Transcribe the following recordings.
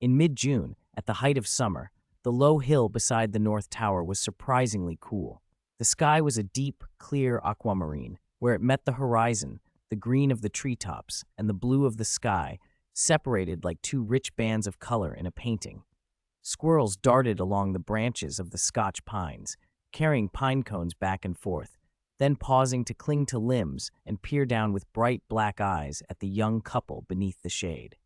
In mid-June, at the height of summer, the low hill beside the North Tower was surprisingly cool. The sky was a deep, clear aquamarine, where it met the horizon, the green of the treetops and the blue of the sky separated like two rich bands of color in a painting. Squirrels darted along the branches of the Scotch pines, carrying pine cones back and forth, then pausing to cling to limbs and peer down with bright black eyes at the young couple beneath the shade.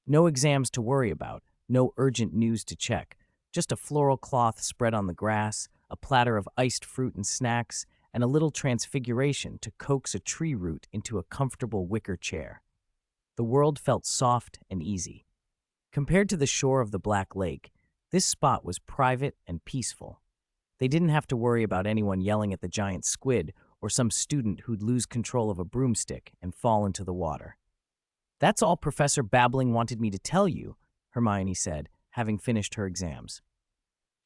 No exams to worry about, no urgent news to check, just a floral cloth spread on the grass, a platter of iced fruit and snacks, and a little transfiguration to coax a tree root into a comfortable wicker chair. The world felt soft and easy. Compared to the shore of the Black Lake, this spot was private and peaceful. They didn't have to worry about anyone yelling at the giant squid or some student who'd lose control of a broomstick and fall into the water. "That's all Professor Babbling wanted me to tell you," Hermione said, having finished her exams.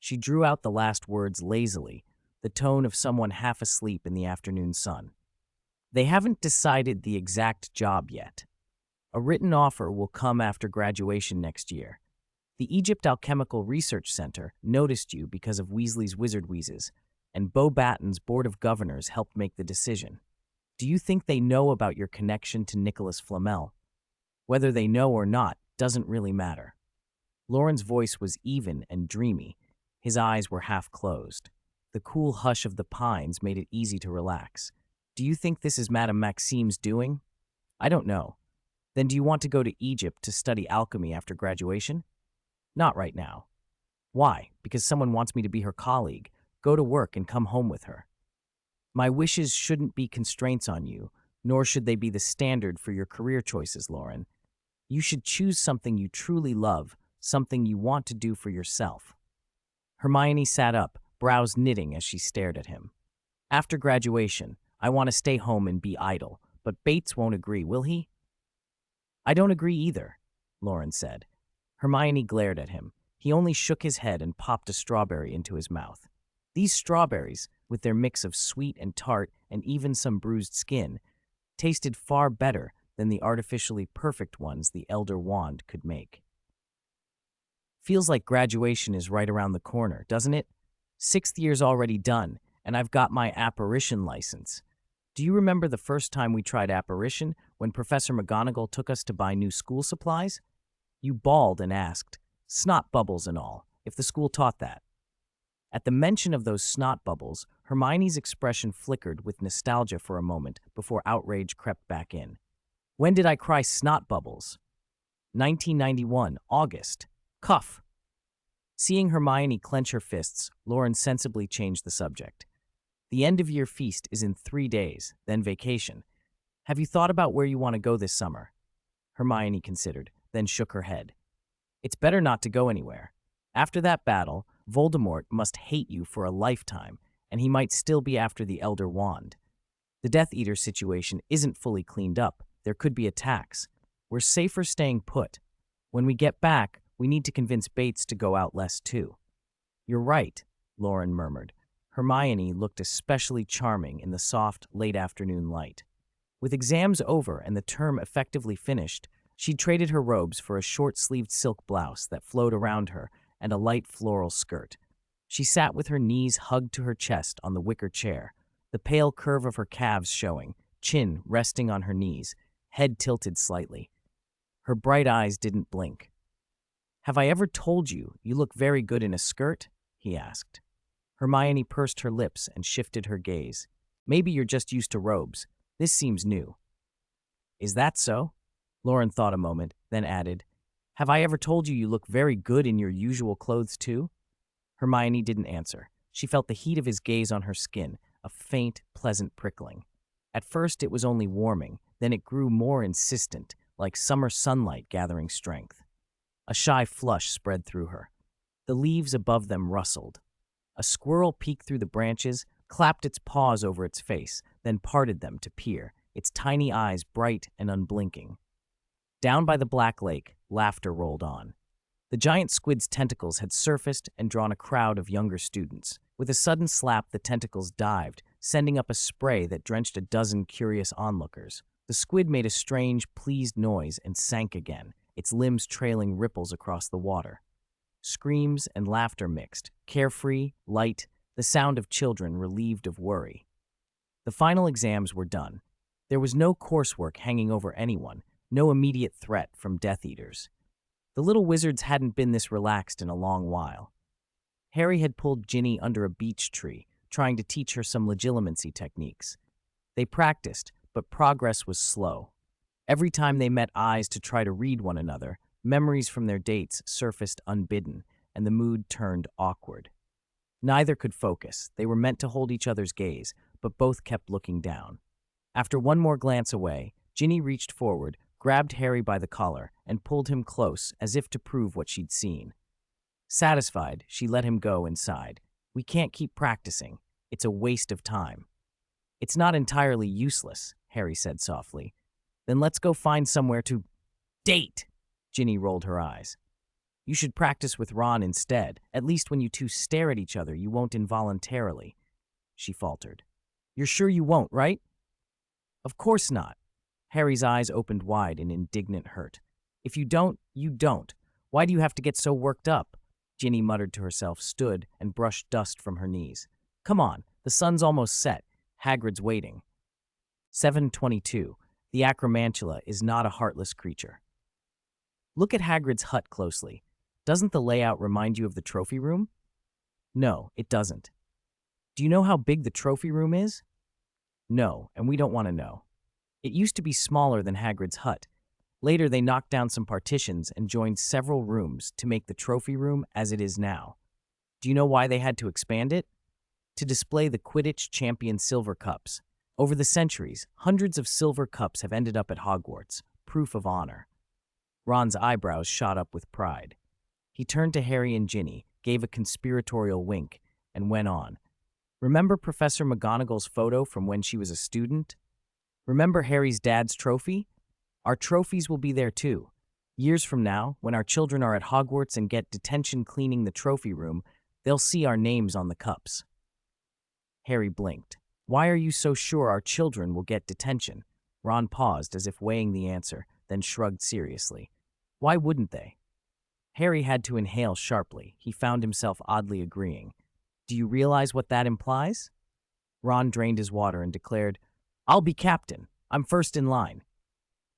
She drew out the last words lazily, the tone of someone half asleep in the afternoon sun. "They haven't decided the exact job yet. A written offer will come after graduation next year. The Egypt Alchemical Research Center noticed you because of Weasley's Wizard Wheezes, and Beauxbaton's Board of Governors helped make the decision. Do you think they know about your connection to Nicholas Flamel? Whether they know or not doesn't really matter." Loren's voice was even and dreamy. His eyes were half closed. The cool hush of the pines made it easy to relax. "Do you think this is Madame Maxime's doing?" "I don't know." "Then do you want to go to Egypt to study alchemy after graduation?" "Not right now." "Why? Because someone wants me to be her colleague, go to work and come home with her." "My wishes shouldn't be constraints on you, nor should they be the standard for your career choices, Loren. You should choose something you truly love, something you want to do for yourself." Hermione sat up, brows knitting as she stared at him. "After graduation, I want to stay home and be idle, but Bates won't agree, will he?" "I don't agree either," Loren said. Hermione glared at him. He only shook his head and popped a strawberry into his mouth. These strawberries, with their mix of sweet and tart and even some bruised skin, tasted far better than the artificially perfect ones the Elder Wand could make. "Feels like graduation is right around the corner, doesn't it? 6th year's already done, and I've got my apparition license. Do you remember the first time we tried apparition, when Professor McGonagall took us to buy new school supplies? You bawled and asked, snot bubbles and all, if the school taught that." At the mention of those snot bubbles, Hermione's expression flickered with nostalgia for a moment before outrage crept back in. "When did I cry snot bubbles?" 1991, August. Cuff. Seeing Hermione clench her fists, Loren sensibly changed the subject. "The end-of-year feast is in 3 days, then vacation. Have you thought about where you want to go this summer?" Hermione considered, then shook her head. "It's better not to go anywhere. After that battle, Voldemort must hate you for a lifetime, and he might still be after the Elder Wand. The Death Eater situation isn't fully cleaned up. There could be attacks. We're safer staying put. When we get back, we need to convince Bates to go out less too." "You're right," Loren murmured. Hermione looked especially charming in the soft, late-afternoon light. With exams over and the term effectively finished, she traded her robes for a short-sleeved silk blouse that flowed around her and a light floral skirt. She sat with her knees hugged to her chest on the wicker chair, the pale curve of her calves showing, chin resting on her knees, head tilted slightly. Her bright eyes didn't blink. "Have I ever told you you look very good in a skirt?" he asked. Hermione pursed her lips and shifted her gaze. "Maybe you're just used to robes. This seems new." "Is that so?" Loren thought a moment, then added, "Have I ever told you you look very good in your usual clothes too?" Hermione didn't answer. She felt the heat of his gaze on her skin, a faint, pleasant prickling. At first it was only warming, then it grew more insistent, like summer sunlight gathering strength. A shy flush spread through her. The leaves above them rustled. A squirrel peeked through the branches, clapped its paws over its face, then parted them to peer, its tiny eyes bright and unblinking. Down by the Black Lake, laughter rolled on. The giant squid's tentacles had surfaced and drawn a crowd of younger students. With a sudden slap, the tentacles dived, sending up a spray that drenched a dozen curious onlookers. The squid made a strange, pleased noise and sank again, its limbs trailing ripples across the water. Screams and laughter mixed, carefree, light, the sound of children relieved of worry. The final exams were done. There was no coursework hanging over anyone, no immediate threat from Death Eaters. The little wizards hadn't been this relaxed in a long while. Harry had pulled Ginny under a beech tree, trying to teach her some legilimency techniques. They practiced, but progress was slow. Every time they met eyes to try to read one another, memories from their dates surfaced unbidden, and the mood turned awkward. Neither could focus. They were meant to hold each other's gaze, but both kept looking down. After one more glance away, Ginny reached forward, grabbed Harry by the collar, and pulled him close as if to prove what she'd seen. Satisfied, she let him go and sighed. "We can't keep practicing. It's a waste of time." "It's not entirely useless," Harry said softly. "Then let's go find somewhere to date." Ginny rolled her eyes. "You should practice with Ron instead. At least when you two stare at each other, you won't involuntarily," she faltered. "You're sure you won't, right?" "Of course not." Harry's eyes opened wide in indignant hurt. "If you don't, you don't. Why do you have to get so worked up?" Ginny muttered to herself, stood, and brushed dust from her knees. "Come on, the sun's almost set. Hagrid's waiting." 722. The Acromantula is not a heartless creature. Look at Hagrid's hut closely. Doesn't the layout remind you of the trophy room? No, it doesn't. Do you know how big the trophy room is? No, and we don't want to know. It used to be smaller than Hagrid's hut. Later, they knocked down some partitions and joined several rooms to make the trophy room as it is now. Do you know why they had to expand it? To display the Quidditch champion silver cups. Over the centuries, hundreds of silver cups have ended up at Hogwarts, proof of honor. Ron's eyebrows shot up with pride. He turned to Harry and Ginny, gave a conspiratorial wink, and went on. "Remember Professor McGonagall's photo from when she was a student? Remember Harry's dad's trophy? Our trophies will be there too. Years from now, when our children are at Hogwarts and get detention cleaning the trophy room, they'll see our names on the cups." Harry blinked. "Why are you so sure our children will get detention?" Ron paused as if weighing the answer, then shrugged seriously. "Why wouldn't they?" Harry had to inhale sharply. He found himself oddly agreeing. "Do you realize what that implies?" Ron drained his water and declared, "I'll be captain. I'm first in line."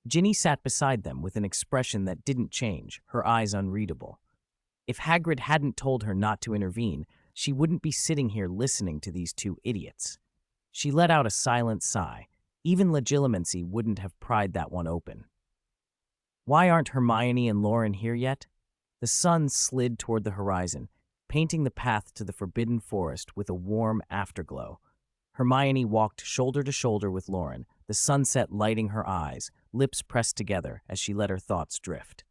Ginny sat beside them with an expression that didn't change, her eyes unreadable. If Hagrid hadn't told her not to intervene, she wouldn't be sitting here listening to these two idiots. She let out a silent sigh. Even legilimency wouldn't have pried that one open. Why aren't Hermione and Loren here yet? The sun slid toward the horizon, painting the path to the Forbidden Forest with a warm afterglow. Hermione walked shoulder to shoulder with Loren, the sunset lighting her eyes, lips pressed together as she let her thoughts drift.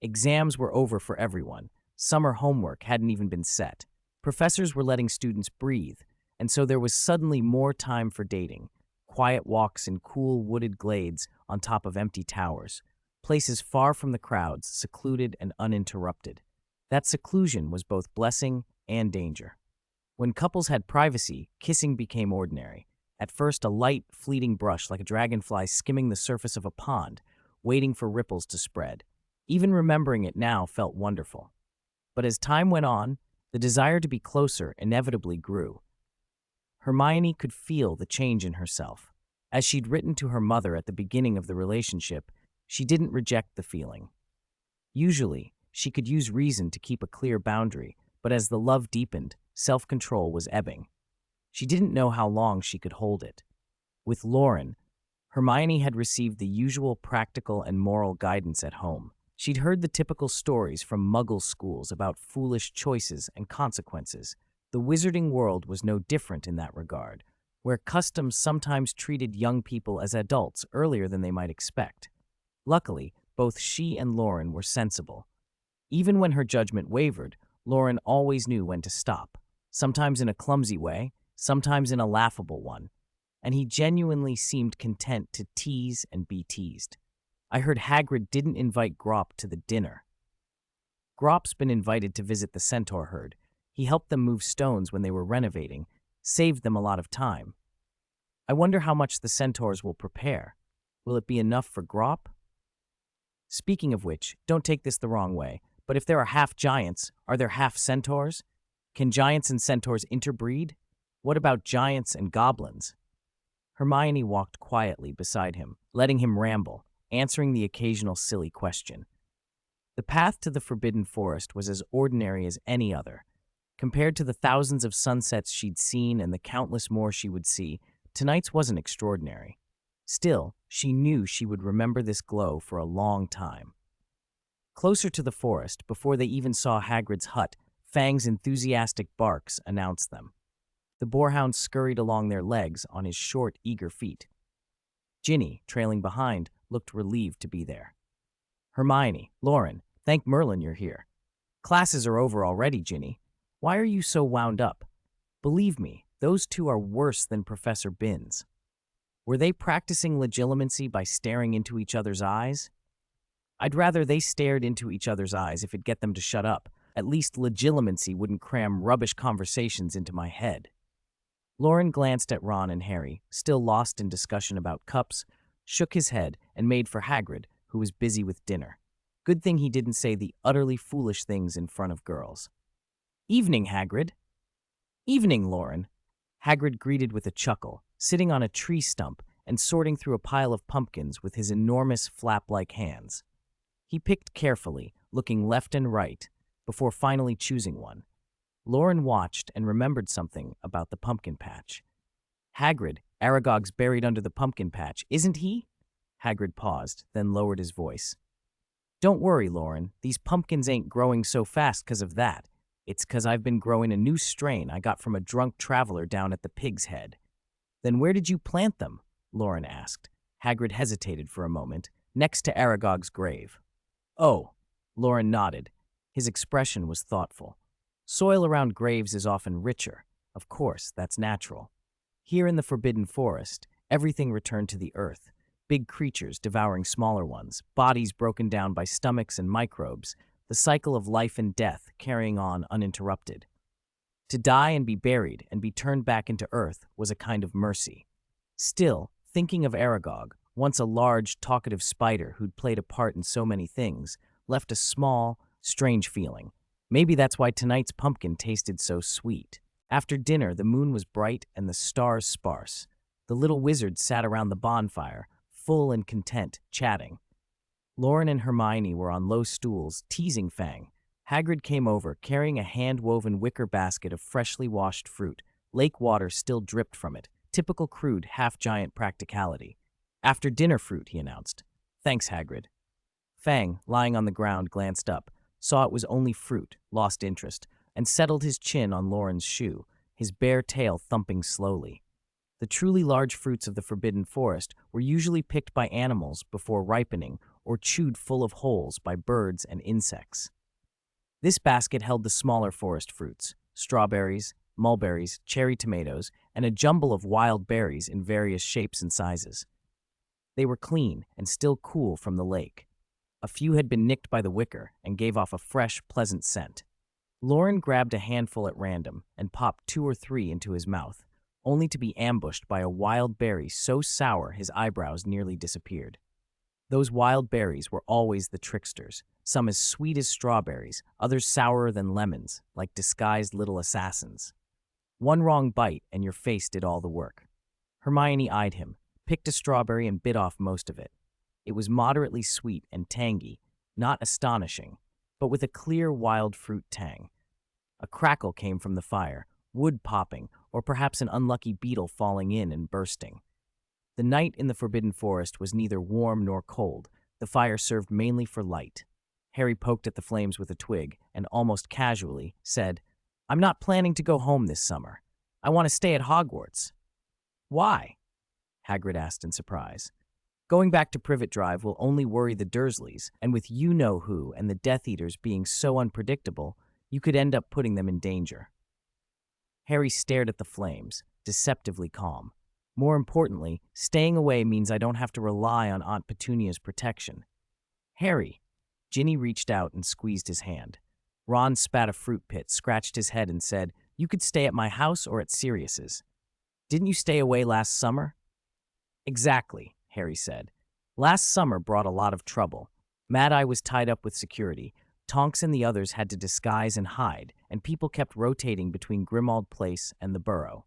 Exams were over for everyone. Summer homework hadn't even been set. Professors were letting students breathe, and so there was suddenly more time for dating. Quiet walks in cool wooded glades on top of empty towers. Places far from the crowds, secluded and uninterrupted. That seclusion was both blessing and danger. When couples had privacy, kissing became ordinary. At first, a light, fleeting brush like a dragonfly skimming the surface of a pond, waiting for ripples to spread. Even remembering it now felt wonderful. But as time went on, the desire to be closer inevitably grew. Hermione could feel the change in herself. As she'd written to her mother at the beginning of the relationship, she didn't reject the feeling. Usually, she could use reason to keep a clear boundary, but as the love deepened, self-control was ebbing. She didn't know how long she could hold it. With Loren, Hermione had received the usual practical and moral guidance at home. She'd heard the typical stories from Muggle schools about foolish choices and consequences. The wizarding world was no different in that regard, where customs sometimes treated young people as adults earlier than they might expect. Luckily, both she and Loren were sensible. Even when her judgment wavered, Loren always knew when to stop, sometimes in a clumsy way, sometimes in a laughable one, and he genuinely seemed content to tease and be teased. I heard Hagrid didn't invite Grop to the dinner. Grop's been invited to visit the centaur herd. He helped them move stones when they were renovating, saved them a lot of time. I wonder how much the centaurs will prepare. Will it be enough for Grop? Speaking of which, don't take this the wrong way, but if there are half giants, are there half centaurs? Can giants and centaurs interbreed? What about giants and goblins? Hermione walked quietly beside him, letting him ramble, answering the occasional silly question. The path to the Forbidden Forest was as ordinary as any other. Compared to the thousands of sunsets she'd seen and the countless more she would see, tonight's wasn't extraordinary. Still, she knew she would remember this glow for a long time. Closer to the forest, before they even saw Hagrid's hut, Fang's enthusiastic barks announced them. The boarhound scurried along their legs on his short, eager feet. Ginny, trailing behind, looked relieved to be there. Hermione, Loren, thank Merlin you're here. Classes are over already, Ginny. Why are you so wound up? Believe me, those two are worse than Professor Binns. Were they practicing legilimency by staring into each other's eyes? I'd rather they stared into each other's eyes if it'd get them to shut up. At least legilimency wouldn't cram rubbish conversations into my head. Loren glanced at Ron and Harry, still lost in discussion about cups, shook his head, and made for Hagrid, who was busy with dinner. Good thing he didn't say the utterly foolish things in front of girls. Evening, Hagrid. Evening, Loren. Hagrid greeted with a chuckle, sitting on a tree stump and sorting through a pile of pumpkins with his enormous flap-like hands. He picked carefully, looking left and right, before finally choosing one. Loren watched and remembered something about the pumpkin patch. Hagrid, Aragog's buried under the pumpkin patch, isn't he? Hagrid paused, then lowered his voice. Don't worry, Loren. These pumpkins ain't growing so fast 'cause of that. It's 'cause I've been growing a new strain I got from a drunk traveler down at the Pig's Head. Then where did you plant them? Loren asked. Hagrid hesitated for a moment, next to Aragog's grave. Oh, Loren nodded. His expression was thoughtful. Soil around graves is often richer. Of course, that's natural. Here in the Forbidden Forest, everything returned to the earth. Big creatures devouring smaller ones, bodies broken down by stomachs and microbes, the cycle of life and death carrying on uninterrupted. To die and be buried and be turned back into earth was a kind of mercy. Still, thinking of Aragog, once a large, talkative spider who'd played a part in so many things, left a small, strange feeling. Maybe that's why tonight's pumpkin tasted so sweet. After dinner, the moon was bright and the stars sparse. The little wizards sat around the bonfire, full and content, chatting. Loren and Hermione were on low stools, teasing Fang. Hagrid came over, carrying a hand-woven wicker basket of freshly washed fruit. Lake water still dripped from it, typical crude, half-giant practicality. After dinner fruit, he announced. Thanks, Hagrid. Fang, lying on the ground, glanced up, saw it was only fruit, lost interest, and settled his chin on Loren's shoe, his bare tail thumping slowly. The truly large fruits of the Forbidden Forest were usually picked by animals before ripening or chewed full of holes by birds and insects. This basket held the smaller forest fruits, strawberries, mulberries, cherry tomatoes, and a jumble of wild berries in various shapes and sizes. They were clean and still cool from the lake. A few had been nicked by the wicker and gave off a fresh, pleasant scent. Loren grabbed a handful at random and popped 2 or 3 into his mouth, only to be ambushed by a wild berry so sour his eyebrows nearly disappeared. Those wild berries were always the tricksters, some as sweet as strawberries, others sourer than lemons, like disguised little assassins. One wrong bite and your face did all the work. Hermione eyed him, picked a strawberry and bit off most of it. It was moderately sweet and tangy, not astonishing, but with a clear wild fruit tang. A crackle came from the fire, wood popping, or perhaps an unlucky beetle falling in and bursting. The night in the Forbidden Forest was neither warm nor cold. The fire served mainly for light. Harry poked at the flames with a twig and, almost casually, said, I'm not planning to go home this summer. I want to stay at Hogwarts. Why? Hagrid asked in surprise. Going back to Privet Drive will only worry the Dursleys, and with you-know-who and the Death Eaters being so unpredictable, you could end up putting them in danger. Harry stared at the flames, deceptively calm. More importantly, staying away means I don't have to rely on Aunt Petunia's protection. Harry. Ginny reached out and squeezed his hand. Ron spat a fruit pit, scratched his head and said, You could stay at my house or at Sirius's. Didn't you stay away last summer? Exactly, Harry said. Last summer brought a lot of trouble. Mad Eye was tied up with security. Tonks and the others had to disguise and hide, and people kept rotating between Grimmauld Place and the Burrow.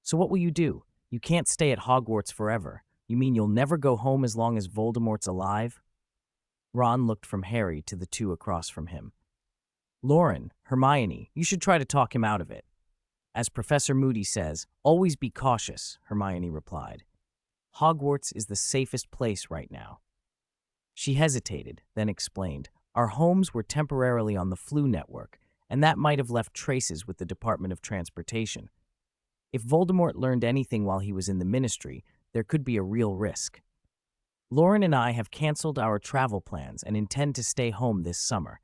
So what will you do? You can't stay at Hogwarts forever. You mean you'll never go home as long as Voldemort's alive? Ron looked from Harry to the two across from him. Loren, Hermione, you should try to talk him out of it. As Professor Moody says, always be cautious, Hermione replied. Hogwarts is the safest place right now. She hesitated, then explained, our homes were temporarily on the Flu network, and that might have left traces with the Department of Transportation. If Voldemort learned anything while he was in the Ministry, there could be a real risk. Loren and I have canceled our travel plans and intend to stay home this summer.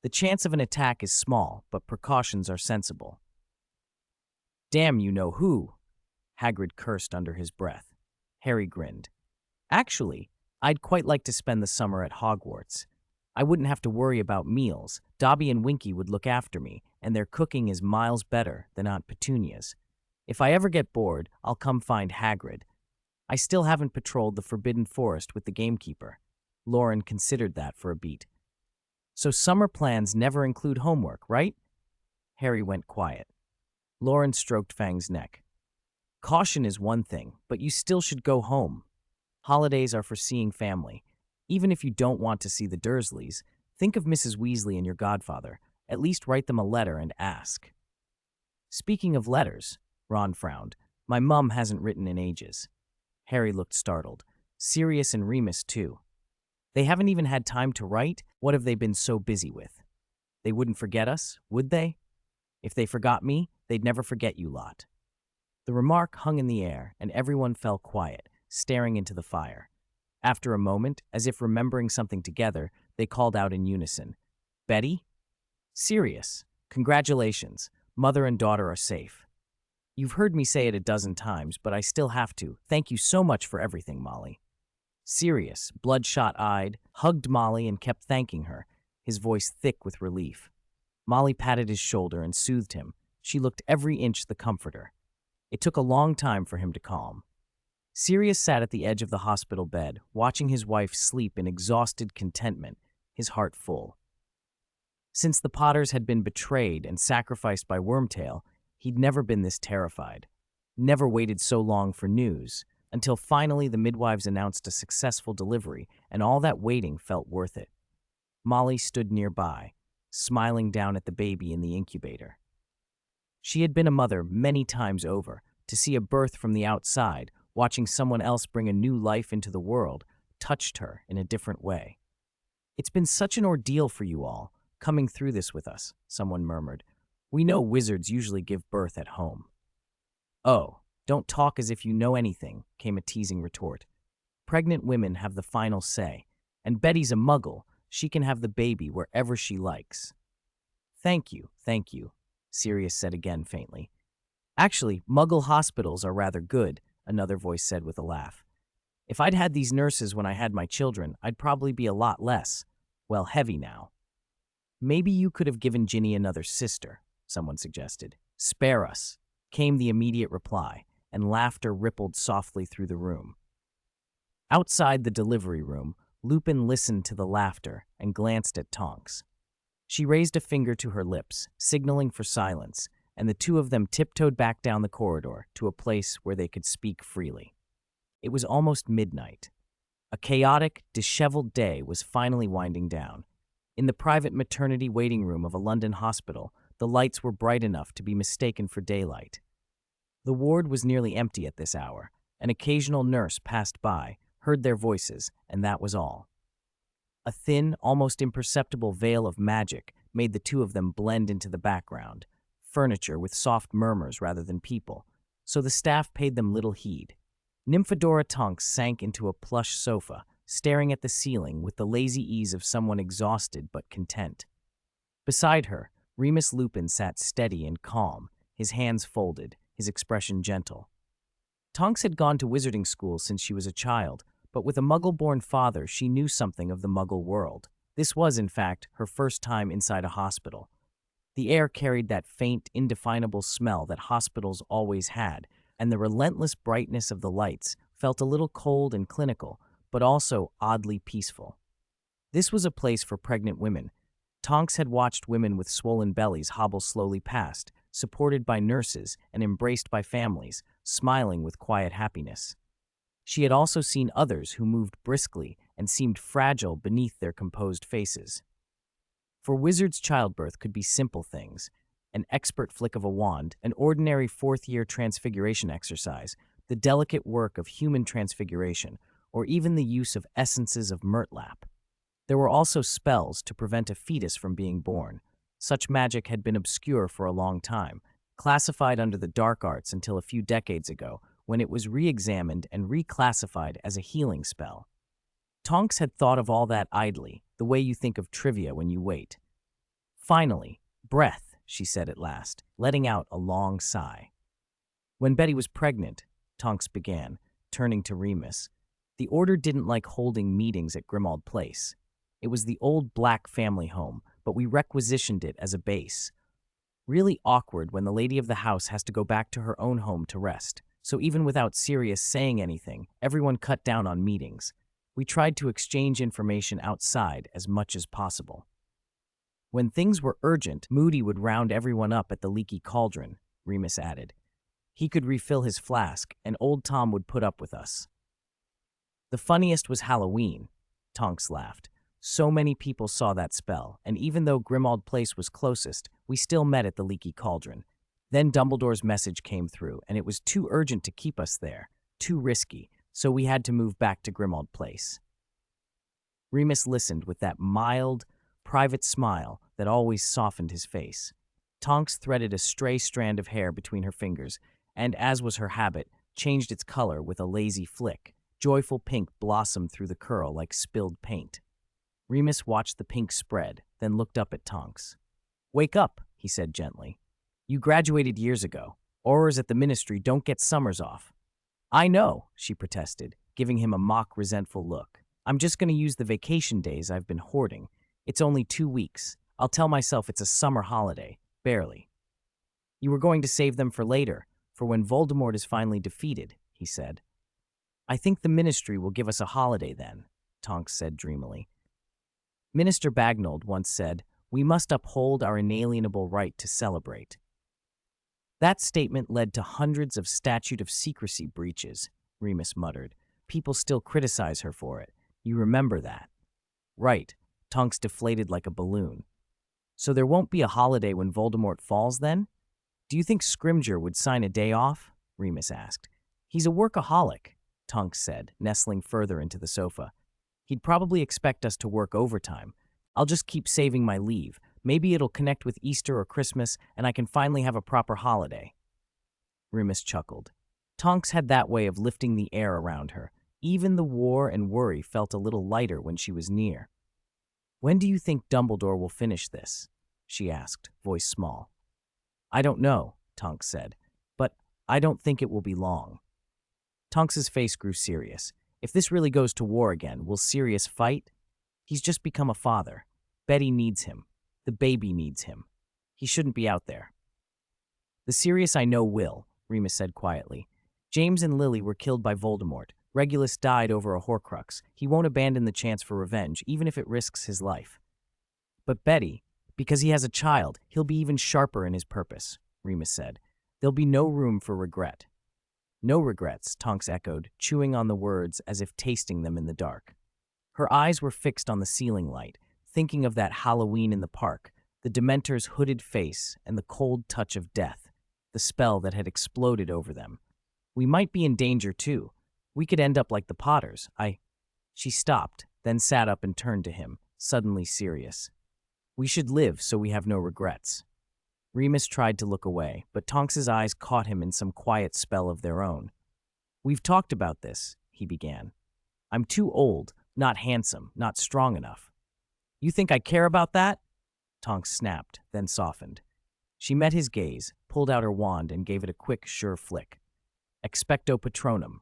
The chance of an attack is small, but precautions are sensible. Damn you know who, Hagrid cursed under his breath. Harry grinned. Actually, I'd quite like to spend the summer at Hogwarts. I wouldn't have to worry about meals. Dobby and Winky would look after me, and their cooking is miles better than Aunt Petunia's. If I ever get bored, I'll come find Hagrid. I still haven't patrolled the Forbidden Forest with the gamekeeper. Loren considered that for a beat. So summer plans never include homework, right? Harry went quiet. Loren stroked Fang's neck. Caution is one thing, but you still should go home. Holidays are for seeing family. Even if you don't want to see the Dursleys, think of Mrs. Weasley and your godfather. At least write them a letter and ask. Speaking of letters, Ron frowned. My mum hasn't written in ages. Harry looked startled. Sirius and Remus, too. They haven't even had time to write? What have they been so busy with? They wouldn't forget us, would they? If they forgot me, they'd never forget you lot. The remark hung in the air, and everyone fell quiet, staring into the fire. After a moment, as if remembering something together, they called out in unison. Betty? Sirius, congratulations. Mother and daughter are safe. You've heard me say it a dozen times, but I still have to. Thank you so much for everything, Molly. Sirius, bloodshot-eyed, hugged Molly and kept thanking her, his voice thick with relief. Molly patted his shoulder and soothed him. She looked every inch the comforter. It took a long time for him to calm. Sirius sat at the edge of the hospital bed, watching his wife sleep in exhausted contentment, his heart full. Since the Potters had been betrayed and sacrificed by Wormtail, he'd never been this terrified. Never waited so long for news, until finally the midwives announced a successful delivery, and all that waiting felt worth it. Molly stood nearby, smiling down at the baby in the incubator. She had been a mother many times over. To see a birth from the outside, watching someone else bring a new life into the world, touched her in a different way. It's been such an ordeal for you all, coming through this with us, someone murmured. We know wizards usually give birth at home. Oh, don't talk as if you know anything, came a teasing retort. Pregnant women have the final say, and Betty's a muggle. She can have the baby wherever she likes. Thank you, Sirius said again faintly. Actually, muggle hospitals are rather good, another voice said with a laugh. If I'd had these nurses when I had my children, I'd probably be a lot less, well, heavy now. Maybe you could have given Ginny another sister, someone suggested. Spare us, came the immediate reply, and laughter rippled softly through the room. Outside the delivery room, Lupin listened to the laughter and glanced at Tonks. She raised a finger to her lips, signaling for silence, and the two of them tiptoed back down the corridor to a place where they could speak freely. It was almost midnight. A chaotic, disheveled day was finally winding down. In the private maternity waiting room of a London hospital, the lights were bright enough to be mistaken for daylight. The ward was nearly empty at this hour. An occasional nurse passed by, heard their voices, and that was all. A thin, almost imperceptible veil of magic made the two of them blend into the background, furniture with soft murmurs rather than people, so the staff paid them little heed. Nymphadora Tonks sank into a plush sofa, staring at the ceiling with the lazy ease of someone exhausted but content. Beside her, Remus Lupin sat steady and calm, his hands folded, his expression gentle. Tonks had gone to wizarding school since she was a child, but with a Muggle-born father, she knew something of the Muggle world. This was, in fact, her first time inside a hospital. The air carried that faint, indefinable smell that hospitals always had, and the relentless brightness of the lights felt a little cold and clinical, but also oddly peaceful. This was a place for pregnant women. Tonks had watched women with swollen bellies hobble slowly past, supported by nurses and embraced by families, smiling with quiet happiness. She had also seen others who moved briskly and seemed fragile beneath their composed faces. For wizards, childbirth could be simple things: an expert flick of a wand, an ordinary fourth-year transfiguration exercise, the delicate work of human transfiguration, or even the use of essences of murtlap. There were also spells to prevent a fetus from being born. Such magic had been obscure for a long time, classified under the dark arts until a few decades ago, when it was re-examined and reclassified as a healing spell. Tonks had thought of all that idly, the way you think of trivia when you wait. Finally, breath, she said at last, letting out a long sigh. When Betty was pregnant, Tonks began, turning to Remus. The Order didn't like holding meetings at Grimmauld Place. It was the old black family home, but we requisitioned it as a base. Really awkward when the lady of the house has to go back to her own home to rest. So even without Sirius saying anything, everyone cut down on meetings. We tried to exchange information outside as much as possible. When things were urgent, Moody would round everyone up at the Leaky Cauldron, Remus added. He could refill his flask, and old Tom would put up with us. The funniest was Halloween, Tonks laughed. So many people saw that spell, and even though Grimmauld Place was closest, we still met at the Leaky Cauldron. Then Dumbledore's message came through, and it was too urgent to keep us there, too risky, so we had to move back to Grimmauld Place. Remus listened with that mild, private smile that always softened his face. Tonks threaded a stray strand of hair between her fingers, and, as was her habit, changed its color with a lazy flick. Joyful pink blossomed through the curl like spilled paint. Remus watched the pink spread, then looked up at Tonks. "Wake up," he said gently. "You graduated years ago. Aurors at the Ministry don't get summers off." "I know," she protested, giving him a mock resentful look. "I'm just going to use the vacation days I've been hoarding. It's only 2 weeks. I'll tell myself it's a summer holiday, barely." "You were going to save them for later, for when Voldemort is finally defeated," he said. "I think the Ministry will give us a holiday then," Tonks said dreamily. Minister Bagnold once said, "We must uphold our inalienable right to celebrate." That statement led to hundreds of statute of secrecy breaches, Remus muttered. "People still criticize her for it. You remember that." "Right," Tonks deflated like a balloon. "So there won't be a holiday when Voldemort falls, then? Do you think Scrimgeour would sign a day off?" Remus asked. "He's a workaholic," Tonks said, nestling further into the sofa. "He'd probably expect us to work overtime. I'll just keep saving my leave. Maybe it'll connect with Easter or Christmas, and I can finally have a proper holiday." Remus chuckled. Tonks had that way of lifting the air around her. Even the war and worry felt a little lighter when she was near. "When do you think Dumbledore will finish this?" she asked, voice small. "I don't know," Tonks said, "but I don't think it will be long." Tonks's face grew serious. "If this really goes to war again, will Sirius fight? He's just become a father. Betty needs him. The baby needs him. He shouldn't be out there." "The Sirius I know will," Remus said quietly. "James and Lily were killed by Voldemort. Regulus died over a Horcrux. He won't abandon the chance for revenge, even if it risks his life. But Betty, because he has a child, he'll be even sharper in his purpose," Remus said. "There'll be no room for regret." "No regrets," Tonks echoed, chewing on the words as if tasting them in the dark. Her eyes were fixed on the ceiling light, thinking of that Halloween in the park, the Dementor's hooded face and the cold touch of death, the spell that had exploded over them. "We might be in danger, too. We could end up like the Potters. She stopped, then sat up and turned to him, suddenly serious. "We should live so we have no regrets." Remus tried to look away, but Tonks's eyes caught him in some quiet spell of their own. "We've talked about this," he began. "I'm too old, not handsome, not strong enough." "You think I care about that?" Tonks snapped, then softened. She met his gaze, pulled out her wand, and gave it a quick, sure flick. Expecto Patronum.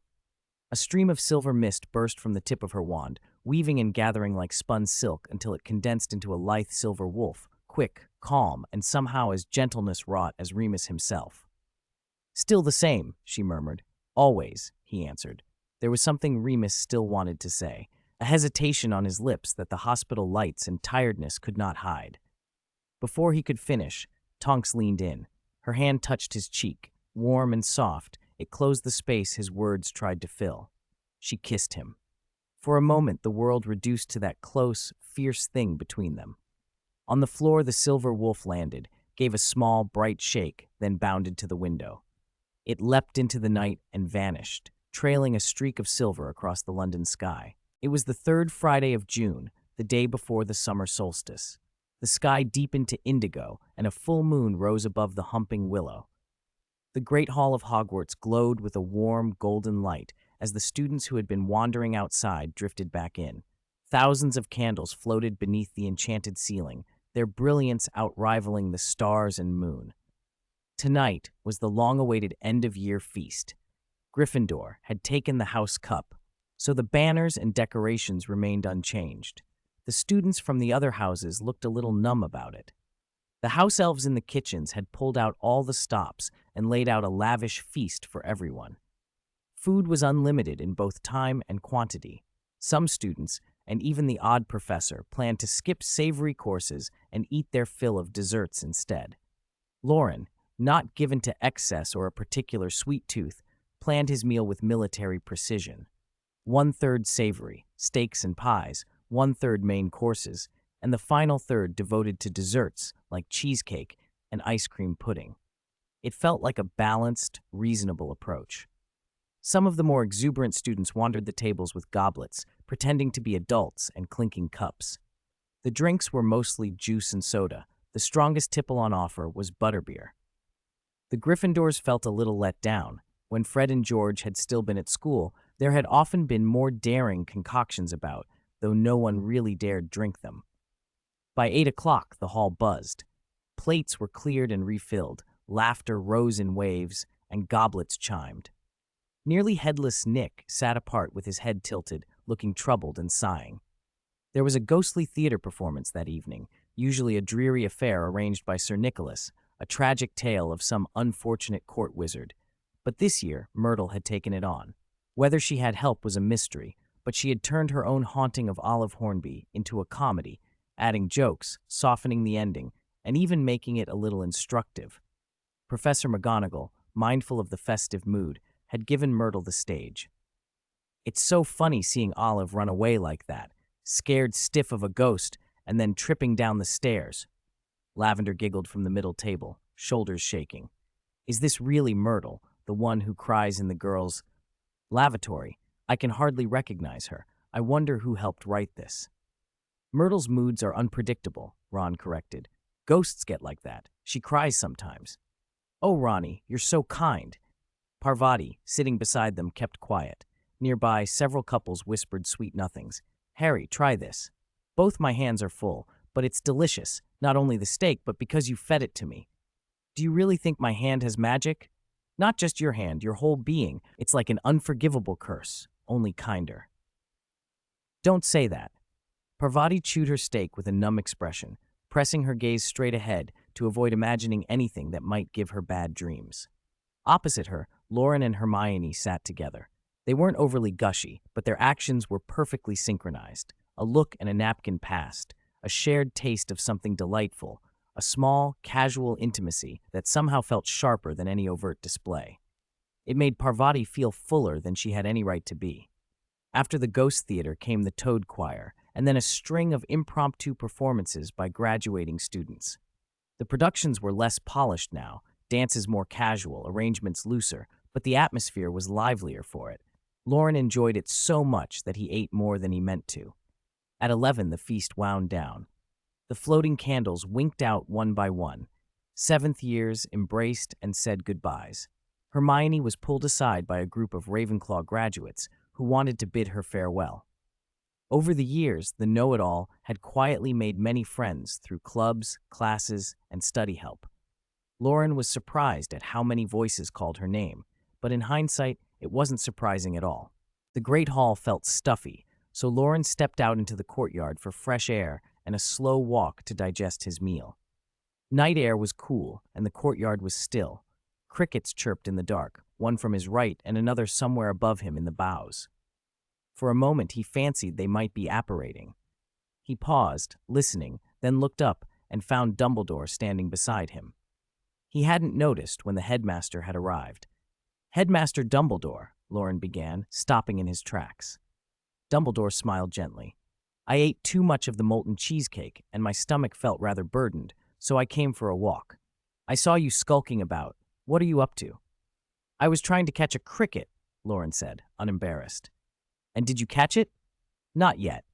A stream of silver mist burst from the tip of her wand, weaving and gathering like spun silk until it condensed into a lithe silver wolf, quick, calm, and somehow as gentleness-wrought as Remus himself. "Still the same," she murmured. "Always," he answered. There was something Remus still wanted to say. a hesitation on his lips that the hospital lights and tiredness could not hide. Before he could finish, Tonks leaned in. Her hand touched his cheek, warm and soft. It closed the space his words tried to fill. She kissed him. For a moment, the world reduced to that close, fierce thing between them. On the floor, the silver wolf landed, gave a small, bright shake, then bounded to the window. It leapt into the night and vanished, trailing a streak of silver across the London sky. It was the third Friday of June, the day before the summer solstice. The sky deepened to indigo, and a full moon rose above the humping willow. The great hall of Hogwarts glowed with a warm, golden light as the students who had been wandering outside drifted back in. Thousands of candles floated beneath the enchanted ceiling, their brilliance outrivaling the stars and moon. Tonight was the long-awaited end-of-year feast. Gryffindor had taken the house cup, so the banners and decorations remained unchanged. The students from the other houses looked a little numb about it. The house elves in the kitchens had pulled out all the stops and laid out a lavish feast for everyone. Food was unlimited in both time and quantity. Some students, and even the odd professor, planned to skip savory courses and eat their fill of desserts instead. Loren, not given to excess or a particular sweet tooth, planned his meal with military precision. 1/3 savory, steaks and pies, 1/3 main courses, and the final third devoted to desserts like cheesecake and ice cream pudding. It felt like a balanced, reasonable approach. Some of the more exuberant students wandered the tables with goblets, pretending to be adults and clinking cups. The drinks were mostly juice and soda. The strongest tipple on offer was butterbeer. The Gryffindors felt a little let down. When Fred and George had still been at school, there had often been more daring concoctions about, though no one really dared drink them. By 8 o'clock, the hall buzzed. Plates were cleared and refilled, laughter rose in waves, and goblets chimed. Nearly headless Nick sat apart with his head tilted, looking troubled and sighing. There was a ghostly theater performance that evening, usually a dreary affair arranged by Sir Nicholas, a tragic tale of some unfortunate court wizard. But this year, Myrtle had taken it on. Whether she had help was a mystery, but she had turned her own haunting of Olive Hornby into a comedy, adding jokes, softening the ending, and even making it a little instructive. Professor McGonagall, mindful of the festive mood, had given Myrtle the stage. "It's so funny seeing Olive run away like that, scared stiff of a ghost, and then tripping down the stairs." Lavender giggled from the middle table, shoulders shaking. "Is this really Myrtle, the one who cries in the girls' lavatory? I can hardly recognize her. I wonder who helped write this." "Myrtle's moods are unpredictable," Ron corrected. "Ghosts get like that. She cries sometimes." "Oh, Ronnie, you're so kind." Parvati, sitting beside them, kept quiet. Nearby, several couples whispered sweet nothings. "Harry, try this." "Both my hands are full, but it's delicious. Not only the steak, but because you fed it to me." "Do you really think my hand has magic?" "Not just your hand, your whole being. It's like an unforgivable curse, only kinder." "Don't say that." Parvati chewed her steak with a numb expression, pressing her gaze straight ahead to avoid imagining anything that might give her bad dreams. Opposite her, Loren and Hermione sat together. They weren't overly gushy, but their actions were perfectly synchronized. A look and a napkin passed, a shared taste of something delightful, a small, casual intimacy that somehow felt sharper than any overt display. It made Parvati feel fuller than she had any right to be. After the Ghost Theater came the Toad Choir, and then a string of impromptu performances by graduating students. The productions were less polished now, dances more casual, arrangements looser, but the atmosphere was livelier for it. Loren enjoyed it so much that he ate more than he meant to. At 11, the feast wound down. The floating candles winked out one by one. Seventh years embraced and said goodbyes. Hermione was pulled aside by a group of Ravenclaw graduates who wanted to bid her farewell. Over the years, the know-it-all had quietly made many friends through clubs, classes, and study help. Loren was surprised at how many voices called her name, but in hindsight, it wasn't surprising at all. The great hall felt stuffy, so Loren stepped out into the courtyard for fresh air and a slow walk to digest his meal. Night air was cool, and the courtyard was still. Crickets chirped in the dark, one from his right and another somewhere above him in the boughs. For a moment he fancied they might be apparating. He paused, listening, then looked up and found Dumbledore standing beside him. He hadn't noticed when the headmaster had arrived. "Headmaster Dumbledore," Loren began, stopping in his tracks. Dumbledore smiled gently. "I ate too much of the molten cheesecake, and my stomach felt rather burdened, so I came for a walk. I saw you skulking about. What are you up to?" "I was trying to catch a cricket," Loren said, unembarrassed. "And did you catch it?" "Not yet."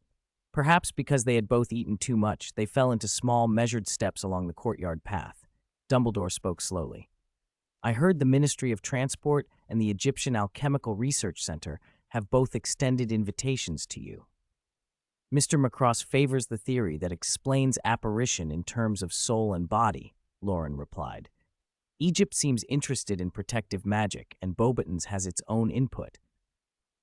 Perhaps because they had both eaten too much, they fell into small, measured steps along the courtyard path. Dumbledore spoke slowly. "I heard the Ministry of Transport and the Egyptian Alchemical Research Center have both extended invitations to you." "Mr. Macross favors the theory that explains apparition in terms of soul and body," Loren replied. "Egypt seems interested in protective magic, and Beauxbatons has its own input."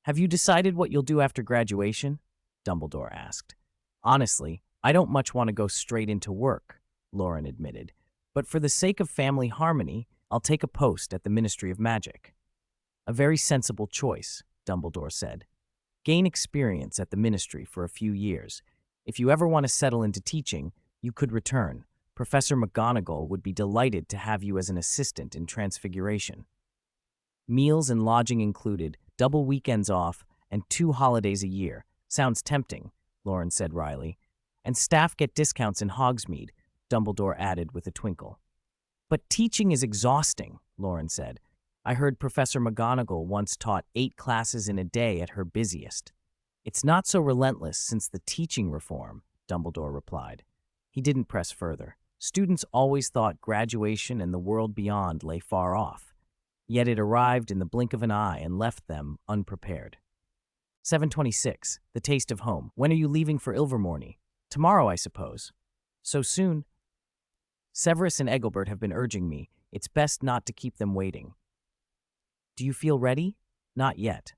"Have you decided what you'll do after graduation?" Dumbledore asked. "Honestly, I don't much want to go straight into work," Loren admitted. "But for the sake of family harmony, I'll take a post at the Ministry of Magic." "A very sensible choice," Dumbledore said. "Gain experience at the ministry for a few years. If you ever want to settle into teaching, you could return. Professor McGonagall would be delighted to have you as an assistant in Transfiguration. Meals and lodging included, double weekends off, and 2 holidays a year. Sounds tempting," Loren said wryly. "And staff get discounts in Hogsmeade," Dumbledore added with a twinkle. "But teaching is exhausting," Loren said. "I heard Professor McGonagall once taught 8 classes in a day at her busiest." "It's not so relentless since the teaching reform," Dumbledore replied. He didn't press further. Students always thought graduation and the world beyond lay far off. Yet it arrived in the blink of an eye and left them unprepared. 726. The Taste of Home. "When are you leaving for Ilvermorny?" "Tomorrow, I suppose." "So soon?" "Severus and Egilbert have been urging me. It's best not to keep them waiting." "Do you feel ready?" "Not yet."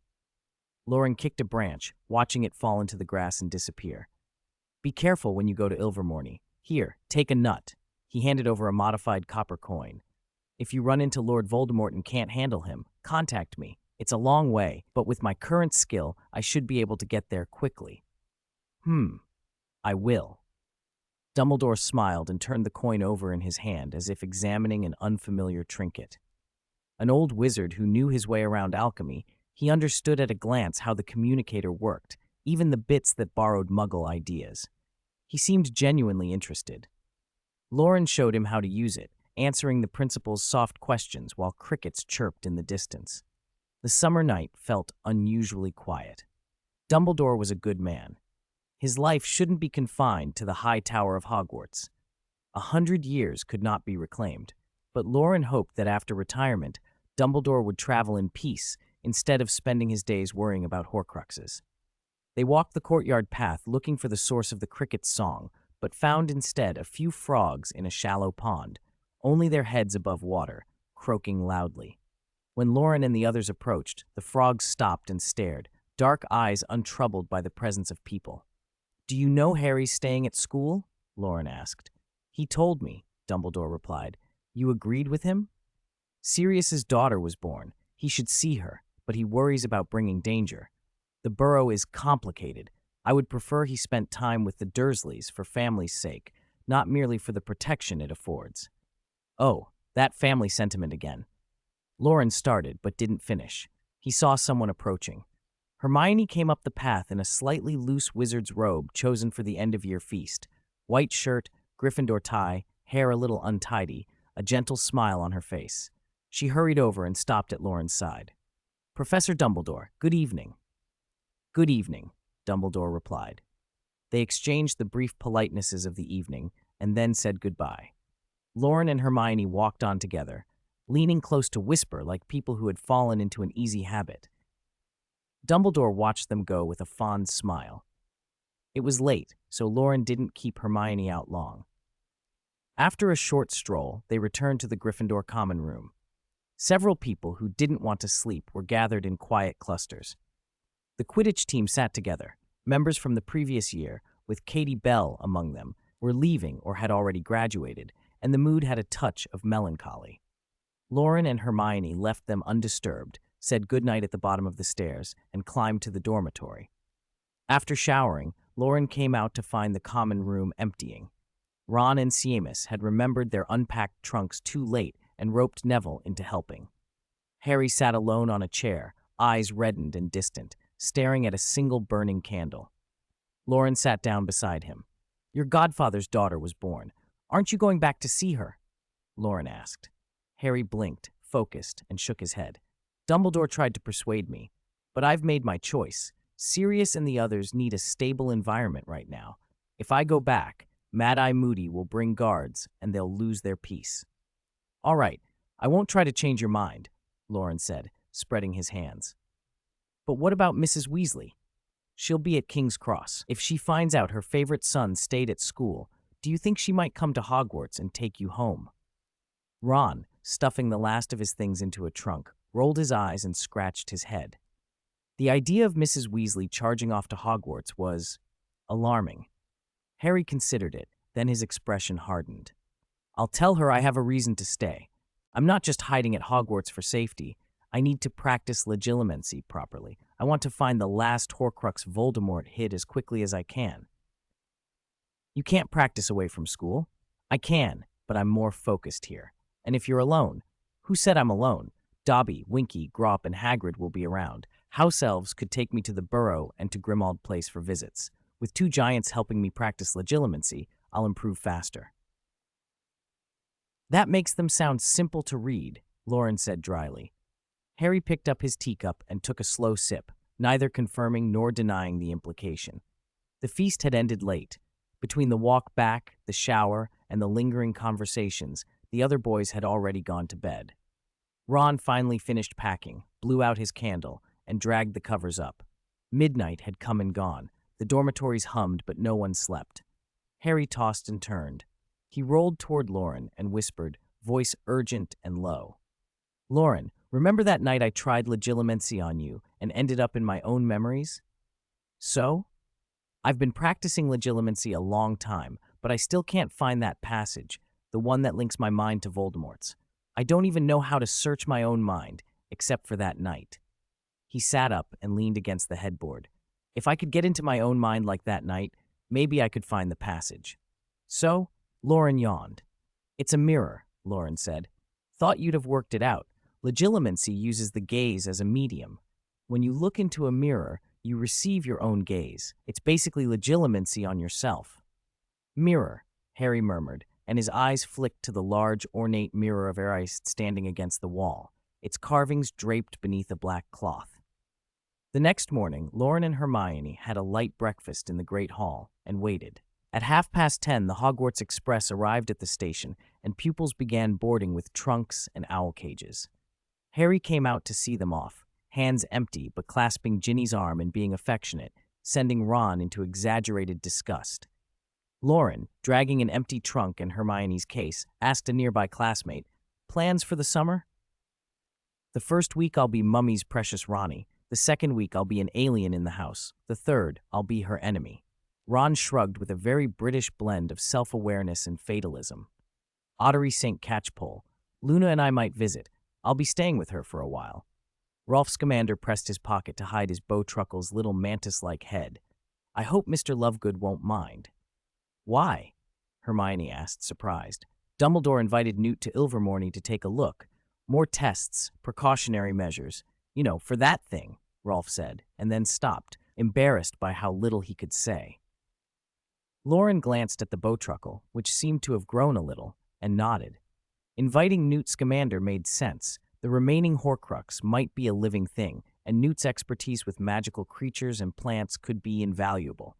Loren kicked a branch, watching it fall into the grass and disappear. "Be careful when you go to Ilvermorny. Here, take a nut." He handed over a modified copper coin. "If you run into Lord Voldemort and can't handle him, contact me. It's a long way, but with my current skill, I should be able to get there quickly." "I will." Dumbledore smiled and turned the coin over in his hand as if examining an unfamiliar trinket. An old wizard who knew his way around alchemy, he understood at a glance how the communicator worked, even the bits that borrowed Muggle ideas. He seemed genuinely interested. Loren showed him how to use it, answering the principal's soft questions while crickets chirped in the distance. The summer night felt unusually quiet. Dumbledore was a good man. His life shouldn't be confined to the high tower of Hogwarts. 100 years could not be reclaimed, but Loren hoped that after retirement, Dumbledore would travel in peace instead of spending his days worrying about Horcruxes. They walked the courtyard path looking for the source of the cricket's song, but found instead a few frogs in a shallow pond, only their heads above water, croaking loudly. When Loren and the others approached, the frogs stopped and stared, dark eyes untroubled by the presence of people. "Do you know Harry's staying at school?" Loren asked. "He told me," Dumbledore replied. "You agreed with him?" "Sirius's daughter was born. He should see her, but he worries about bringing danger. The burrow is complicated. I would prefer he spent time with the Dursleys for family's sake, not merely for the protection it affords." "Oh, that family sentiment again." Loren started, but didn't finish. He saw someone approaching. Hermione came up the path in a slightly loose wizard's robe chosen for the end-of-year feast. White shirt, Gryffindor tie, hair a little untidy, a gentle smile on her face. She hurried over and stopped at Loren's side. "Professor Dumbledore, good evening." "Good evening," Dumbledore replied. They exchanged the brief politenesses of the evening and then said goodbye. Loren and Hermione walked on together, leaning close to whisper like people who had fallen into an easy habit. Dumbledore watched them go with a fond smile. It was late, so Loren didn't keep Hermione out long. After a short stroll, they returned to the Gryffindor common room. Several people who didn't want to sleep were gathered in quiet clusters. The Quidditch team sat together. Members from the previous year, with Katie Bell among them, were leaving or had already graduated, and the mood had a touch of melancholy. Loren and Hermione left them undisturbed, said goodnight at the bottom of the stairs, and climbed to the dormitory. After showering, Loren came out to find the common room emptying. Ron and Seamus had remembered their unpacked trunks too late and roped Neville into helping. Harry sat alone on a chair, eyes reddened and distant, staring at a single burning candle. Loren sat down beside him. "Your godfather's daughter was born. Aren't you going back to see her?" Loren asked. Harry blinked, focused, and shook his head. "Dumbledore tried to persuade me, but I've made my choice. Sirius and the others need a stable environment right now. If I go back, Mad-Eye Moody will bring guards, and they'll lose their peace." "All right, I won't try to change your mind," Loren said, spreading his hands. "But what about Mrs. Weasley? She'll be at King's Cross. If she finds out her favorite son stayed at school, do you think she might come to Hogwarts and take you home?" Ron, stuffing the last of his things into a trunk, rolled his eyes and scratched his head. The idea of Mrs. Weasley charging off to Hogwarts was alarming. Harry considered it, then his expression hardened. "I'll tell her I have a reason to stay. I'm not just hiding at Hogwarts for safety. I need to practice legilimency properly. I want to find the last Horcrux Voldemort hid as quickly as I can." "You can't practice away from school." "I can, but I'm more focused here. And if you're alone—" "Who said I'm alone? Dobby, Winky, Grop, and Hagrid will be around. House elves could take me to the Burrow and to Grimmauld Place for visits. With 2 giants helping me practice legilimency, I'll improve faster." "That makes them sound simple to read," Loren said dryly. Harry picked up his teacup and took a slow sip, neither confirming nor denying the implication. The feast had ended late. Between the walk back, the shower, and the lingering conversations, the other boys had already gone to bed. Ron finally finished packing, blew out his candle, and dragged the covers up. Midnight had come and gone. The dormitories hummed, but no one slept. Harry tossed and turned. He rolled toward Loren and whispered, voice urgent and low. "Loren, remember that night I tried legilimency on you and ended up in my own memories?" "So?" "I've been practicing legilimency a long time, but I still can't find that passage, the one that links my mind to Voldemort's. I don't even know how to search my own mind, except for that night." He sat up and leaned against the headboard. "If I could get into my own mind like that night, maybe I could find the passage." "So?" Loren yawned. "It's a mirror," Loren said. "Thought you'd have worked it out. Legilimency uses the gaze as a medium. When you look into a mirror, you receive your own gaze. It's basically legilimency on yourself." "Mirror," Harry murmured, and his eyes flicked to the large, ornate mirror of Erised standing against the wall, its carvings draped beneath a black cloth. The next morning, Loren and Hermione had a light breakfast in the Great Hall and waited. At 10:30, the Hogwarts Express arrived at the station, and pupils began boarding with trunks and owl cages. Harry came out to see them off, hands empty but clasping Ginny's arm and being affectionate, sending Ron into exaggerated disgust. Loren, dragging an empty trunk and Hermione's case, asked a nearby classmate, "Plans for the summer?" "The first week I'll be Mummy's precious Ronnie. The second week I'll be an alien in the house. The third, I'll be her enemy." Ron shrugged with a very British blend of self-awareness and fatalism. "Ottery St. Catchpole. Luna and I might visit. I'll be staying with her for a while." Rolf Scamander pressed his pocket to hide his Bowtruckle's little mantis-like head. "I hope Mr. Lovegood won't mind." "Why?" Hermione asked, surprised. "Dumbledore invited Newt to Ilvermorny to take a look. More tests, precautionary measures. You know, for that thing," Rolf said, and then stopped, embarrassed by how little he could say. Loren glanced at the Bowtruckle, which seemed to have grown a little, and nodded. Inviting Newt Scamander made sense. The remaining Horcrux might be a living thing, and Newt's expertise with magical creatures and plants could be invaluable.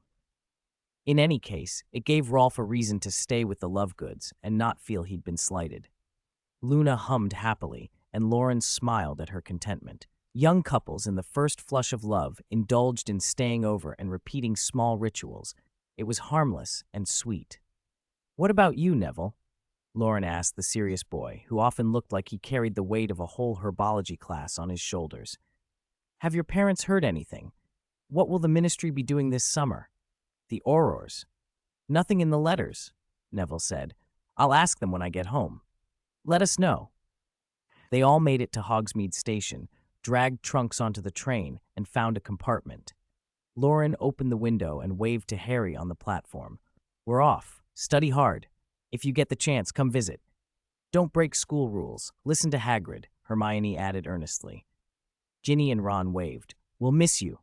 In any case, it gave Rolf a reason to stay with the Lovegoods and not feel he'd been slighted. Luna hummed happily, and Loren smiled at her contentment. Young couples in the first flush of love indulged in staying over and repeating small rituals. It was harmless and sweet. "What about you, Neville?" Loren asked the serious boy, who often looked like he carried the weight of a whole herbology class on his shoulders. "Have your parents heard anything? What will the ministry be doing this summer?" "The Aurors." "Nothing in the letters," Neville said. "I'll ask them when I get home." "Let us know." They all made it to Hogsmeade Station, dragged trunks onto the train, and found a compartment. Loren opened the window and waved to Harry on the platform. "We're off. Study hard. If you get the chance, come visit. Don't break school rules. Listen to Hagrid," Hermione added earnestly. Ginny and Ron waved. "We'll miss you."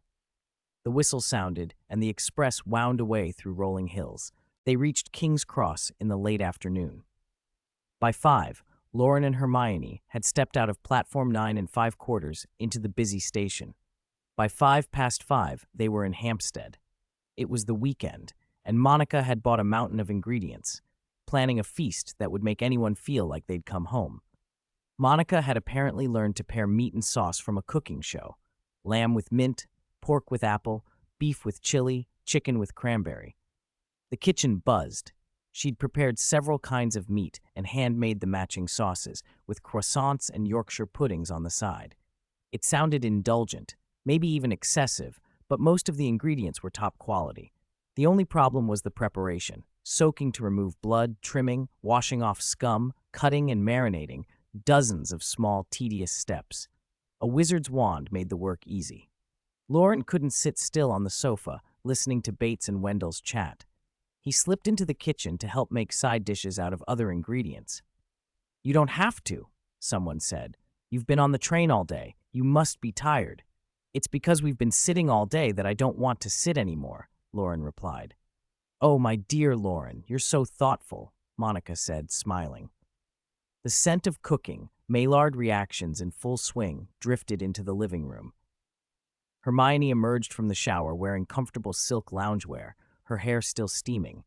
The whistle sounded, and the express wound away through rolling hills. They reached King's Cross in the late afternoon. By 5, Loren and Hermione had stepped out of Platform 9 and 5/4 into the busy station. By 5 past 5, they were in Hampstead. It was the weekend, and Monica had bought a mountain of ingredients, planning a feast that would make anyone feel like they'd come home. Monica had apparently learned to pair meat and sauce from a cooking show: lamb with mint, pork with apple, beef with chili, chicken with cranberry. The kitchen buzzed. She'd prepared several kinds of meat and handmade the matching sauces, with croissants and Yorkshire puddings on the side. It sounded indulgent, maybe even excessive, but most of the ingredients were top quality. The only problem was the preparation: soaking to remove blood, trimming, washing off scum, cutting and marinating, dozens of small, tedious steps. A wizard's wand made the work easy. Loren couldn't sit still on the sofa, listening to Bates and Wendell's chat. He slipped into the kitchen to help make side dishes out of other ingredients. "You don't have to," someone said. "You've been on the train all day. You must be tired." "It's because we've been sitting all day that I don't want to sit anymore," Loren replied. "Oh, my dear Loren, you're so thoughtful," Monica said, smiling. The scent of cooking, Maillard reactions in full swing, drifted into the living room. Hermione emerged from the shower wearing comfortable silk loungewear, her hair still steaming.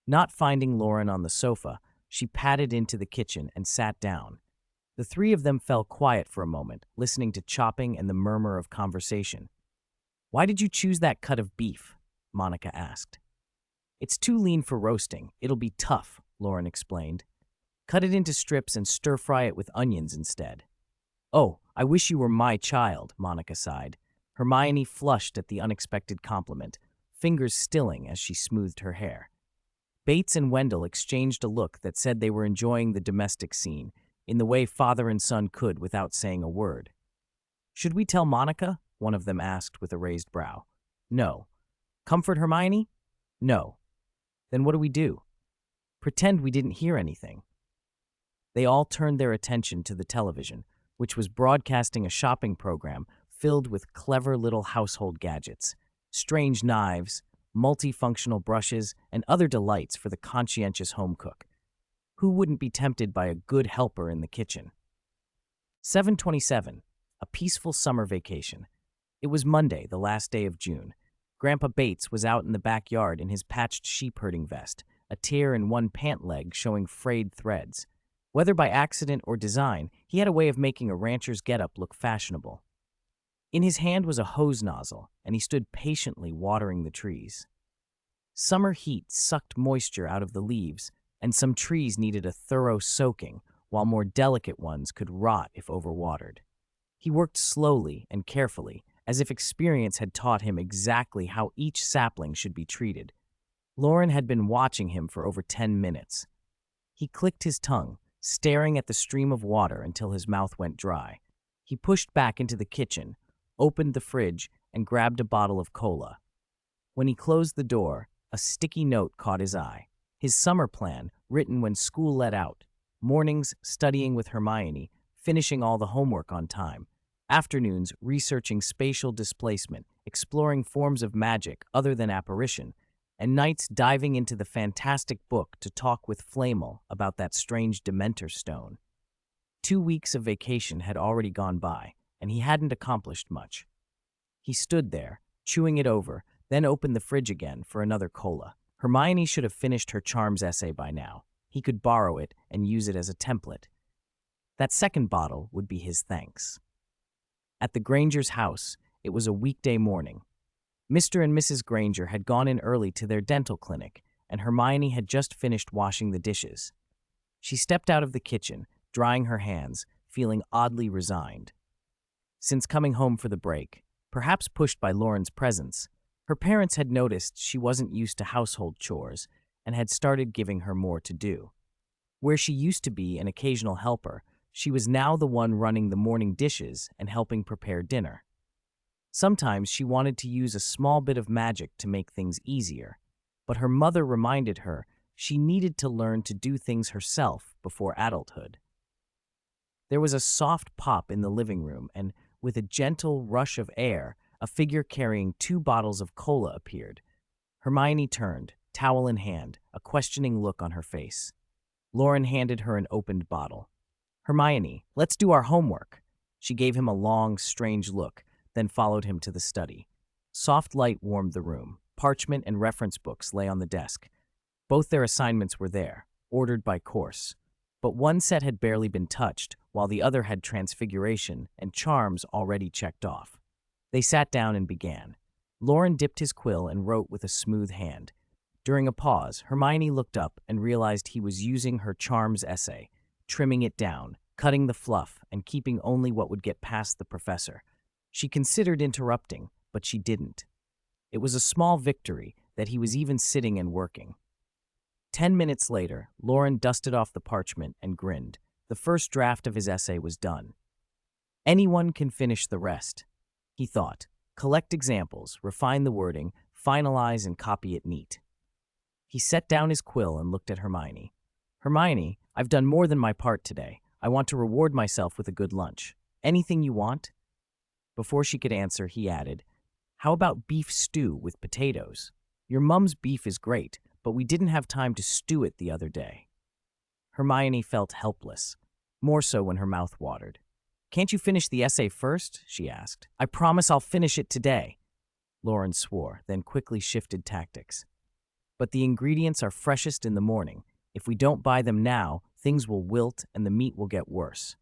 Not finding Loren on the sofa, she padded into the kitchen and sat down. The three of them fell quiet for a moment, listening to chopping and the murmur of conversation. "Why did you choose that cut of beef?" Monica asked. "It's too lean for roasting. It'll be tough," Loren explained. "Cut it into strips and stir-fry it with onions instead." "Oh, I wish you were my child," Monica sighed. Hermione flushed at the unexpected compliment, fingers stilling as she smoothed her hair. Bates and Wendell exchanged a look that said they were enjoying the domestic scene, in the way father and son could without saying a word. "Should we tell Monica?" one of them asked with a raised brow. "No." "Comfort Hermione?" "No." "Then what do we do?" "Pretend we didn't hear anything." They all turned their attention to the television, which was broadcasting a shopping program filled with clever little household gadgets, strange knives, multifunctional brushes, and other delights for the conscientious home cook. Who wouldn't be tempted by a good helper in the kitchen? 7/27, a peaceful summer vacation. It was Monday, the last day of June. Grandpa Bates was out in the backyard in his patched sheep-herding vest, a tear in one pant leg showing frayed threads. Whether by accident or design, he had a way of making a rancher's getup look fashionable. In his hand was a hose nozzle, and he stood patiently watering the trees. Summer heat sucked moisture out of the leaves, and some trees needed a thorough soaking, while more delicate ones could rot if overwatered. He worked slowly and carefully, as if experience had taught him exactly how each sapling should be treated. Loren had been watching him for over 10 minutes. He clicked his tongue, staring at the stream of water until his mouth went dry. He pushed back into the kitchen, opened the fridge, and grabbed a bottle of cola. When he closed the door, a sticky note caught his eye. His summer plan, written when school let out. Mornings, studying with Hermione, finishing all the homework on time. Afternoons, researching spatial displacement, exploring forms of magic other than apparition. And nights, diving into the fantastic book to talk with Flamel about that strange Dementor stone. 2 weeks of vacation had already gone by, and he hadn't accomplished much. He stood there, chewing it over, then opened the fridge again for another cola. Hermione should have finished her charms essay by now. He could borrow it and use it as a template. That second bottle would be his thanks. At the Grangers' house, it was a weekday morning. Mr. and Mrs. Granger had gone in early to their dental clinic, and Hermione had just finished washing the dishes. She stepped out of the kitchen, drying her hands, feeling oddly resigned. Since coming home for the break, perhaps pushed by Loren's presence, her parents had noticed she wasn't used to household chores and had started giving her more to do. Where she used to be an occasional helper, She was now the one running the morning dishes and helping prepare dinner. Sometimes she wanted to use a small bit of magic to make things easier, but her mother reminded her she needed to learn to do things herself before adulthood. There was a soft pop in the living room, and with a gentle rush of air, a figure carrying 2 bottles of cola appeared. Hermione turned, towel in hand, a questioning look on her face. Loren handed her an opened bottle. "Hermione, let's do our homework." She gave him a long, strange look, then followed him to the study. Soft light warmed the room. Parchment and reference books lay on the desk. Both their assignments were there, ordered by course. But one set had barely been touched, while the other had Transfiguration and Charms already checked off. They sat down and began. Loren dipped his quill and wrote with a smooth hand. During a pause, Hermione looked up and realized he was using her Charms essay, trimming it down, cutting the fluff, and keeping only what would get past the professor. She considered interrupting, but she didn't. It was a small victory that he was even sitting and working. 10 minutes later, Loren dusted off the parchment and grinned. The first draft of his essay was done. Anyone can finish the rest, he thought. Collect examples, refine the wording, finalize and copy it neat. He set down his quill and looked at Hermione. "Hermione, I've done more than my part today. I want to reward myself with a good lunch. Anything you want?" Before she could answer, he added, "How about beef stew with potatoes? Your mum's beef is great, but we didn't have time to stew it the other day." Hermione felt helpless, more so when her mouth watered. "Can't you finish the essay first?" she asked. "I promise I'll finish it today." Loren swore, then quickly shifted tactics. "But the ingredients are freshest in the morning. If we don't buy them now, things will wilt and the meat will get worse.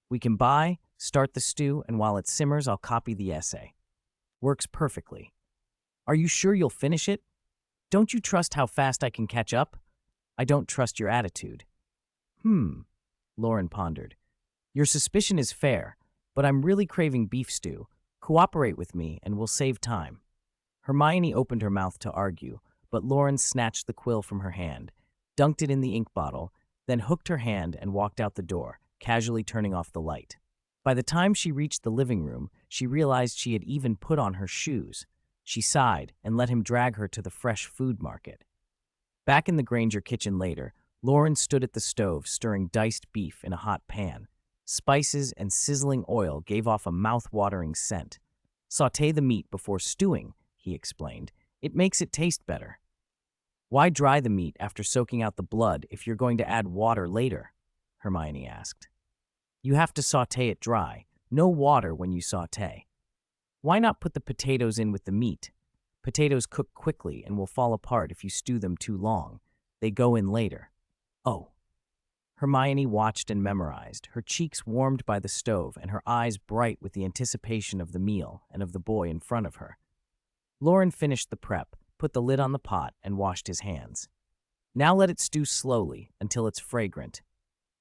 We can buy, start the stew, and while it simmers, I'll copy the essay. Works perfectly. Are you sure you'll finish it? Don't you trust how fast I can catch up? I don't trust your attitude." Loren pondered. "Your suspicion is fair, but I'm really craving beef stew. Cooperate with me and we'll save time." Hermione opened her mouth to argue, but Loren snatched the quill from her hand, dunked it in the ink bottle, then hooked her hand and walked out the door, casually turning off the light. By the time she reached the living room, she realized she had even put on her shoes. She sighed and let him drag her to the fresh food market. Back in the Granger kitchen later, Loren stood at the stove stirring diced beef in a hot pan. Spices and sizzling oil gave off a mouth-watering scent. "Sauté the meat before stewing," he explained. "It makes it taste better." "Why dry the meat after soaking out the blood if you're going to add water later?" Hermione asked. "You have to sauté it dry. No water when you sauté." "Why not put the potatoes in with the meat? Potatoes cook quickly and will fall apart if you stew them too long. They go in later." "Oh." Hermione watched and memorized, her cheeks warmed by the stove and her eyes bright with the anticipation of the meal and of the boy in front of her. Loren finished the prep, put the lid on the pot, and washed his hands. "Now let it stew slowly until it's fragrant."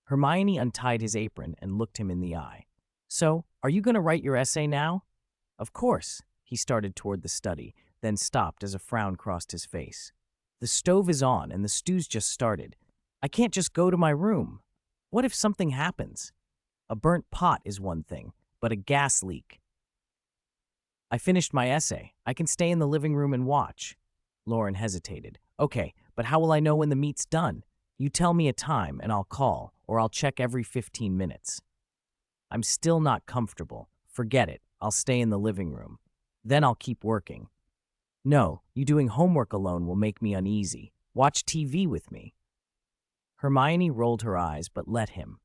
Hermione untied his apron and looked him in the eye. "So, are you going to write your essay now?" "Of course." He started toward the study, then stopped as a frown crossed his face. "The stove is on and the stew's just started. I can't just go to my room. What if something happens? A burnt pot is one thing, but a gas leak." "I finished my essay. I can stay in the living room and watch." Loren hesitated. "Okay, but how will I know when the meat's done? You tell me a time and I'll call, or I'll check every 15 minutes. "I'm still not comfortable. Forget it. I'll stay in the living room. Then I'll keep working." "No, you doing homework alone will make me uneasy. Watch TV with me." Hermione rolled her eyes but let him.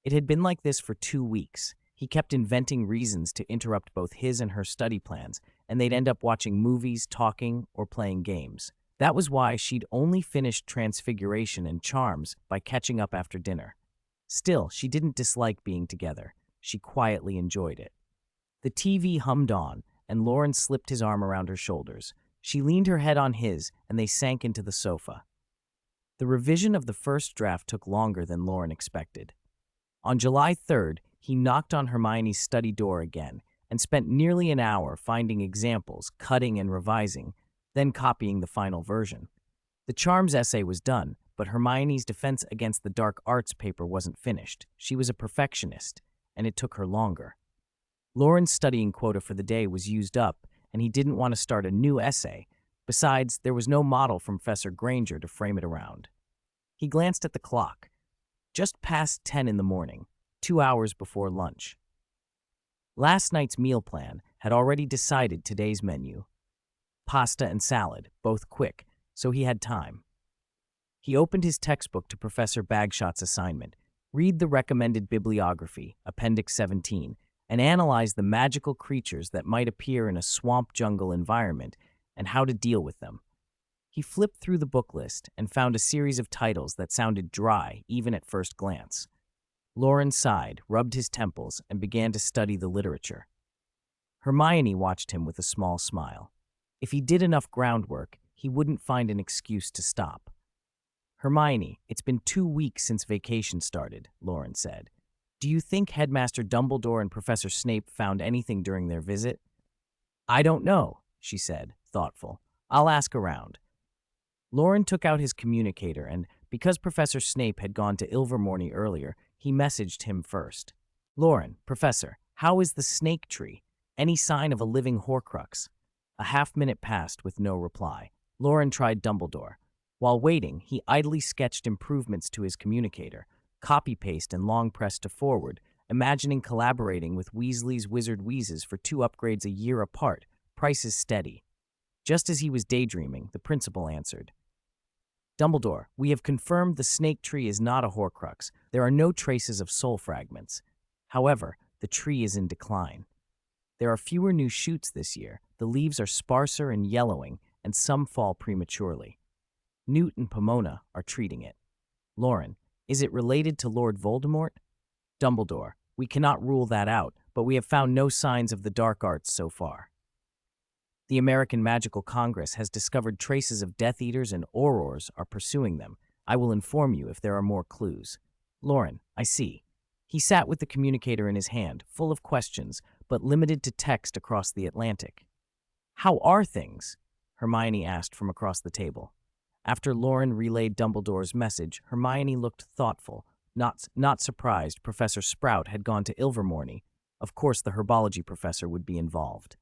It had been like this for 2 weeks. He kept inventing reasons to interrupt both his and her study plans, and they'd end up watching movies, talking, or playing games. That was why she'd only finished Transfiguration and Charms by catching up after dinner. Still, she didn't dislike being together. She quietly enjoyed it. The TV hummed on, and Loren slipped his arm around her shoulders. She leaned her head on his, and they sank into the sofa. The revision of the first draft took longer than Loren expected. On July 3rd, he knocked on Hermione's study door again and spent nearly an hour finding examples, cutting and revising, then copying the final version. The Charms essay was done, but Hermione's defense against the dark arts paper wasn't finished. She was a perfectionist, and it took her longer. Loren's studying quota for the day was used up, and he didn't want to start a new essay. Besides, there was no model from Professor Granger to frame it around. He glanced at the clock. Just past 10 in the morning, 2 hours before lunch. Last night's meal plan had already decided today's menu. Pasta and salad, both quick, so he had time. He opened his textbook to Professor Bagshot's assignment, read the recommended bibliography, Appendix 17, and analyze the magical creatures that might appear in a swamp jungle environment and how to deal with them. He flipped through the book list and found a series of titles that sounded dry even at first glance. Loren sighed, rubbed his temples, and began to study the literature. Hermione watched him with a small smile. If he did enough groundwork, he wouldn't find an excuse to stop. "Hermione, it's been 2 weeks since vacation started," Loren said. "Do you think Headmaster Dumbledore and Professor Snape found anything during their visit?" "I don't know," she said, thoughtful. "I'll ask around." Loren took out his communicator and, because Professor Snape had gone to Ilvermorny earlier, he messaged him first. "Loren, Professor, how is the snake tree? Any sign of a living Horcrux?" A half-minute passed with no reply. Loren tried Dumbledore. While waiting, he idly sketched improvements to his communicator, copy-paste and long press to forward, imagining collaborating with Weasley's Wizard Wheezes for 2 upgrades a year apart, prices steady. Just as he was daydreaming, the principal answered. "Dumbledore, we have confirmed the snake tree is not a Horcrux. There are no traces of soul fragments. However, the tree is in decline. There are fewer new shoots this year, the leaves are sparser and yellowing, and some fall prematurely. Newt and Pomona are treating it. Loren, is it related to Lord Voldemort?" "Dumbledore, we cannot rule that out, but we have found no signs of the dark arts so far. The American Magical Congress has discovered traces of Death Eaters and Aurors are pursuing them. I will inform you if there are more clues." "Loren, I see." He sat with the communicator in his hand, full of questions, but limited to text across the Atlantic. "How are things?" Hermione asked from across the table. After Loren relayed Dumbledore's message, Hermione looked thoughtful, not surprised Professor Sprout had gone to Ilvermorny. Of course, the herbology professor would be involved.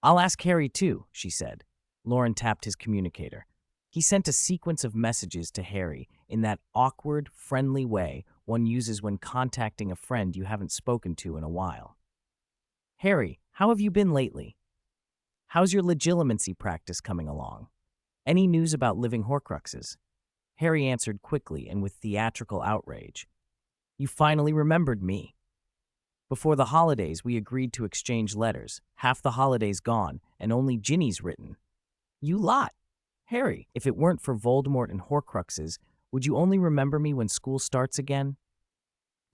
"I'll ask Harry too," she said. Loren tapped his communicator. He sent a sequence of messages to Harry in that awkward, friendly way one uses when contacting a friend you haven't spoken to in a while. "Harry, how have you been lately? How's your legilimency practice coming along? Any news about living Horcruxes?" Harry answered quickly and with theatrical outrage. "You finally remembered me. Before the holidays, we agreed to exchange letters. Half the holiday's gone, and only Ginny's written. You lot! Harry, if it weren't for Voldemort and Horcruxes, would you only remember me when school starts again?"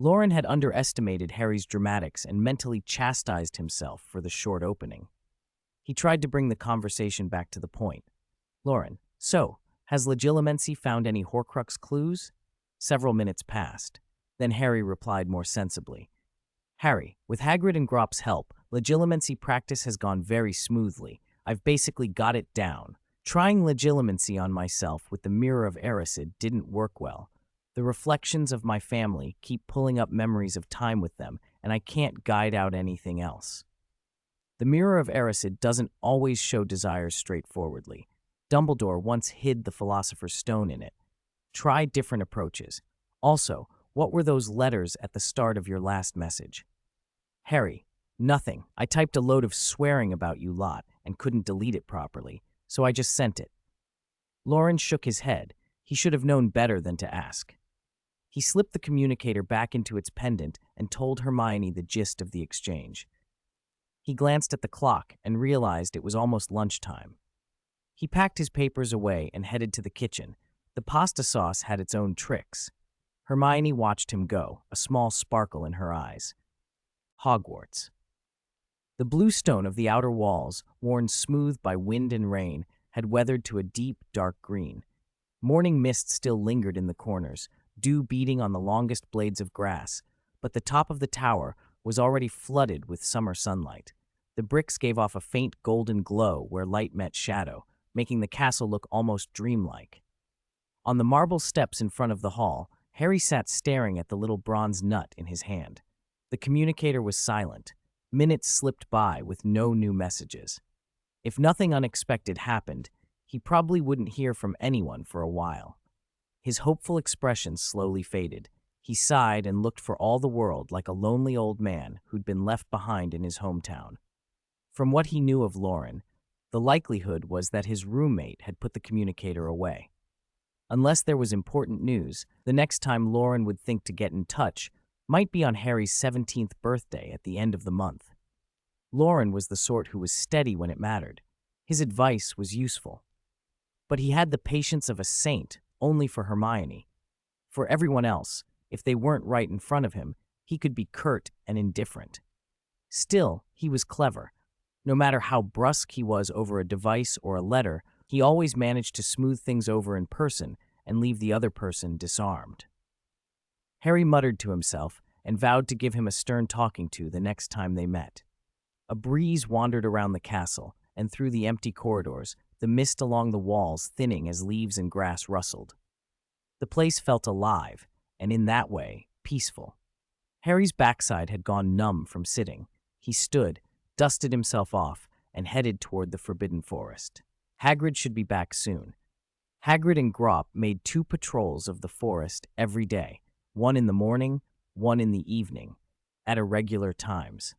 Loren had underestimated Harry's dramatics and mentally chastised himself for the short opening. He tried to bring the conversation back to the point. "Loren, so, has legilimency found any Horcrux clues?" Several minutes passed. Then Harry replied more sensibly. "Harry, with Hagrid and Grop's help, legilimency practice has gone very smoothly. I've basically got it down. Trying legilimency on myself with the Mirror of Erised didn't work well. The reflections of my family keep pulling up memories of time with them, and I can't guide out anything else. The Mirror of Erised doesn't always show desires straightforwardly. Dumbledore once hid the Philosopher's Stone in it. Try different approaches. Also, what were those letters at the start of your last message?" "Harry, nothing. I typed a load of swearing about you lot and couldn't delete it properly, so I just sent it." Loren shook his head. He should have known better than to ask. He slipped the communicator back into its pendant and told Hermione the gist of the exchange. He glanced at the clock and realized it was almost lunchtime. He packed his papers away and headed to the kitchen. The pasta sauce had its own tricks. Hermione watched him go, a small sparkle in her eyes. Hogwarts. The blue stone of the outer walls, worn smooth by wind and rain, had weathered to a deep, dark green. Morning mist still lingered in the corners, dew beating on the longest blades of grass, but the top of the tower was already flooded with summer sunlight. The bricks gave off a faint golden glow where light met shadow, making the castle look almost dreamlike. On the marble steps in front of the hall, Harry sat staring at the little bronze nut in his hand. The communicator was silent. Minutes slipped by with no new messages. If nothing unexpected happened, he probably wouldn't hear from anyone for a while. His hopeful expression slowly faded. He sighed and looked for all the world like a lonely old man who'd been left behind in his hometown. From what he knew of Loren, the likelihood was that his roommate had put the communicator away. Unless there was important news, the next time Loren would think to get in touch might be on Harry's 17th birthday at the end of the month. Loren was the sort who was steady when it mattered. His advice was useful. But he had the patience of a saint only for Hermione. For everyone else, if they weren't right in front of him, he could be curt and indifferent. Still, he was clever. No matter how brusque he was over a device or a letter, he always managed to smooth things over in person and leave the other person disarmed. Harry muttered to himself and vowed to give him a stern talking to the next time they met. A breeze wandered around the castle, and through the empty corridors, the mist along the walls thinning as leaves and grass rustled. The place felt alive, and in that way, peaceful. Harry's backside had gone numb from sitting. He stood, dusted himself off, and headed toward the Forbidden Forest. Hagrid should be back soon. Hagrid and Grop made 2 patrols of the forest every day, one in the morning, one in the evening, at irregular times.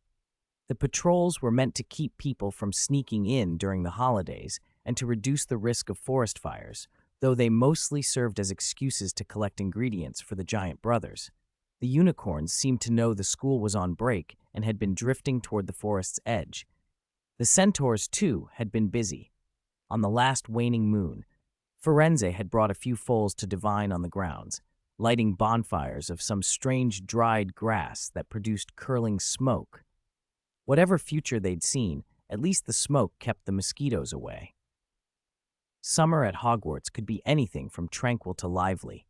The patrols were meant to keep people from sneaking in during the holidays and to reduce the risk of forest fires, though they mostly served as excuses to collect ingredients for the giant brothers. The unicorns seemed to know the school was on break and had been drifting toward the forest's edge. The centaurs, too, had been busy. On the last waning moon, Firenze had brought a few foals to divine on the grounds, lighting bonfires of some strange dried grass that produced curling smoke. Whatever future they'd seen, at least the smoke kept the mosquitoes away. Summer at Hogwarts could be anything from tranquil to lively.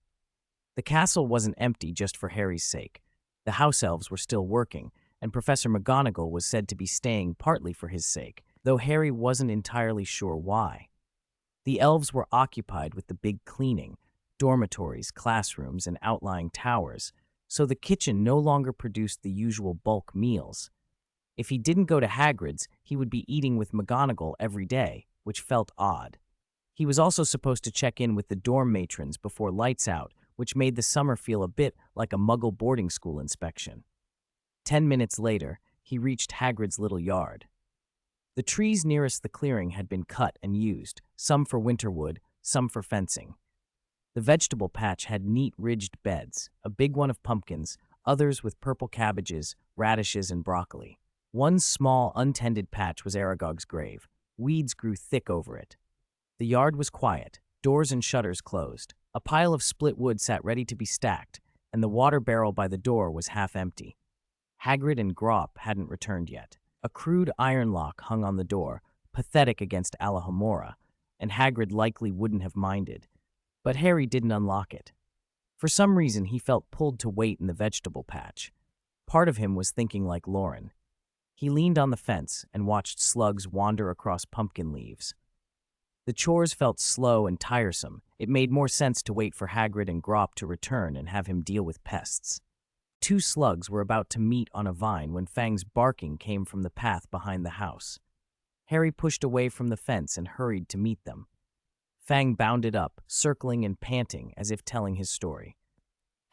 The castle wasn't empty just for Harry's sake. The house elves were still working, and Professor McGonagall was said to be staying partly for his sake, though Harry wasn't entirely sure why. The elves were occupied with the big cleaning, dormitories, classrooms, and outlying towers, so the kitchen no longer produced the usual bulk meals. If he didn't go to Hagrid's, he would be eating with McGonagall every day, which felt odd. He was also supposed to check in with the dorm matrons before lights out, which made the summer feel a bit like a Muggle boarding school inspection. 10 minutes later, he reached Hagrid's little yard. The trees nearest the clearing had been cut and used, some for winter wood, some for fencing. The vegetable patch had neat ridged beds, a big one of pumpkins, others with purple cabbages, radishes, and broccoli. One small, untended patch was Aragog's grave. Weeds grew thick over it. The yard was quiet, doors and shutters closed. A pile of split wood sat ready to be stacked, and the water barrel by the door was half empty. Hagrid and Grop hadn't returned yet. A crude iron lock hung on the door, pathetic against Alohomora, and Hagrid likely wouldn't have minded. But Harry didn't unlock it. For some reason, he felt pulled to wait in the vegetable patch. Part of him was thinking like Loren. He leaned on the fence and watched slugs wander across pumpkin leaves. The chores felt slow and tiresome. It made more sense to wait for Hagrid and Grop to return and have him deal with pests. 2 slugs were about to meet on a vine when Fang's barking came from the path behind the house. Harry pushed away from the fence and hurried to meet them. Fang bounded up, circling and panting as if telling his story.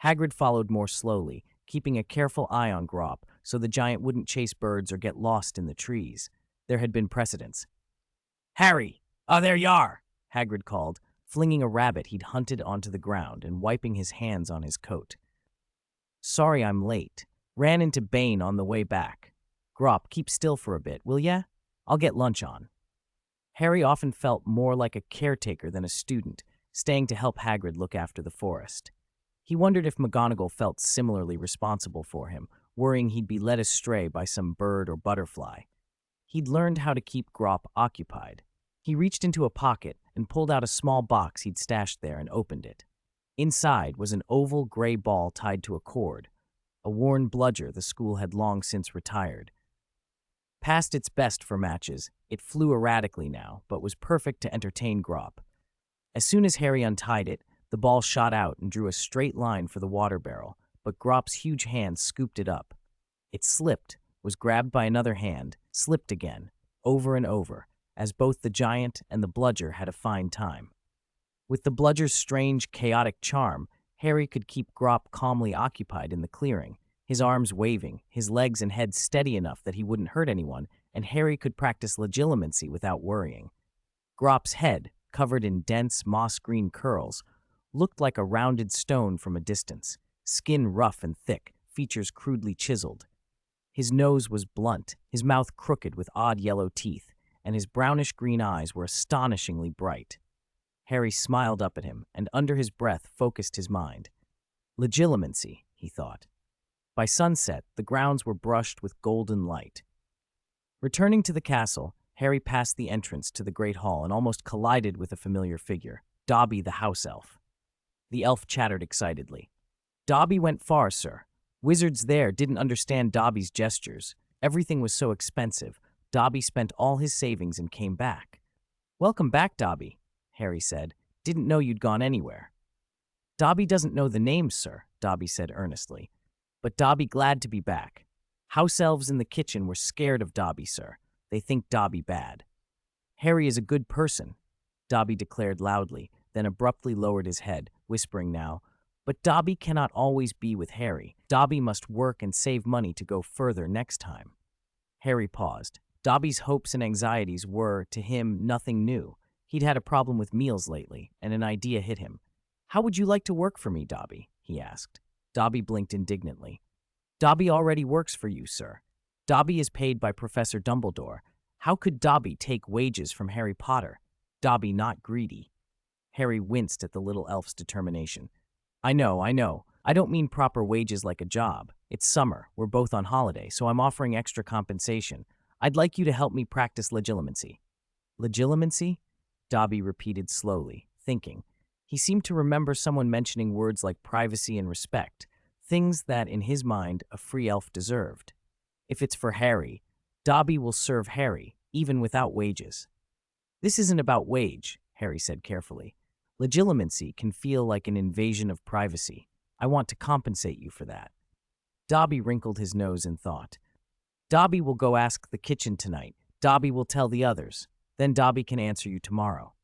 Hagrid followed more slowly, keeping a careful eye on Grop so the giant wouldn't chase birds or get lost in the trees. There had been precedents. "Harry! Oh, there you are!" Hagrid called, flinging a rabbit he'd hunted onto the ground and wiping his hands on his coat. "Sorry I'm late. Ran into Bane on the way back. Grop, keep still for a bit, will ya? I'll get lunch on." Harry often felt more like a caretaker than a student, staying to help Hagrid look after the forest. He wondered if McGonagall felt similarly responsible for him, worrying he'd be led astray by some bird or butterfly. He'd learned how to keep Grop occupied. He reached into a pocket and pulled out a small box he'd stashed there and opened it. Inside was an oval gray ball tied to a cord, a worn bludger the school had long since retired. Past its best for matches, it flew erratically now, but was perfect to entertain Grop. As soon as Harry untied it, The ball shot out and drew a straight line for the water barrel, but Grop's huge hand scooped it up. It slipped, was grabbed by another hand, slipped again, over and over, as both the giant and the bludger had a fine time. With the bludger's strange, chaotic charm, Harry could keep Grop calmly occupied in the clearing, his arms waving, his legs and head steady enough that he wouldn't hurt anyone, and Harry could practice legilimency without worrying. Grop's head, covered in dense, moss-green curls, looked like a rounded stone from a distance, skin rough and thick, features crudely chiseled. His nose was blunt, his mouth crooked with odd yellow teeth, and his brownish-green eyes were astonishingly bright. Harry smiled up at him, and under his breath focused his mind. Legilimency, he thought. By sunset, the grounds were brushed with golden light. Returning to the castle, Harry passed the entrance to the great hall and almost collided with a familiar figure, Dobby the house elf. The elf chattered excitedly. Dobby went far, sir. Wizards there didn't understand Dobby's gestures. Everything was so expensive. Dobby spent all his savings and came back. Welcome back, Dobby, Harry said. Didn't know you'd gone anywhere. Dobby doesn't know the names, sir, Dobby said earnestly. But Dobby glad to be back. House elves in the kitchen were scared of Dobby, sir. They think Dobby bad. Harry is a good person, Dobby declared loudly, then abruptly lowered his head, whispering now, but Dobby cannot always be with Harry. Dobby must work and save money to go further next time. Harry paused. Dobby's hopes and anxieties were, to him, nothing new. He'd had a problem with meals lately, and an idea hit him. How would you like to work for me, Dobby? He asked. Dobby blinked indignantly. Dobby already works for you, sir. Dobby is paid by Professor Dumbledore. How could Dobby take wages from Harry Potter? Dobby not greedy. Harry winced at the little elf's determination. I know. I don't mean proper wages like a job. It's summer. We're both on holiday, so I'm offering extra compensation. I'd like you to help me practice legilimency. Legilimency? Dobby repeated slowly, thinking. He seemed to remember someone mentioning words like privacy and respect, things that, in his mind, a free elf deserved. If it's for Harry, Dobby will serve Harry, even without wages. This isn't about wage, Harry said carefully. Legilimency can feel like an invasion of privacy. I want to compensate you for that. Dobby wrinkled his nose in thought. Dobby will go ask the kitchen tonight. Dobby will tell the others. Then Dobby can answer you tomorrow.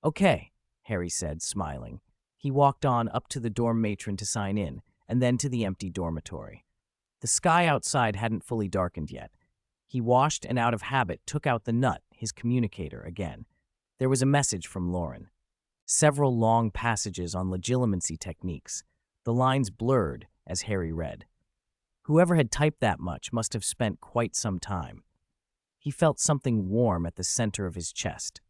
Okay, Harry said, smiling. He walked on up to the dorm matron to sign in, and then to the empty dormitory. The sky outside hadn't fully darkened yet. He washed and out of habit took out the nut, his communicator, again. There was a message from Loren. Several long passages on legilimency techniques. The lines blurred as Harry read. Whoever had typed that much must have spent quite some time. He felt something warm at the center of his chest.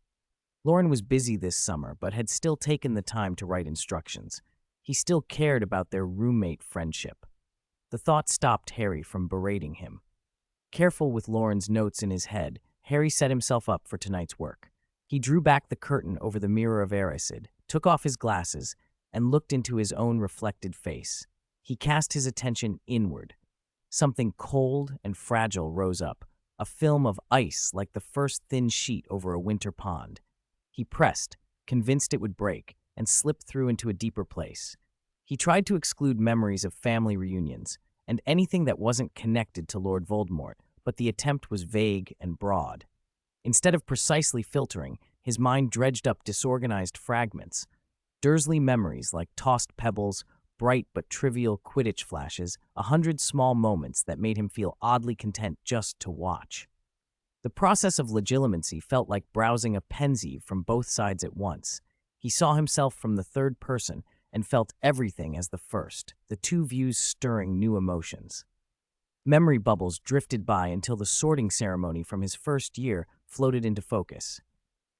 Loren was busy this summer, but had still taken the time to write instructions. He still cared about their roommate friendship. The thought stopped Harry from berating him. Careful with Loren's notes in his head, Harry set himself up for tonight's work. He drew back the curtain over the mirror of Erised, took off his glasses, and looked into his own reflected face. He cast his attention inward. Something cold and fragile rose up, a film of ice like the first thin sheet over a winter pond. He pressed, convinced it would break, and slipped through into a deeper place. He tried to exclude memories of family reunions and anything that wasn't connected to Lord Voldemort, but the attempt was vague and broad. Instead of precisely filtering, his mind dredged up disorganized fragments. Dursley memories like tossed pebbles, bright but trivial Quidditch flashes, 100 small moments that made him feel oddly content just to watch. The process of legilimency felt like browsing a pensieve from both sides at once. He saw himself from the third person and felt everything as the first, the two views stirring new emotions. Memory bubbles drifted by until the sorting ceremony from his first year floated into focus.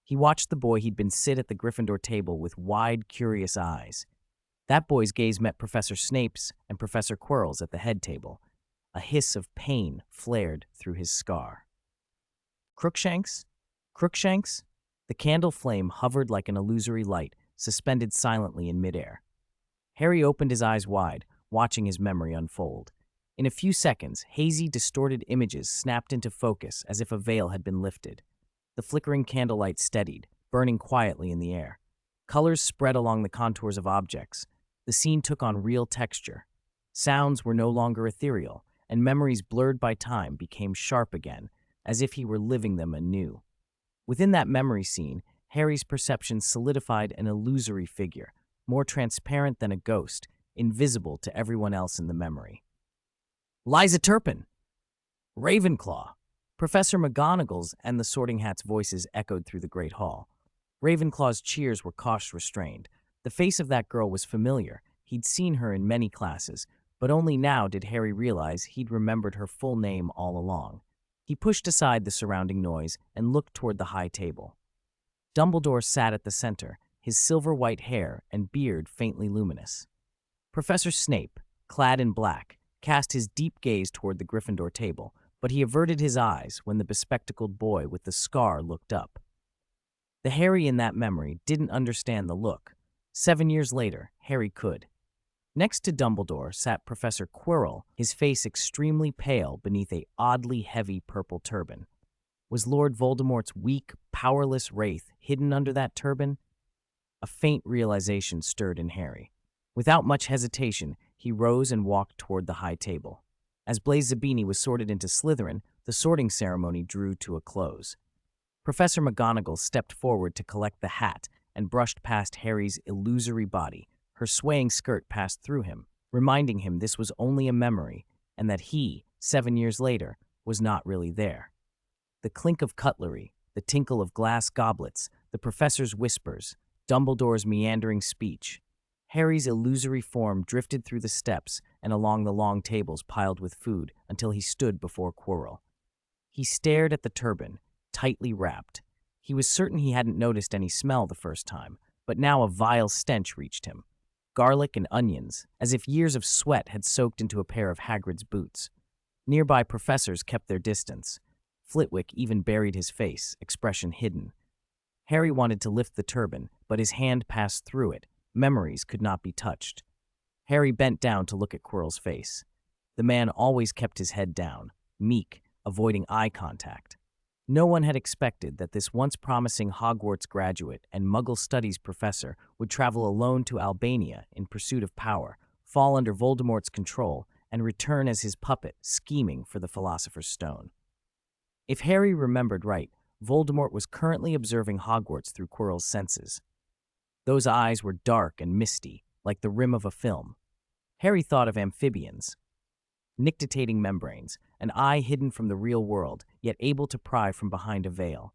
He watched the boy he'd been sit at the Gryffindor table with wide, curious eyes. That boy's gaze met Professor Snape's and Professor Quirrell's at the head table. A hiss of pain flared through his scar. Crookshanks? Crookshanks? The candle flame hovered like an illusory light, suspended silently in midair. Harry opened his eyes wide, watching his memory unfold. In a few seconds, hazy, distorted images snapped into focus as if a veil had been lifted. The flickering candlelight steadied, burning quietly in the air. Colors spread along the contours of objects. The scene took on real texture. Sounds were no longer ethereal, and memories blurred by time became sharp again, as if he were living them anew. Within that memory scene, Harry's perception solidified an illusory figure, more transparent than a ghost, invisible to everyone else in the memory. Liza Turpin! Ravenclaw! Professor McGonagall's and the Sorting Hat's voices echoed through the great hall. Ravenclaw's cheers were cautious-restrained. The face of that girl was familiar. He'd seen her in many classes, but only now did Harry realize he'd remembered her full name all along. He pushed aside the surrounding noise and looked toward the high table. Dumbledore sat at the center, his silver-white hair and beard faintly luminous. Professor Snape, clad in black, cast his deep gaze toward the Gryffindor table, but he averted his eyes when the bespectacled boy with the scar looked up. The Harry in that memory didn't understand the look. 7 years later, Harry could. Next to Dumbledore sat Professor Quirrell, his face extremely pale beneath a oddly heavy purple turban. Was Lord Voldemort's weak, powerless wraith hidden under that turban? A faint realization stirred in Harry. Without much hesitation, he rose and walked toward the high table. As Blaise Zabini was sorted into Slytherin, the sorting ceremony drew to a close. Professor McGonagall stepped forward to collect the hat and brushed past Harry's illusory body. Her swaying skirt passed through him, reminding him this was only a memory and that he, 7 years later, was not really there. The clink of cutlery, the tinkle of glass goblets, the professor's whispers, Dumbledore's meandering speech. Harry's illusory form drifted through the steps and along the long tables piled with food until he stood before Quirrell. He stared at the turban, tightly wrapped. He was certain he hadn't noticed any smell the first time, but now a vile stench reached him. Garlic and onions, as if years of sweat had soaked into a pair of Hagrid's boots. Nearby professors kept their distance. Flitwick even buried his face, expression hidden. Harry wanted to lift the turban, but his hand passed through it. Memories could not be touched. Harry bent down to look at Quirrell's face. The man always kept his head down, meek, avoiding eye contact. No one had expected that this once promising Hogwarts graduate and Muggle studies professor would travel alone to Albania in pursuit of power, fall under Voldemort's control, and return as his puppet, scheming for the Philosopher's Stone. If Harry remembered right, Voldemort was currently observing Hogwarts through Quirrell's senses. Those eyes were dark and misty, like the rim of a film. Harry thought of amphibians, nictitating membranes, an eye hidden from the real world, yet able to pry from behind a veil.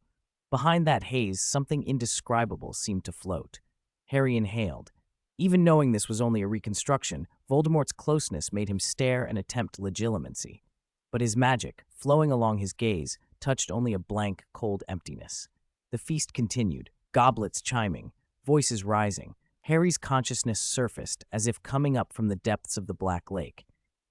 Behind that haze, something indescribable seemed to float. Harry inhaled. Even knowing this was only a reconstruction, Voldemort's closeness made him stare and attempt legitimacy. But his magic, flowing along his gaze, touched only a blank, cold emptiness. The feast continued, goblets chiming, voices rising. Harry's consciousness surfaced as if coming up from the depths of the Black Lake.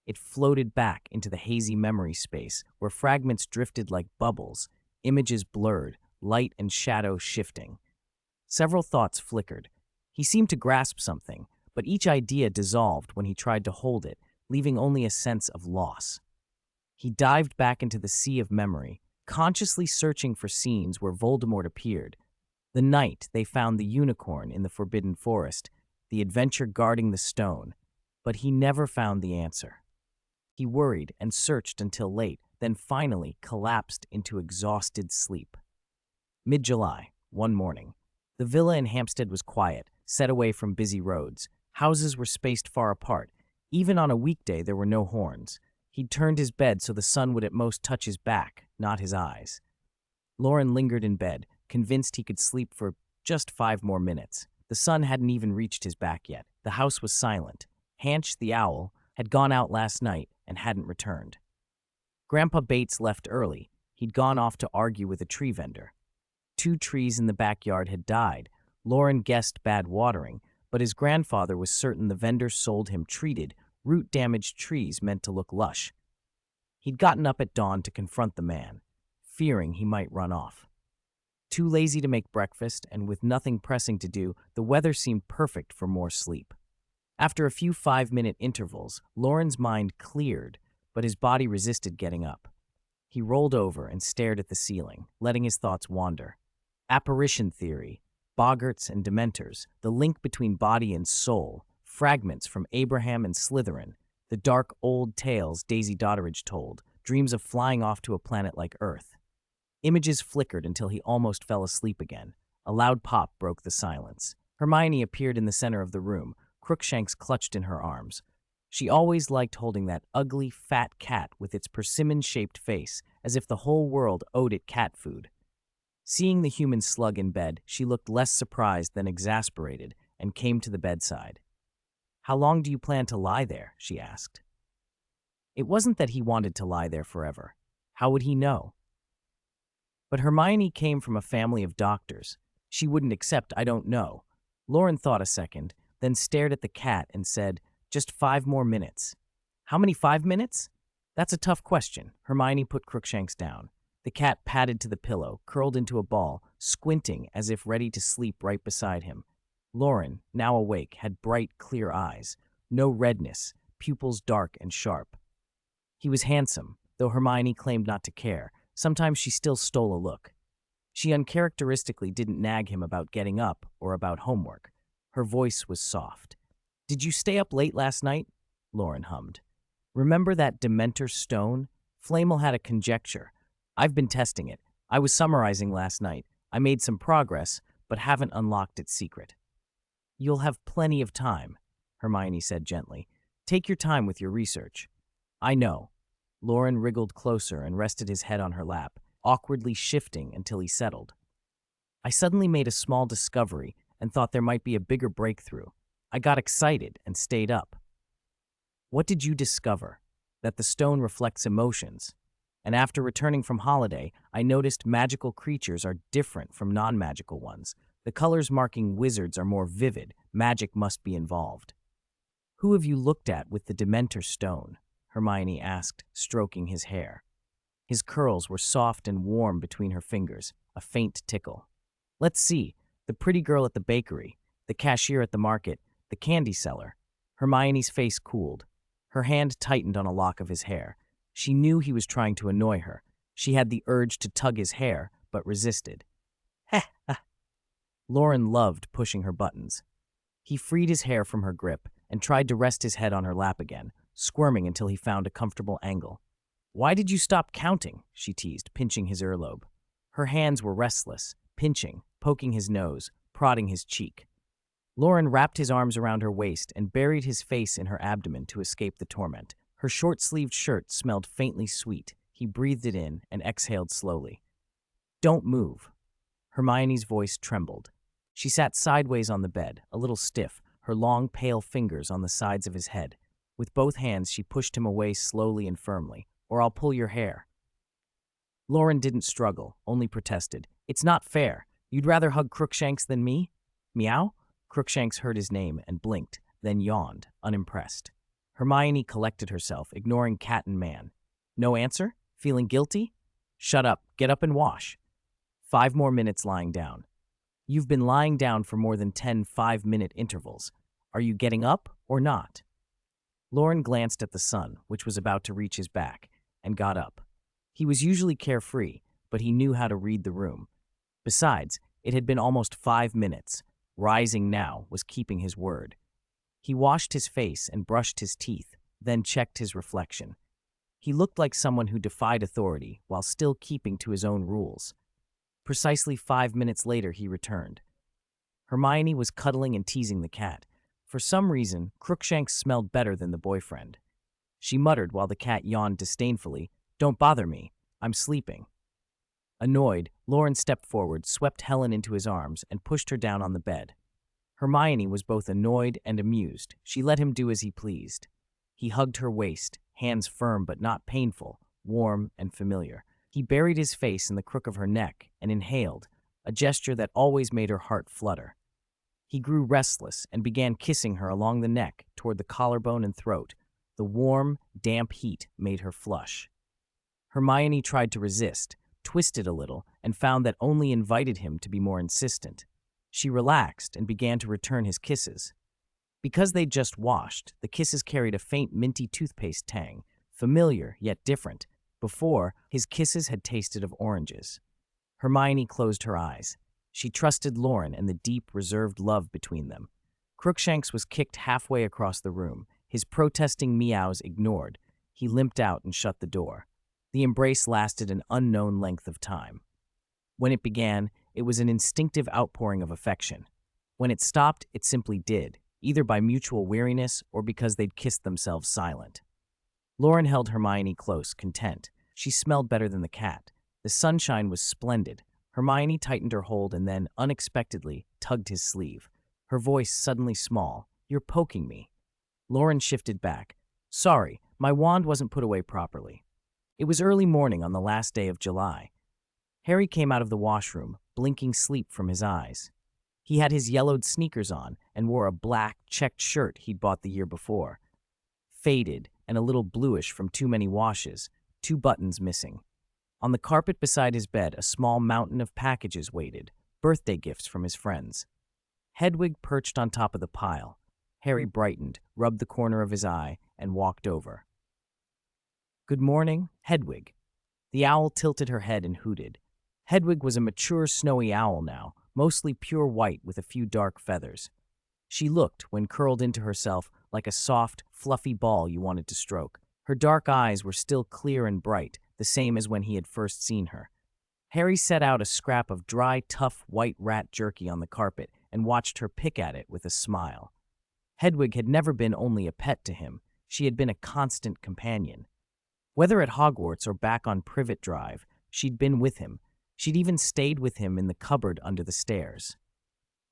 It floated back into the hazy memory space where fragments drifted like bubbles, images blurred, light and shadow shifting. Several thoughts flickered. He seemed to grasp something, but each idea dissolved when he tried to hold it, leaving only a sense of loss. He dived back into the sea of memory, consciously searching for scenes where Voldemort appeared. The night they found the unicorn in the Forbidden Forest, the adventure guarding the stone, but he never found the answer. He worried and searched until late, then finally collapsed into exhausted sleep. Mid-July, one morning. The villa in Hampstead was quiet, set away from busy roads. Houses were spaced far apart. Even on a weekday, there were no horns. He'd turned his bed so the sun would at most touch his back, not his eyes. Loren lingered in bed, convinced he could sleep for just 5 more minutes. The sun hadn't even reached his back yet. The house was silent. Hanch, the owl, had gone out last night and hadn't returned. Grandpa Bates left early. He'd gone off to argue with a tree vendor. 2 trees in the backyard had died. Loren guessed bad watering, but his grandfather was certain the vendor sold him treated, root-damaged trees meant to look lush. He'd gotten up at dawn to confront the man, fearing he might run off. Too lazy to make breakfast, and with nothing pressing to do, the weather seemed perfect for more sleep. After a few 5-minute intervals, Loren's mind cleared, but his body resisted getting up. He rolled over and stared at the ceiling, letting his thoughts wander. Apparition theory. boggarts and dementors, the link between body and soul, fragments from Abraham and Slytherin, the dark old tales Daisy Dotteridge told, dreams of flying off to a planet like Earth. Images flickered until he almost fell asleep again. A loud pop broke the silence. Hermione appeared in the center of the room, Crookshanks clutched in her arms. She always liked holding that ugly, fat cat with its persimmon-shaped face, as if the whole world owed it cat food. Seeing the human slug in bed, she looked less surprised than exasperated and came to the bedside. "How long do you plan to lie there?" she asked. It wasn't that he wanted to lie there forever. How would he know? But Hermione came from a family of doctors. She wouldn't accept "I don't know." Loren thought a second, then stared at the cat and said, "Just 5 more minutes." "How many 5 minutes?" "That's a tough question." Hermione put Crookshanks down. The cat padded to the pillow, curled into a ball, squinting as if ready to sleep right beside him. Loren, now awake, had bright, clear eyes. No redness, pupils dark and sharp. He was handsome, though Hermione claimed not to care. Sometimes she still stole a look. She uncharacteristically didn't nag him about getting up or about homework. Her voice was soft. "Did you stay up late last night?" Loren hummed. "Remember that Dementor stone?" Flamel had a conjecture. "I've been testing it. I was summarizing last night. I made some progress, but haven't unlocked its secret." "You'll have plenty of time," Hermione said gently. "Take your time with your research." "I know." Loren wriggled closer and rested his head on her lap, awkwardly shifting until he settled. "I suddenly made a small discovery and thought there might be a bigger breakthrough. I got excited and stayed up." "What did you discover?" "That the stone reflects emotions. And after returning from holiday, I noticed magical creatures are different from non-magical ones. The colors marking wizards are more vivid. Magic must be involved." "Who have you looked at with the Dementor stone?" Hermione asked, stroking his hair. His curls were soft and warm between her fingers, a faint tickle. "Let's see. The pretty girl at the bakery, the cashier at the market, the candy seller." Hermione's face cooled. Her hand tightened on a lock of his hair. She knew he was trying to annoy her. She had the urge to tug his hair, but resisted. "Heh, ah." Loren loved pushing her buttons. He freed his hair from her grip and tried to rest his head on her lap again, squirming until he found a comfortable angle. "Why did you stop counting?" she teased, pinching his earlobe. Her hands were restless, pinching, poking his nose, prodding his cheek. Loren wrapped his arms around her waist and buried his face in her abdomen to escape the torment. Her short-sleeved shirt smelled faintly sweet. He breathed it in and exhaled slowly. "Don't move." Hermione's voice trembled. She sat sideways on the bed, a little stiff, her long, pale fingers on the sides of his head. With both hands, she pushed him away slowly and firmly. "Or I'll pull your hair." Loren didn't struggle, only protested. "It's not fair. You'd rather hug Crookshanks than me?" "Meow?" Crookshanks heard his name and blinked, then yawned, unimpressed. Hermione collected herself, ignoring cat and man. "No answer? Feeling guilty?" "Shut up. Get up and wash." 5 more minutes lying down. "You've been lying down for more than 10 5-minute intervals. Are you getting up or not?" Loren glanced at the sun, which was about to reach his back, and got up. He was usually carefree, but he knew how to read the room. Besides, it had been almost 5 minutes. Rising now was keeping his word. He washed his face and brushed his teeth, then checked his reflection. He looked like someone who defied authority while still keeping to his own rules. Precisely 5 minutes later, he returned. Hermione was cuddling and teasing the cat. For some reason, Crookshanks smelled better than the boyfriend. She muttered while the cat yawned disdainfully, "Don't bother me. I'm sleeping." Annoyed, Loren stepped forward, swept Helen into his arms, and pushed her down on the bed. Hermione was both annoyed and amused. She let him do as he pleased. He hugged her waist, hands firm but not painful, warm and familiar. He buried his face in the crook of her neck and inhaled, a gesture that always made her heart flutter. He grew restless and began kissing her along the neck toward the collarbone and throat. The warm, damp heat made her flush. Hermione tried to resist, twisted a little, and found that only invited him to be more insistent. She relaxed and began to return his kisses. Because they'd just washed, the kisses carried a faint minty toothpaste tang, familiar yet different. Before, his kisses had tasted of oranges. Hermione closed her eyes. She trusted Loren and the deep, reserved love between them. Crookshanks was kicked halfway across the room, his protesting meows ignored. He limped out and shut the door. The embrace lasted an unknown length of time. When it began, it was an instinctive outpouring of affection. When it stopped, it simply did, either by mutual weariness or because they'd kissed themselves silent. Loren held Hermione close, content. She smelled better than the cat. The sunshine was splendid. Hermione tightened her hold and then, unexpectedly, tugged his sleeve. Her voice suddenly small. "You're poking me." Loren shifted back. "Sorry, my wand wasn't put away properly." It was early morning on the last day of July. Harry came out of the washroom, blinking sleep from his eyes. He had his yellowed sneakers on and wore a black, checked shirt he'd bought the year before. Faded and a little bluish from too many washes, 2 buttons missing. On the carpet beside his bed, a small mountain of packages waited, birthday gifts from his friends. Hedwig perched on top of the pile. Harry brightened, rubbed the corner of his eye, and walked over. "Good morning, Hedwig." The owl tilted her head and hooted. Hedwig was a mature, snowy owl now, mostly pure white with a few dark feathers. She looked, when curled into herself, like a soft, fluffy ball you wanted to stroke. Her dark eyes were still clear and bright, the same as when he had first seen her. Harry set out a scrap of dry, tough white rat jerky on the carpet and watched her pick at it with a smile. Hedwig had never been only a pet to him. She had been a constant companion. Whether at Hogwarts or back on Privet Drive, she'd been with him. She'd even stayed with him in the cupboard under the stairs.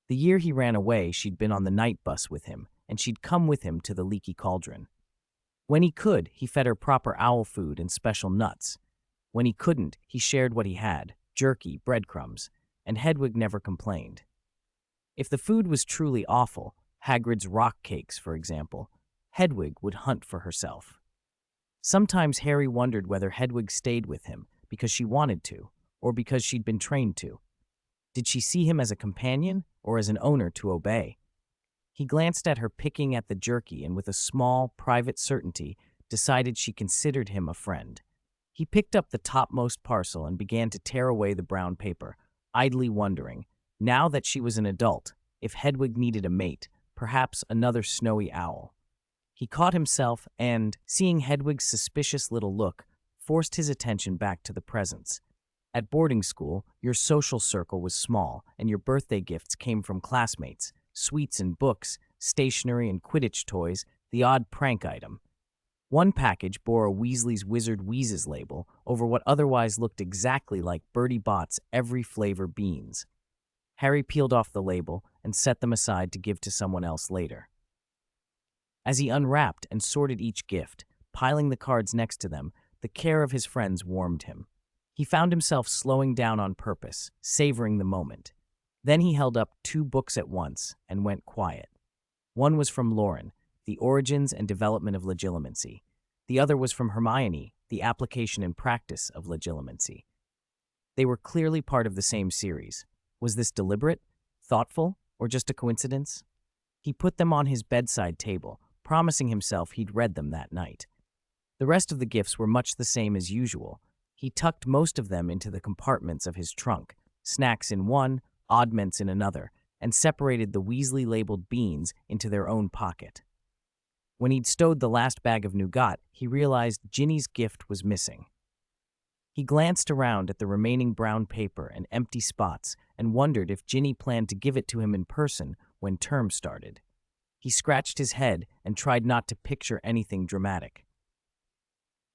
The year he ran away, she'd been on the night bus with him, and she'd come with him to the Leaky Cauldron. When he could, he fed her proper owl food and special nuts. When he couldn't, he shared what he had, jerky, breadcrumbs, and Hedwig never complained. If the food was truly awful, Hagrid's rock cakes, for example, Hedwig would hunt for herself. Sometimes Harry wondered whether Hedwig stayed with him because she wanted to, or because she'd been trained to. Did she see him as a companion or as an owner to obey? He glanced at her picking at the jerky and with a small, private certainty decided she considered him a friend. He picked up the topmost parcel and began to tear away the brown paper, idly wondering, now that she was an adult, if Hedwig needed a mate, perhaps another snowy owl. He caught himself and, seeing Hedwig's suspicious little look, forced his attention back to the presents. At boarding school, your social circle was small, and your birthday gifts came from classmates, sweets and books, stationery and Quidditch toys, the odd prank item. One package bore a Weasley's Wizard Wheezes label over what otherwise looked exactly like Bertie Bott's every flavor beans. Harry peeled off the label and set them aside to give to someone else later. As he unwrapped and sorted each gift, piling the cards next to them, the care of his friends warmed him. He found himself slowing down on purpose, savoring the moment. Then he held up 2 books at once and went quiet. One was from Loren, The Origins and Development of Legilimency. The other was from Hermione, The Application and Practice of Legilimency. They were clearly part of the same series. Was this deliberate, thoughtful, or just a coincidence? He put them on his bedside table, promising himself he'd read them that night. The rest of the gifts were much the same as usual. He tucked most of them into the compartments of his trunk, snacks in one, oddments in another, and separated the Weasley-labeled beans into their own pocket. When he'd stowed the last bag of nougat, he realized Ginny's gift was missing. He glanced around at the remaining brown paper and empty spots and wondered if Ginny planned to give it to him in person when term started. He scratched his head and tried not to picture anything dramatic.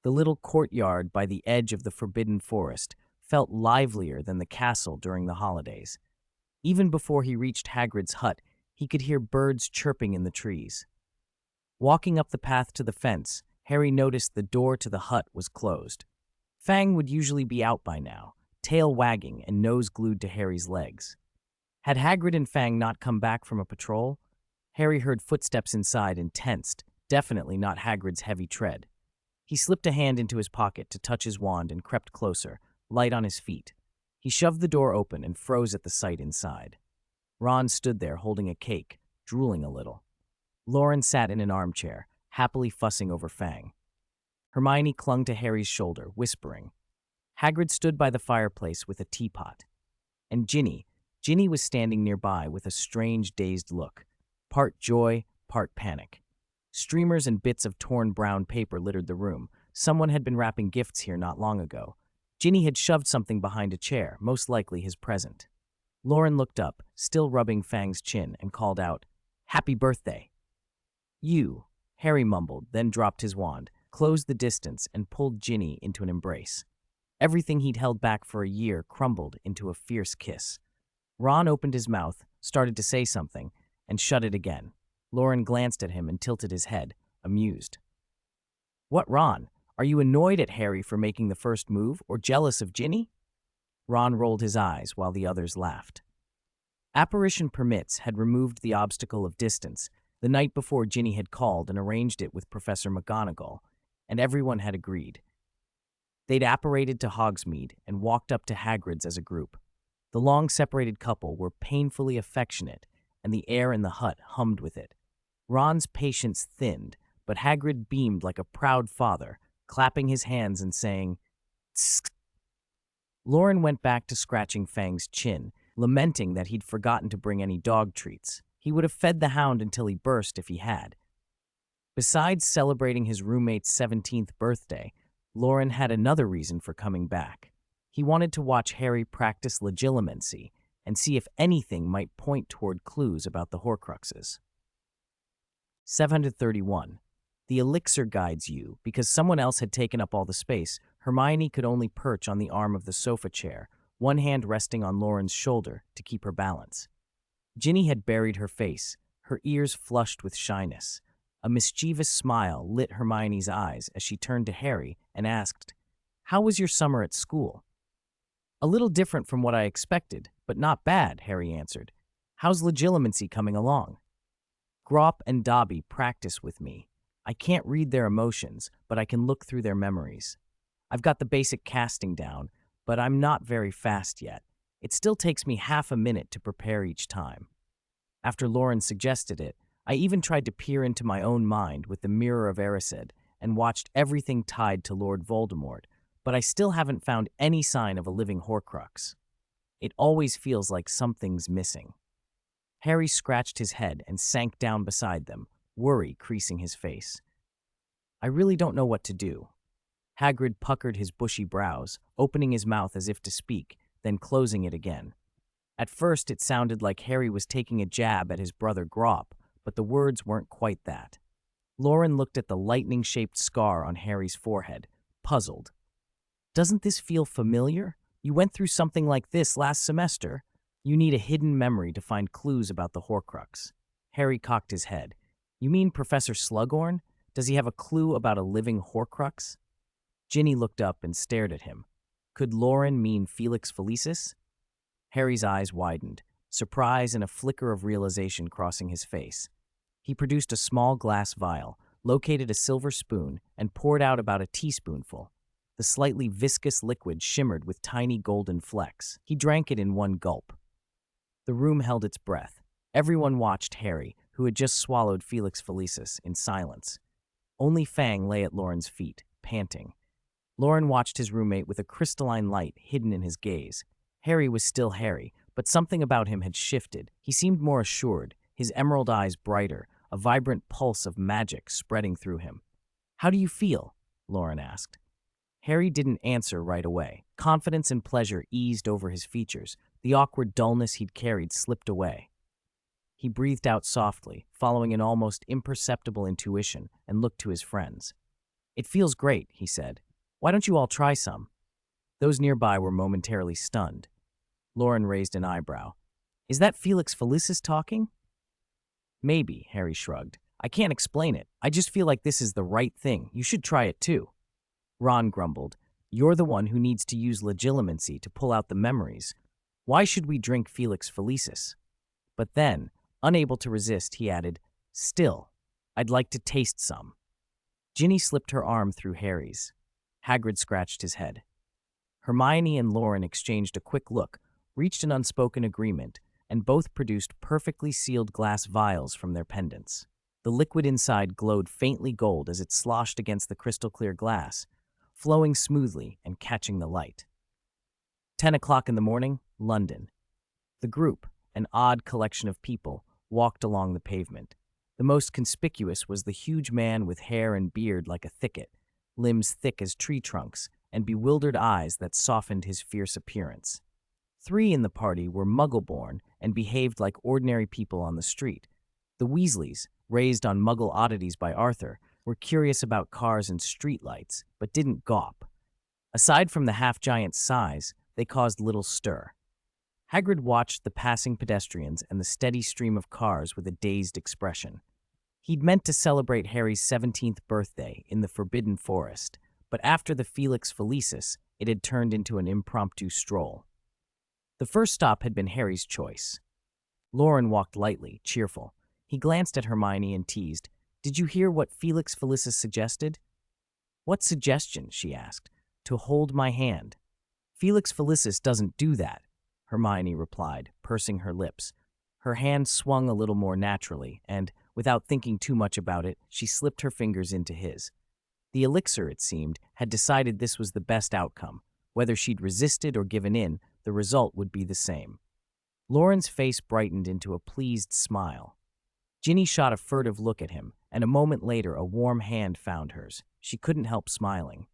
The little courtyard by the edge of the Forbidden Forest felt livelier than the castle during the holidays. Even before he reached Hagrid's hut, he could hear birds chirping in the trees. Walking up the path to the fence, Harry noticed the door to the hut was closed. Fang would usually be out by now, tail wagging and nose glued to Harry's legs. Had Hagrid and Fang not come back from a patrol? Harry heard footsteps inside and tensed, definitely not Hagrid's heavy tread. He slipped a hand into his pocket to touch his wand and crept closer, light on his feet. He shoved the door open and froze at the sight inside. Ron stood there holding a cake, drooling a little. Loren sat in an armchair, happily fussing over Fang. Hermione clung to Harry's shoulder, whispering. Hagrid stood by the fireplace with a teapot. And Ginny, Ginny was standing nearby with a strange, dazed look, part joy, part panic. Streamers and bits of torn brown paper littered the room. Someone had been wrapping gifts here not long ago. Ginny had shoved something behind a chair, most likely his present. Loren looked up, still rubbing Fang's chin, and called out, "Happy birthday!" "You," Harry mumbled, then dropped his wand, closed the distance, and pulled Ginny into an embrace. Everything he'd held back for a year crumbled into a fierce kiss. Ron opened his mouth, started to say something, and shut it again. Loren glanced at him and tilted his head, amused. "What, Ron? Are you annoyed at Harry for making the first move, or jealous of Ginny?" Ron rolled his eyes while the others laughed. Apparition Permits had removed the obstacle of distance the night before Ginny had called and arranged it with Professor McGonagall, and everyone had agreed. They'd apparated to Hogsmeade and walked up to Hagrid's as a group. The long-separated couple were painfully affectionate, and the air in the hut hummed with it. Ron's patience thinned, but Hagrid beamed like a proud father, clapping his hands and saying, "Tsk." Loren went back to scratching Fang's chin, lamenting that he'd forgotten to bring any dog treats. He would have fed the hound until he burst if he had. Besides celebrating his roommate's 17th birthday, Loren had another reason for coming back. He wanted to watch Harry practice legilimency and see if anything might point toward clues about the Horcruxes. 731. The elixir guides you. Because someone else had taken up all the space, Hermione could only perch on the arm of the sofa chair, one hand resting on Loren's shoulder to keep her balance. Ginny had buried her face, her ears flushed with shyness. A mischievous smile lit Hermione's eyes as she turned to Harry and asked, "How was your summer at school?" "A little different from what I expected, but not bad," Harry answered. "How's legilimency coming along?" "Grop and Dobby practice with me. I can't read their emotions, but I can look through their memories. I've got the basic casting down, but I'm not very fast yet. It still takes me half a minute to prepare each time." After Loren suggested it, I even tried to peer into my own mind with the Mirror of Erised and watched everything tied to Lord Voldemort, but I still haven't found any sign of a living Horcrux. It always feels like something's missing. Harry scratched his head and sank down beside them, worry creasing his face. "I really don't know what to do." Hagrid puckered his bushy brows, opening his mouth as if to speak, then closing it again. At first, it sounded like Harry was taking a jab at his brother Grop, but the words weren't quite that. Loren looked at the lightning-shaped scar on Harry's forehead, puzzled. "Doesn't this feel familiar? You went through something like this last semester." "You need a hidden memory to find clues about the Horcrux." Harry cocked his head. "You mean Professor Slughorn? Does he have a clue about a living Horcrux?" Ginny looked up and stared at him. Could Loren mean Felix Felicis? Harry's eyes widened, surprise and a flicker of realization crossing his face. He produced a small glass vial, located a silver spoon, and poured out about a teaspoonful. The slightly viscous liquid shimmered with tiny golden flecks. He drank it in one gulp. The room held its breath. Everyone watched Harry, who had just swallowed Felix Felicis, in silence. Only Fang lay at Loren's feet, panting. Loren watched his roommate with a crystalline light hidden in his gaze. Harry was still Harry, but something about him had shifted. He seemed more assured, his emerald eyes brighter, a vibrant pulse of magic spreading through him. "How do you feel?" Loren asked. Harry didn't answer right away. Confidence and pleasure eased over his features. The awkward dullness he'd carried slipped away. He breathed out softly, following an almost imperceptible intuition, and looked to his friends. "It feels great," he said. "Why don't you all try some?" Those nearby were momentarily stunned. Loren raised an eyebrow. "Is that Felix Felicis talking?" "Maybe," Harry shrugged. "I can't explain it. I just feel like this is the right thing. You should try it too." Ron grumbled. "You're the one who needs to use legilimency to pull out the memories. Why should we drink Felix Felicis?" But then, unable to resist, he added, "Still, I'd like to taste some." Ginny slipped her arm through Harry's. Hagrid scratched his head. Hermione and Loren exchanged a quick look, reached an unspoken agreement, and both produced perfectly sealed glass vials from their pendants. The liquid inside glowed faintly gold as it sloshed against the crystal-clear glass, flowing smoothly and catching the light. 10 o'clock in the morning, London. The group, an odd collection of people, walked along the pavement. The most conspicuous was the huge man with hair and beard like a thicket, limbs thick as tree trunks, and bewildered eyes that softened his fierce appearance. 3 in the party were Muggle-born and behaved like ordinary people on the street. The Weasleys, raised on Muggle oddities by Arthur, were curious about cars and streetlights, but didn't gawp. Aside from the half-giant's size, they caused little stir. Hagrid watched the passing pedestrians and the steady stream of cars with a dazed expression. He'd meant to celebrate Harry's 17th birthday in the Forbidden Forest, but after the Felix Felicis, it had turned into an impromptu stroll. The first stop had been Harry's choice. Loren walked lightly, cheerful. He glanced at Hermione and teased, "Did you hear what Felix Felicis suggested?" "What suggestion?" she asked. "To hold my hand." "Felix Felicis doesn't do that," Hermione replied, pursing her lips. Her hand swung a little more naturally, and, without thinking too much about it, she slipped her fingers into his. The elixir, it seemed, had decided this was the best outcome. Whether she'd resisted or given in, the result would be the same. Loren's face brightened into a pleased smile. Ginny shot a furtive look at him, and a moment later a warm hand found hers. She couldn't help smiling.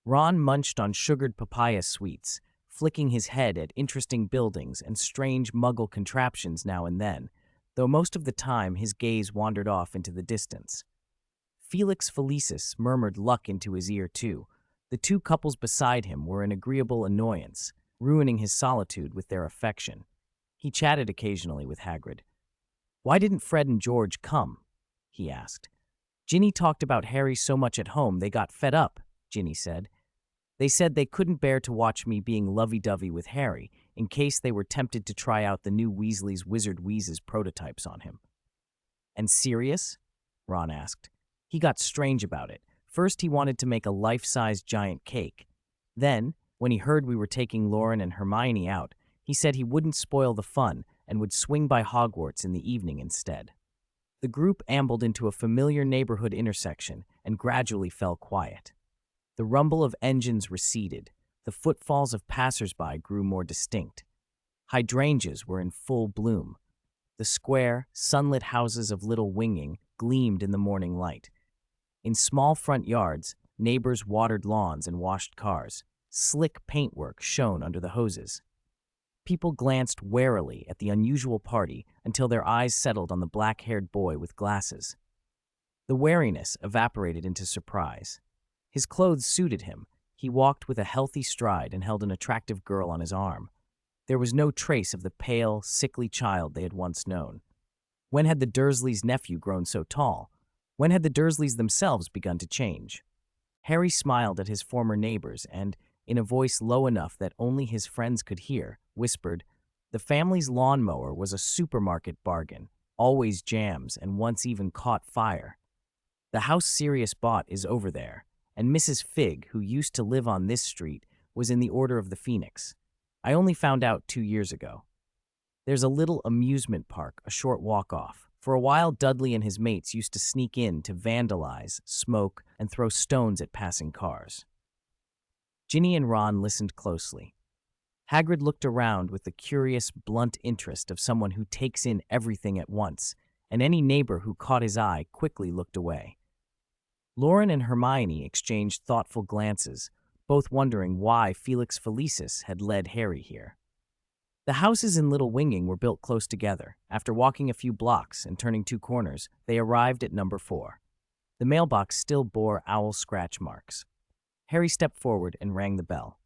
Ron munched on sugared papaya sweets, flicking his head at interesting buildings and strange Muggle contraptions now and then, though most of the time his gaze wandered off into the distance. Felix Felicis murmured luck into his ear, too. The 2 couples beside him were an agreeable annoyance, ruining his solitude with their affection. He chatted occasionally with Hagrid. "Why didn't Fred and George come?" he asked. "Ginny talked about Harry so much at home they got fed up," Ginny said. "They said they couldn't bear to watch me being lovey-dovey with Harry in case they were tempted to try out the new Weasley's Wizard Wheezes prototypes on him." "And Sirius?" Ron asked. He got strange about it. First, he wanted to make a life-size giant cake. Then, when he heard we were taking Loren and Hermione out, he said he wouldn't spoil the fun and would swing by Hogwarts in the evening instead. The group ambled into a familiar neighborhood intersection and gradually fell quiet. The rumble of engines receded. The footfalls of passers-by grew more distinct. Hydrangeas were in full bloom. The square, sunlit houses of Little Winging gleamed in the morning light. In small front yards, neighbors watered lawns and washed cars. Slick paintwork shone under the hoses. People glanced warily at the unusual party until their eyes settled on the black-haired boy with glasses. The wariness evaporated into surprise. His clothes suited him. He walked with a healthy stride and held an attractive girl on his arm. There was no trace of the pale, sickly child they had once known. When had the Dursleys' nephew grown so tall? When had the Dursleys themselves begun to change? Harry smiled at his former neighbors and, in a voice low enough that only his friends could hear, whispered, "The family's lawnmower was a supermarket bargain, always jams, and once even caught fire. The house Sirius bought is over there, and Mrs. Fig, who used to live on this street, was in the Order of the Phoenix. I only found out 2 years ago. There's a little amusement park a short walk off. For a while, Dudley and his mates used to sneak in to vandalize, smoke, and throw stones at passing cars." Ginny and Ron listened closely. Hagrid looked around with the curious, blunt interest of someone who takes in everything at once, and any neighbor who caught his eye quickly looked away. Loren and Hermione exchanged thoughtful glances, both wondering why Felix Felicis had led Harry here. The houses in Little Winging were built close together. After walking a few blocks and turning 2 corners, they arrived at number 4. The mailbox still bore owl scratch marks. Harry stepped forward and rang the bell.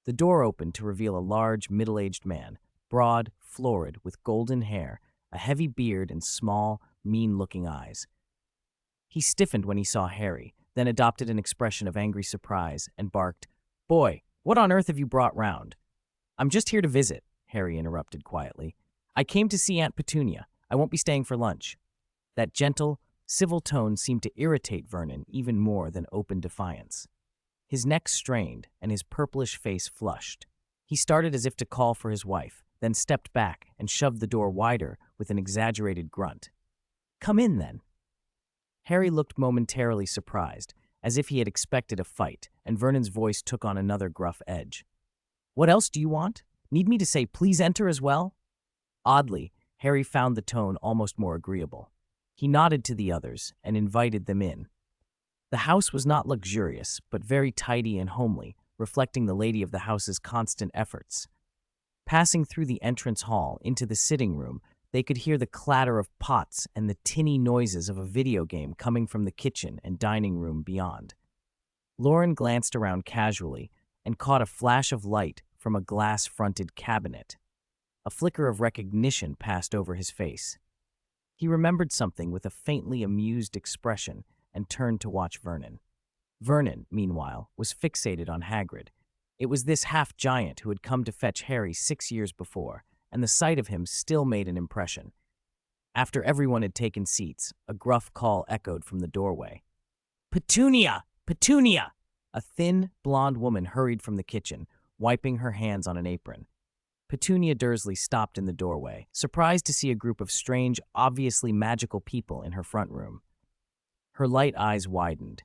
The door opened to reveal a large, middle-aged man, broad, florid, with golden hair, a heavy beard, and small, mean-looking eyes. He stiffened when he saw Harry, then adopted an expression of angry surprise and barked, "Boy, what on earth have you brought round?" "I'm just here to visit," Harry interrupted quietly. "I came to see Aunt Petunia. I won't be staying for lunch." That gentle, civil tone seemed to irritate Vernon even more than open defiance. His neck strained, and his purplish face flushed. He started as if to call for his wife, then stepped back and shoved the door wider with an exaggerated grunt. "Come in, then." Harry looked momentarily surprised, as if he had expected a fight, and Vernon's voice took on another gruff edge. "What else do you want?" Need me to say please enter as well? Oddly, Harry found the tone almost more agreeable. He nodded to the others and invited them in. The house was not luxurious, but very tidy and homely, reflecting the lady of the house's constant efforts. Passing through the entrance hall into the sitting room, they could hear the clatter of pots and the tinny noises of a video game coming from the kitchen and dining room beyond. Loren glanced around casually and caught a flash of light from a glass-fronted cabinet. A flicker of recognition passed over his face. He remembered something with a faintly amused expression and turned to watch Vernon. Vernon, meanwhile, was fixated on Hagrid. It was this half-giant who had come to fetch Harry 6 years before, and the sight of him still made an impression. After everyone had taken seats, a gruff call echoed from the doorway. "Petunia! Petunia!" A thin, blonde woman hurried from the kitchen, wiping her hands on an apron. Petunia Dursley stopped in the doorway, surprised to see a group of strange, obviously magical people in her front room. Her light eyes widened.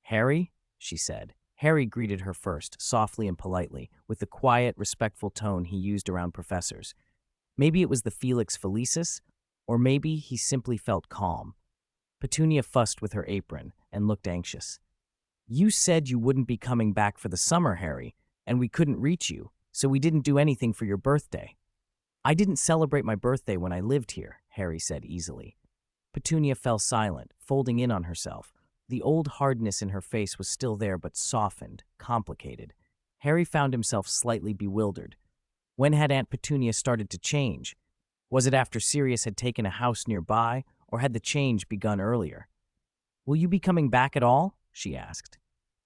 "Harry?" she said. Harry greeted her first, softly and politely, with the quiet, respectful tone he used around professors. Maybe it was the Felix Felicis, or maybe he simply felt calm. Petunia fussed with her apron and looked anxious. "You said you wouldn't be coming back for the summer, Harry, and we couldn't reach you, so we didn't do anything for your birthday." "I didn't celebrate my birthday when I lived here," Harry said easily. Petunia fell silent, folding in on herself. The old hardness in her face was still there, but softened, complicated. Harry found himself slightly bewildered. When had Aunt Petunia started to change? Was it after Sirius had taken a house nearby, or had the change begun earlier? "Will you be coming back at all?" she asked.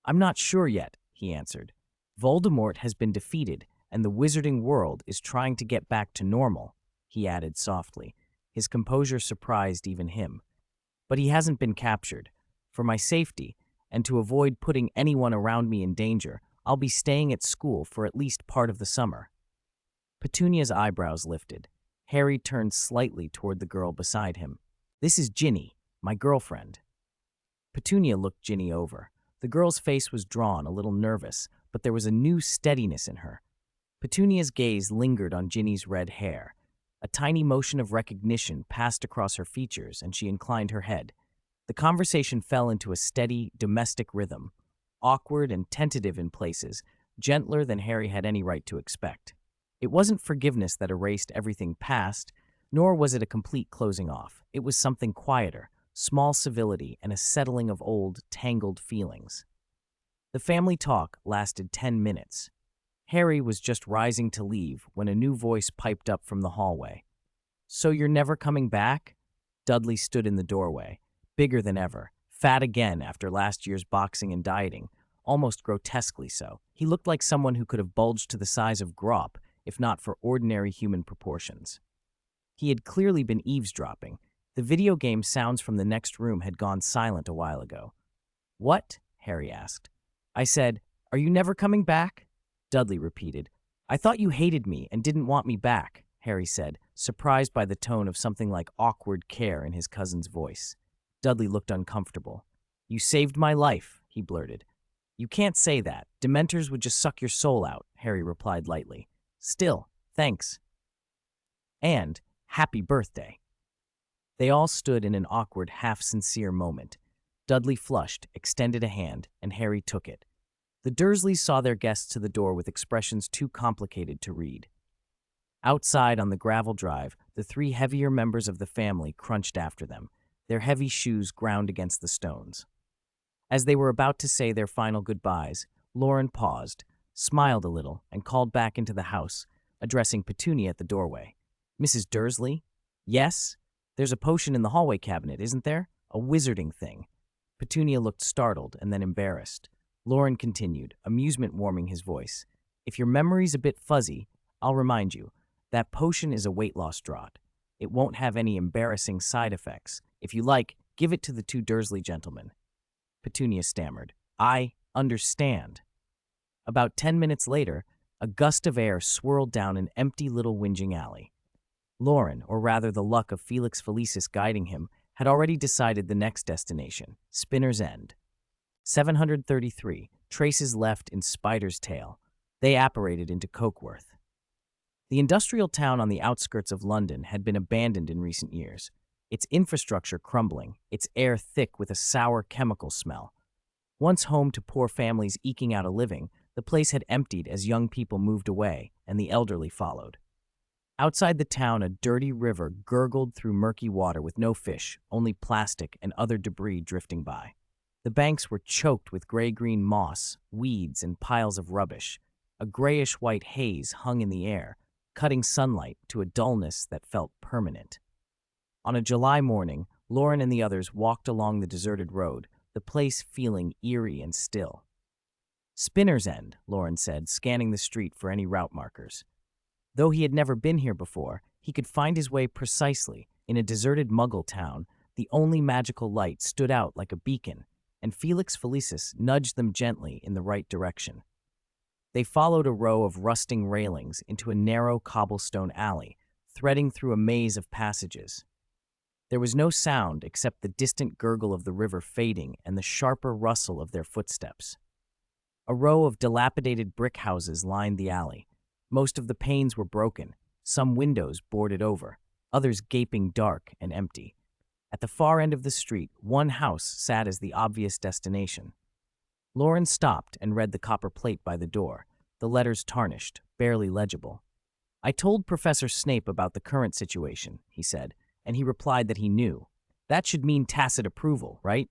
"I'm not sure yet," he answered. "Voldemort has been defeated, and the wizarding world is trying to get back to normal," he added softly. His composure surprised even him. "But he hasn't been captured. For my safety, and to avoid putting anyone around me in danger, I'll be staying at school for at least part of the summer." Petunia's eyebrows lifted. Harry turned slightly toward the girl beside him. "This is Ginny, my girlfriend." Petunia looked Ginny over. The girl's face was drawn, a little nervous, but there was a new steadiness in her. Petunia's gaze lingered on Ginny's red hair. A tiny motion of recognition passed across her features, and she inclined her head. The conversation fell into a steady, domestic rhythm, awkward and tentative in places, gentler than Harry had any right to expect. It wasn't forgiveness that erased everything past, nor was it a complete closing off. It was something quieter, small civility and a settling of old, tangled feelings. The family talk lasted 10 minutes. Harry was just rising to leave when a new voice piped up from the hallway. "So you're never coming back?" Dudley stood in the doorway, bigger than ever, fat again after last year's boxing and dieting, almost grotesquely so. He looked like someone who could have bulged to the size of Grop, if not for ordinary human proportions. He had clearly been eavesdropping. The video game sounds from the next room had gone silent a while ago. "What?" Harry asked. "I said, are you never coming back?" Dudley repeated. "I thought you hated me and didn't want me back," Harry said, surprised by the tone of something like awkward care in his cousin's voice. Dudley looked uncomfortable. "You saved my life," he blurted. "You can't say that. Dementors would just suck your soul out," Harry replied lightly. "Still, thanks. And happy birthday." They all stood in an awkward, half-sincere moment. Dudley flushed, extended a hand, and Harry took it. The Dursleys saw their guests to the door with expressions too complicated to read. Outside on the gravel drive, the 3 heavier members of the family crunched after them. Their heavy shoes ground against the stones. As they were about to say their final goodbyes, Loren paused, smiled a little, and called back into the house, addressing Petunia at the doorway. "Mrs. Dursley?" "Yes? There's a potion in the hallway cabinet, isn't there? A wizarding thing." Petunia looked startled and then embarrassed. Loren continued, amusement warming his voice. "If your memory's a bit fuzzy, I'll remind you. That potion is a weight loss draught. It won't have any embarrassing side effects. If you like, give it to the 2 Dursley gentlemen." Petunia stammered. "I understand." About 10 minutes later, a gust of air swirled down an empty little whinging alley. Loren, or rather the luck of Felix Felicis guiding him, had already decided the next destination, Spinner's End. 733, traces left in Spider's Tail. They apparated into Cokeworth. The industrial town on the outskirts of London had been abandoned in recent years, its infrastructure crumbling, its air thick with a sour chemical smell. Once home to poor families eking out a living, the place had emptied as young people moved away and the elderly followed. Outside the town, a dirty river gurgled through murky water with no fish, only plastic and other debris drifting by. The banks were choked with gray-green moss, weeds, and piles of rubbish. A grayish-white haze hung in the air, cutting sunlight to a dullness that felt permanent. On a July morning, Loren and the others walked along the deserted road, the place feeling eerie and still. "Spinner's End," Loren said, scanning the street for any route markers. Though he had never been here before, he could find his way precisely. In a deserted Muggle town, the only magical light stood out like a beacon, and Felix Felicis nudged them gently in the right direction. They followed a row of rusting railings into a narrow cobblestone alley, threading through a maze of passages. There was no sound except the distant gurgle of the river fading and the sharper rustle of their footsteps. A row of dilapidated brick houses lined the alley. Most of the panes were broken, some windows boarded over, others gaping dark and empty. At the far end of the street, one house sat as the obvious destination. Loren stopped and read the copper plate by the door, the letters tarnished, barely legible. "I told Professor Snape about the current situation," he said, and he replied that he knew. That should mean tacit approval, right?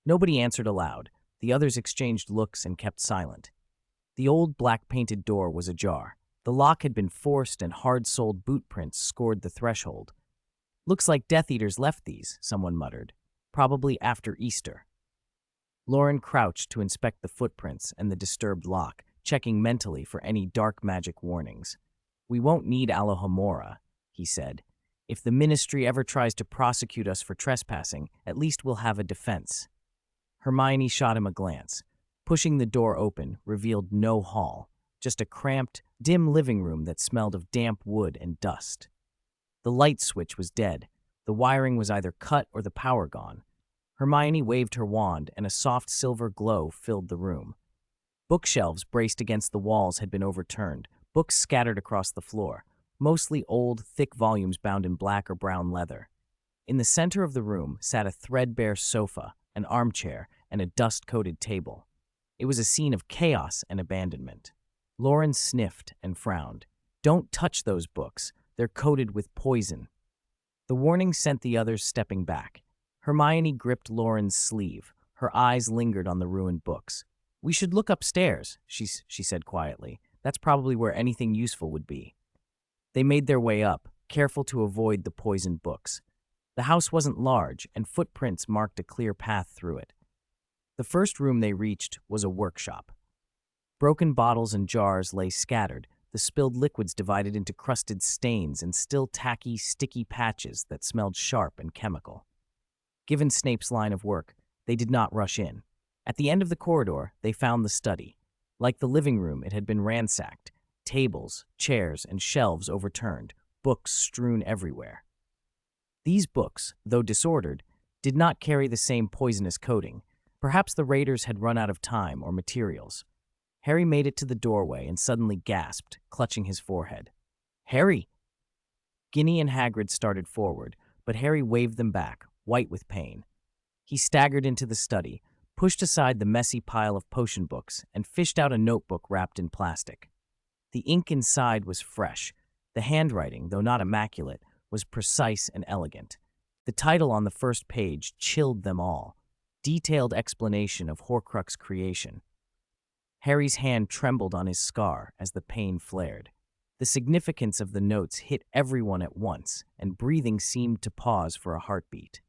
Nobody answered aloud. The others exchanged looks and kept silent. The old black-painted door was ajar. The lock had been forced and hard-soled boot prints scored the threshold. "Looks like Death Eaters left these," someone muttered. "Probably after Easter." Loren crouched to inspect the footprints and the disturbed lock, checking mentally for any dark magic warnings. "We won't need Alohomora," he said. "If the Ministry ever tries to prosecute us for trespassing, at least we'll have a defense." Hermione shot him a glance. Pushing the door open revealed no hall, just a cramped, dim living room that smelled of damp wood and dust. The light switch was dead. The wiring was either cut or the power gone. Hermione waved her wand, and a soft silver glow filled the room. Bookshelves braced against the walls had been overturned, books scattered across the floor, mostly old, thick volumes bound in black or brown leather. In the center of the room sat a threadbare sofa, an armchair, and a dust-coated table. It was a scene of chaos and abandonment. Loren sniffed and frowned. "Don't touch those books. They're coated with poison." The warning sent the others stepping back. Hermione gripped Loren's sleeve. Her eyes lingered on the ruined books. "We should look upstairs," she said quietly. "That's probably where anything useful would be." They made their way up, careful to avoid the poisoned books. The house wasn't large, and footprints marked a clear path through it. The first room they reached was a workshop. Broken bottles and jars lay scattered, the spilled liquids divided into crusted stains and still tacky, sticky patches that smelled sharp and chemical. Given Snape's line of work, they did not rush in. At the end of the corridor, they found the study. Like the living room, it had been ransacked. Tables, chairs, and shelves overturned, books strewn everywhere. These books, though disordered, did not carry the same poisonous coating. Perhaps the raiders had run out of time or materials. Harry made it to the doorway and suddenly gasped, clutching his forehead. "Harry!" Ginny and Hagrid started forward, but Harry waved them back, white with pain. He staggered into the study, pushed aside the messy pile of potion books, and fished out a notebook wrapped in plastic. The ink inside was fresh. The handwriting, though not immaculate, was precise and elegant. The title on the first page chilled them all. Detailed explanation of Horcrux creation. Harry's hand trembled on his scar as the pain flared. The significance of the notes hit everyone at once, and breathing seemed to pause for a heartbeat.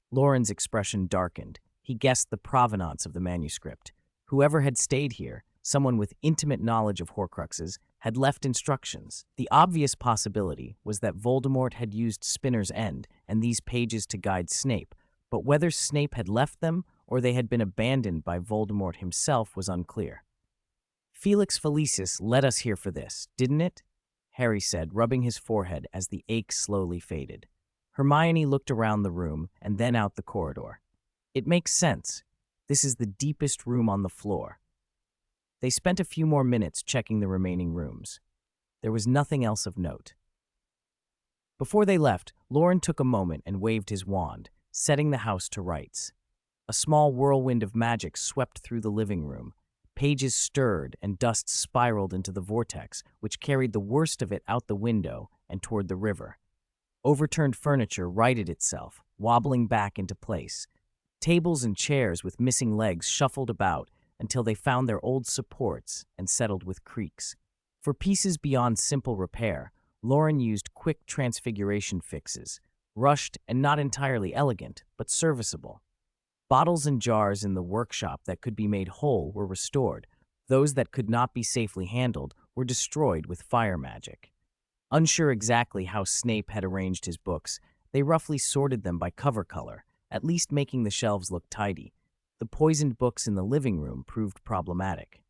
Loren's expression darkened. He guessed the provenance of the manuscript. Whoever had stayed here, someone with intimate knowledge of Horcruxes, had left instructions. The obvious possibility was that Voldemort had used Spinner's End and these pages to guide Snape, but whether Snape had left them or they had been abandoned by Voldemort himself was unclear. "Felix Felicis led us here for this, didn't it?" Harry said, rubbing his forehead as the ache slowly faded. Hermione looked around the room and then out the corridor. "It makes sense. This is the deepest room on the floor." They spent a few more minutes checking the remaining rooms. There was nothing else of note. Before they left, Loren took a moment and waved his wand, setting the house to rights. A small whirlwind of magic swept through the living room. Pages stirred and dust spiraled into the vortex, which carried the worst of it out the window and toward the river. Overturned furniture righted itself, wobbling back into place. Tables and chairs with missing legs shuffled about until they found their old supports and settled with creaks. For pieces beyond simple repair, Loren used quick transfiguration fixes, rushed and not entirely elegant, but serviceable. Bottles and jars in the workshop that could be made whole were restored. Those that could not be safely handled were destroyed with fire magic. Unsure exactly how Snape had arranged his books, they roughly sorted them by cover color, at least making the shelves look tidy. The poisoned books in the living room proved problematic.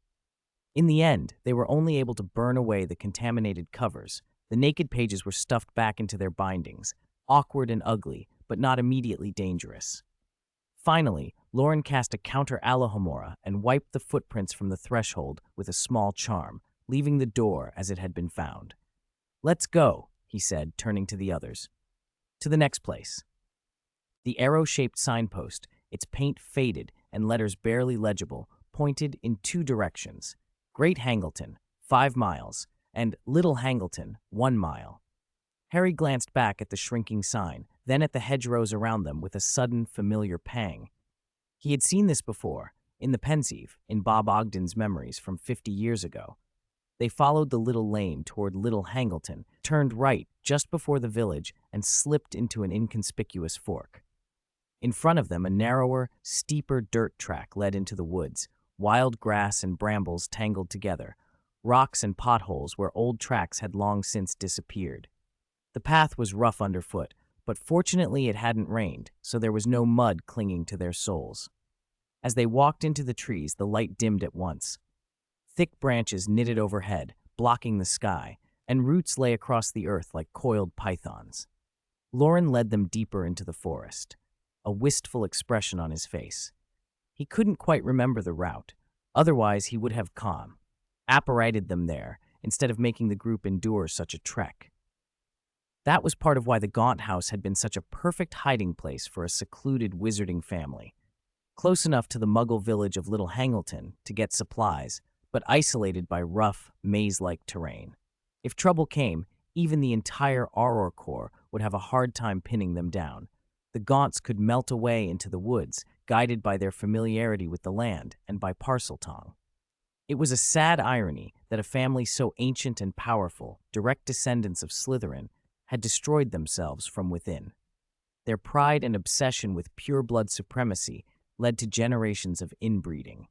In the end, they were only able to burn away the contaminated covers. The naked pages were stuffed back into their bindings, awkward and ugly, but not immediately dangerous. Finally, Loren cast a counter Alohomora and wiped the footprints from the threshold with a small charm, leaving the door as it had been found. "Let's go," he said, turning to the others. "To the next place." The arrow-shaped signpost, its paint faded and letters barely legible, pointed in two directions: Great Hangleton, 5 miles, and Little Hangleton, 1 mile. Harry glanced back at the shrinking sign, then at the hedgerows around them with a sudden, familiar pang. He had seen this before, in the Pensieve, in Bob Ogden's memories from 50 years ago. They followed the little lane toward Little Hangleton, turned right just before the village, and slipped into an inconspicuous fork. In front of them, a narrower, steeper dirt track led into the woods, wild grass and brambles tangled together, rocks and potholes where old tracks had long since disappeared. The path was rough underfoot, but fortunately it hadn't rained, so there was no mud clinging to their soles. As they walked into the trees, the light dimmed at once. Thick branches knitted overhead, blocking the sky, and roots lay across the earth like coiled pythons. Loren led them deeper into the forest, a wistful expression on his face. He couldn't quite remember the route, otherwise he would have apparated them there instead of making the group endure such a trek. That was part of why the Gaunt house had been such a perfect hiding place for a secluded wizarding family. Close enough to the Muggle village of Little Hangleton to get supplies, but isolated by rough, maze-like terrain. If trouble came, even the entire Auror Corps would have a hard time pinning them down. The Gaunts could melt away into the woods, guided by their familiarity with the land and by Parseltongue. It was a sad irony that a family so ancient and powerful, direct descendants of Slytherin, had destroyed themselves from within. Their pride and obsession with pure-blood supremacy led to generations of inbreeding.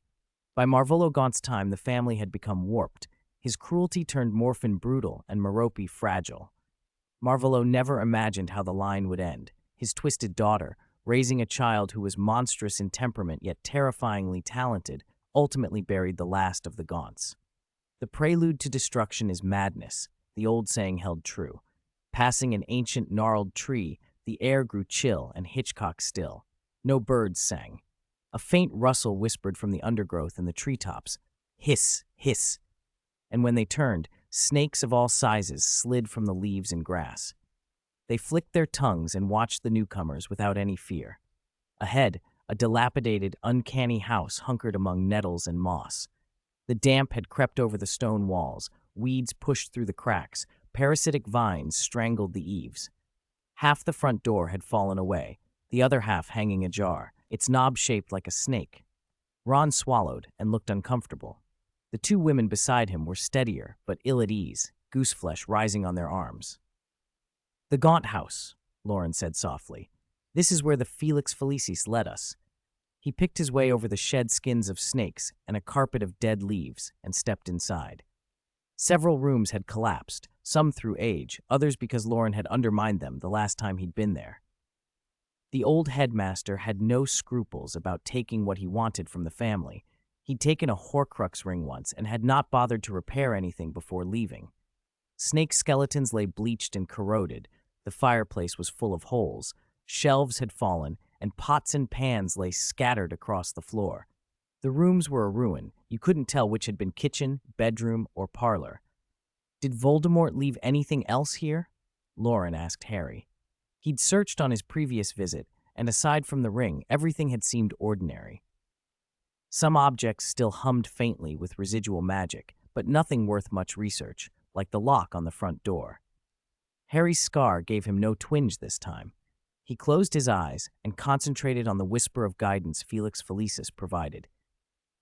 By Marvolo Gaunt's time, the family had become warped. His cruelty turned Morphin brutal and Merope fragile. Marvolo never imagined how the line would end. His twisted daughter, raising a child who was monstrous in temperament yet terrifyingly talented, ultimately buried the last of the Gaunts. The prelude to destruction is madness, the old saying held true. Passing an ancient gnarled tree, the air grew chill and Hitchcock still. No birds sang. A faint rustle whispered from the undergrowth and the treetops. Hiss, hiss. And when they turned, snakes of all sizes slid from the leaves and grass. They flicked their tongues and watched the newcomers without any fear. Ahead, a dilapidated, uncanny house hunkered among nettles and moss. The damp had crept over the stone walls, weeds pushed through the cracks, parasitic vines strangled the eaves. Half the front door had fallen away, the other half hanging ajar, its knob shaped like a snake. Ron swallowed and looked uncomfortable. The two women beside him were steadier, but ill at ease, gooseflesh rising on their arms. "The Gaunt house," Loren said softly. "This is where the Felix Felicis led us." He picked his way over the shed skins of snakes and a carpet of dead leaves and stepped inside. Several rooms had collapsed, some through age, others because Loren had undermined them the last time he'd been there. The old headmaster had no scruples about taking what he wanted from the family. He'd taken a Horcrux ring once and had not bothered to repair anything before leaving. Snake skeletons lay bleached and corroded, the fireplace was full of holes, shelves had fallen, and pots and pans lay scattered across the floor. The rooms were a ruin. You couldn't tell which had been kitchen, bedroom, or parlor. Did Voldemort leave anything else here? Loren asked Harry. He'd searched on his previous visit, and aside from the ring, everything had seemed ordinary. Some objects still hummed faintly with residual magic, but nothing worth much research, like the lock on the front door. Harry's scar gave him no twinge this time. He closed his eyes and concentrated on the whisper of guidance Felix Felicis provided.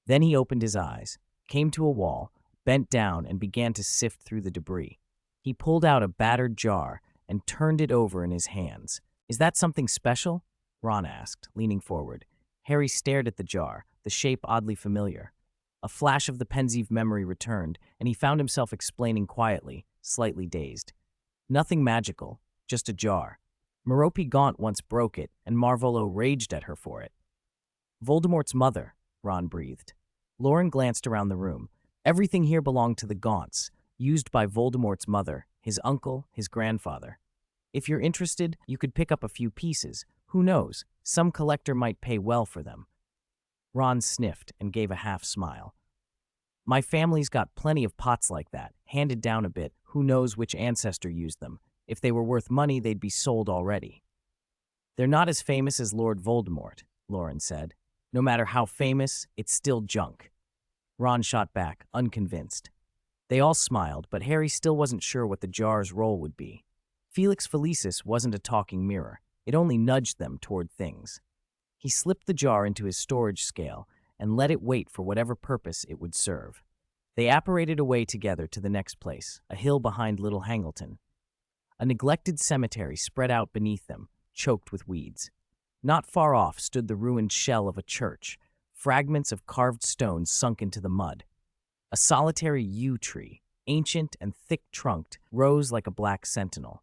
Then he opened his eyes, came to a wall, bent down, and began to sift through the debris. He pulled out a battered jar and turned it over in his hands. Is that something special? Ron asked, leaning forward. Harry stared at the jar, the shape oddly familiar. A flash of the Pensieve memory returned, and he found himself explaining quietly, slightly dazed. Nothing magical, just a jar. Merope Gaunt once broke it, and Marvolo raged at her for it. Voldemort's mother, Ron breathed. Loren glanced around the room. Everything here belonged to the Gaunts, used by Voldemort's mother, his uncle, his grandfather. If you're interested, you could pick up a few pieces. Who knows? Some collector might pay well for them. Ron sniffed and gave a half smile. My family's got plenty of pots like that, handed down a bit. Who knows which ancestor used them? If they were worth money, they'd be sold already. They're not as famous as Lord Voldemort, Loren said. No matter how famous, it's still junk. Ron shot back, unconvinced. They all smiled, but Harry still wasn't sure what the jar's role would be. Felix Felicis wasn't a talking mirror. It only nudged them toward things. He slipped the jar into his storage scale and let it wait for whatever purpose it would serve. They apparated away together to the next place, a hill behind Little Hangleton. A neglected cemetery spread out beneath them, choked with weeds. Not far off stood the ruined shell of a church, fragments of carved stone sunk into the mud. A solitary yew tree, ancient and thick-trunked, rose like a black sentinel.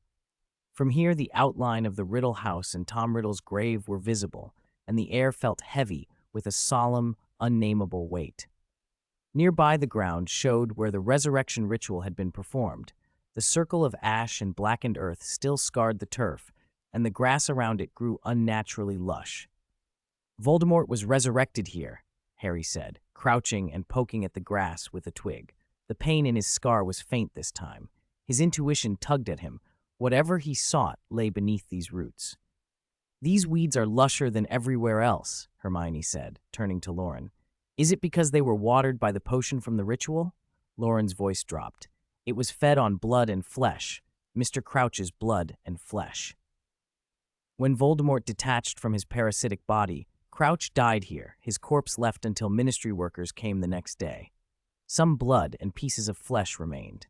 From here, the outline of the Riddle house and Tom Riddle's grave were visible, and the air felt heavy with a solemn, unnameable weight. Nearby, the ground showed where the resurrection ritual had been performed. The circle of ash and blackened earth still scarred the turf, and the grass around it grew unnaturally lush. Voldemort was resurrected here, Harry said, crouching and poking at the grass with a twig. The pain in his scar was faint this time. His intuition tugged at him. Whatever he sought lay beneath these roots. These weeds are lusher than everywhere else, Hermione said, turning to Loren. Is it because they were watered by the potion from the ritual? Loren's voice dropped. It was fed on blood and flesh, Mr. Crouch's blood and flesh. When Voldemort detached from his parasitic body, Crouch died here, his corpse left until ministry workers came the next day. Some blood and pieces of flesh remained.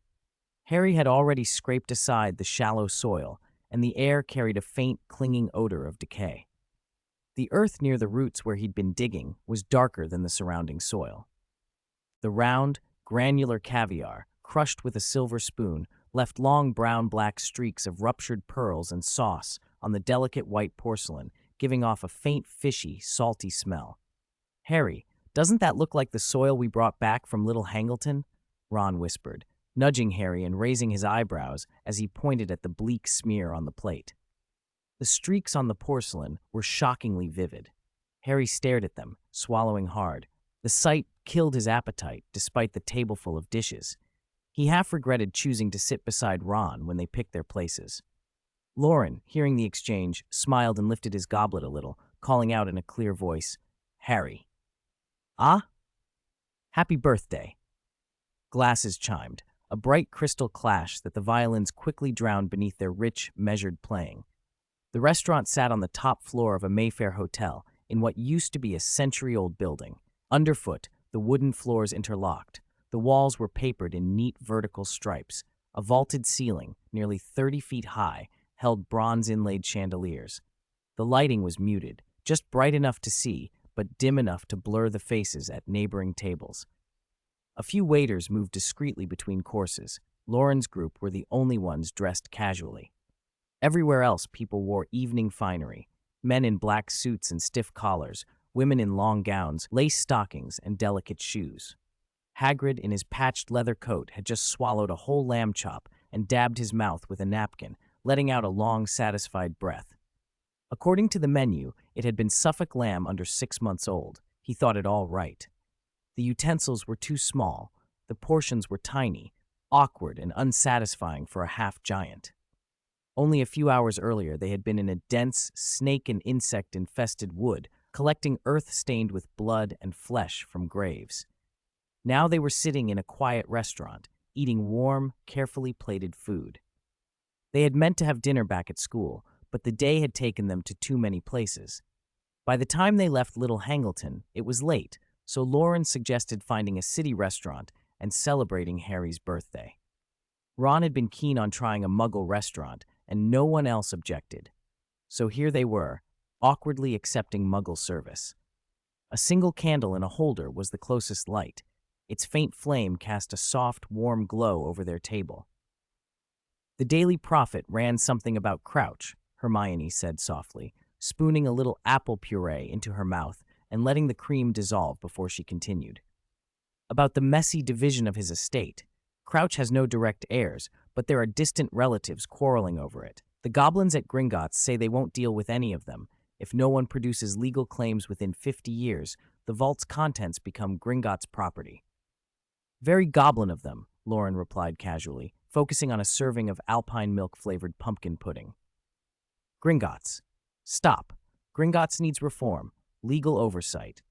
Harry had already scraped aside the shallow soil, and the air carried a faint, clinging odor of decay. The earth near the roots where he'd been digging was darker than the surrounding soil. The round, granular caviar, crushed with a silver spoon, left long brown-black streaks of ruptured pearls and sauce on the delicate white porcelain, giving off a faint, fishy, salty smell. Harry, doesn't that look like the soil we brought back from Little Hangleton? Ron whispered, nudging Harry and raising his eyebrows as he pointed at the bleak smear on the plate. The streaks on the porcelain were shockingly vivid. Harry stared at them, swallowing hard. The sight killed his appetite, despite the tableful of dishes. He half regretted choosing to sit beside Ron when they picked their places. Loren, hearing the exchange, smiled and lifted his goblet a little, calling out in a clear voice, Harry. Ah? Happy birthday. Glasses chimed, a bright crystal clash that the violins quickly drowned beneath their rich, measured playing. The restaurant sat on the top floor of a Mayfair hotel in what used to be a century-old building. Underfoot, the wooden floors interlocked. The walls were papered in neat vertical stripes. A vaulted ceiling, nearly 30 feet high, held bronze-inlaid chandeliers. The lighting was muted, just bright enough to see, but dim enough to blur the faces at neighboring tables. A few waiters moved discreetly between courses. Loren's group were the only ones dressed casually. Everywhere else, people wore evening finery, men in black suits and stiff collars, women in long gowns, lace stockings, and delicate shoes. Hagrid, in his patched leather coat, had just swallowed a whole lamb chop and dabbed his mouth with a napkin, letting out a long, satisfied breath. According to the menu, it had been Suffolk lamb under 6 months old. He thought it all right. The utensils were too small, the portions were tiny, awkward and unsatisfying for a half-giant. Only a few hours earlier, they had been in a dense, snake and insect-infested wood, collecting earth stained with blood and flesh from graves. Now they were sitting in a quiet restaurant, eating warm, carefully plated food. They had meant to have dinner back at school, but the day had taken them to too many places. By the time they left Little Hangleton, it was late, so Loren suggested finding a city restaurant and celebrating Harry's birthday. Ron had been keen on trying a Muggle restaurant, and no one else objected. So here they were, awkwardly accepting Muggle service. A single candle in a holder was the closest light. Its faint flame cast a soft, warm glow over their table. The Daily Prophet ran something about Crouch, Hermione said softly, spooning a little apple puree into her mouth and letting the cream dissolve before she continued. About the messy division of his estate. Crouch has no direct heirs, but there are distant relatives quarreling over it. The goblins at Gringotts say they won't deal with any of them. If no one produces legal claims within 50 years, the vault's contents become Gringotts' property. Very goblin of them, Loren replied casually, focusing on a serving of alpine milk-flavored pumpkin pudding. Gringotts. Stop. Gringotts needs reform, legal oversight.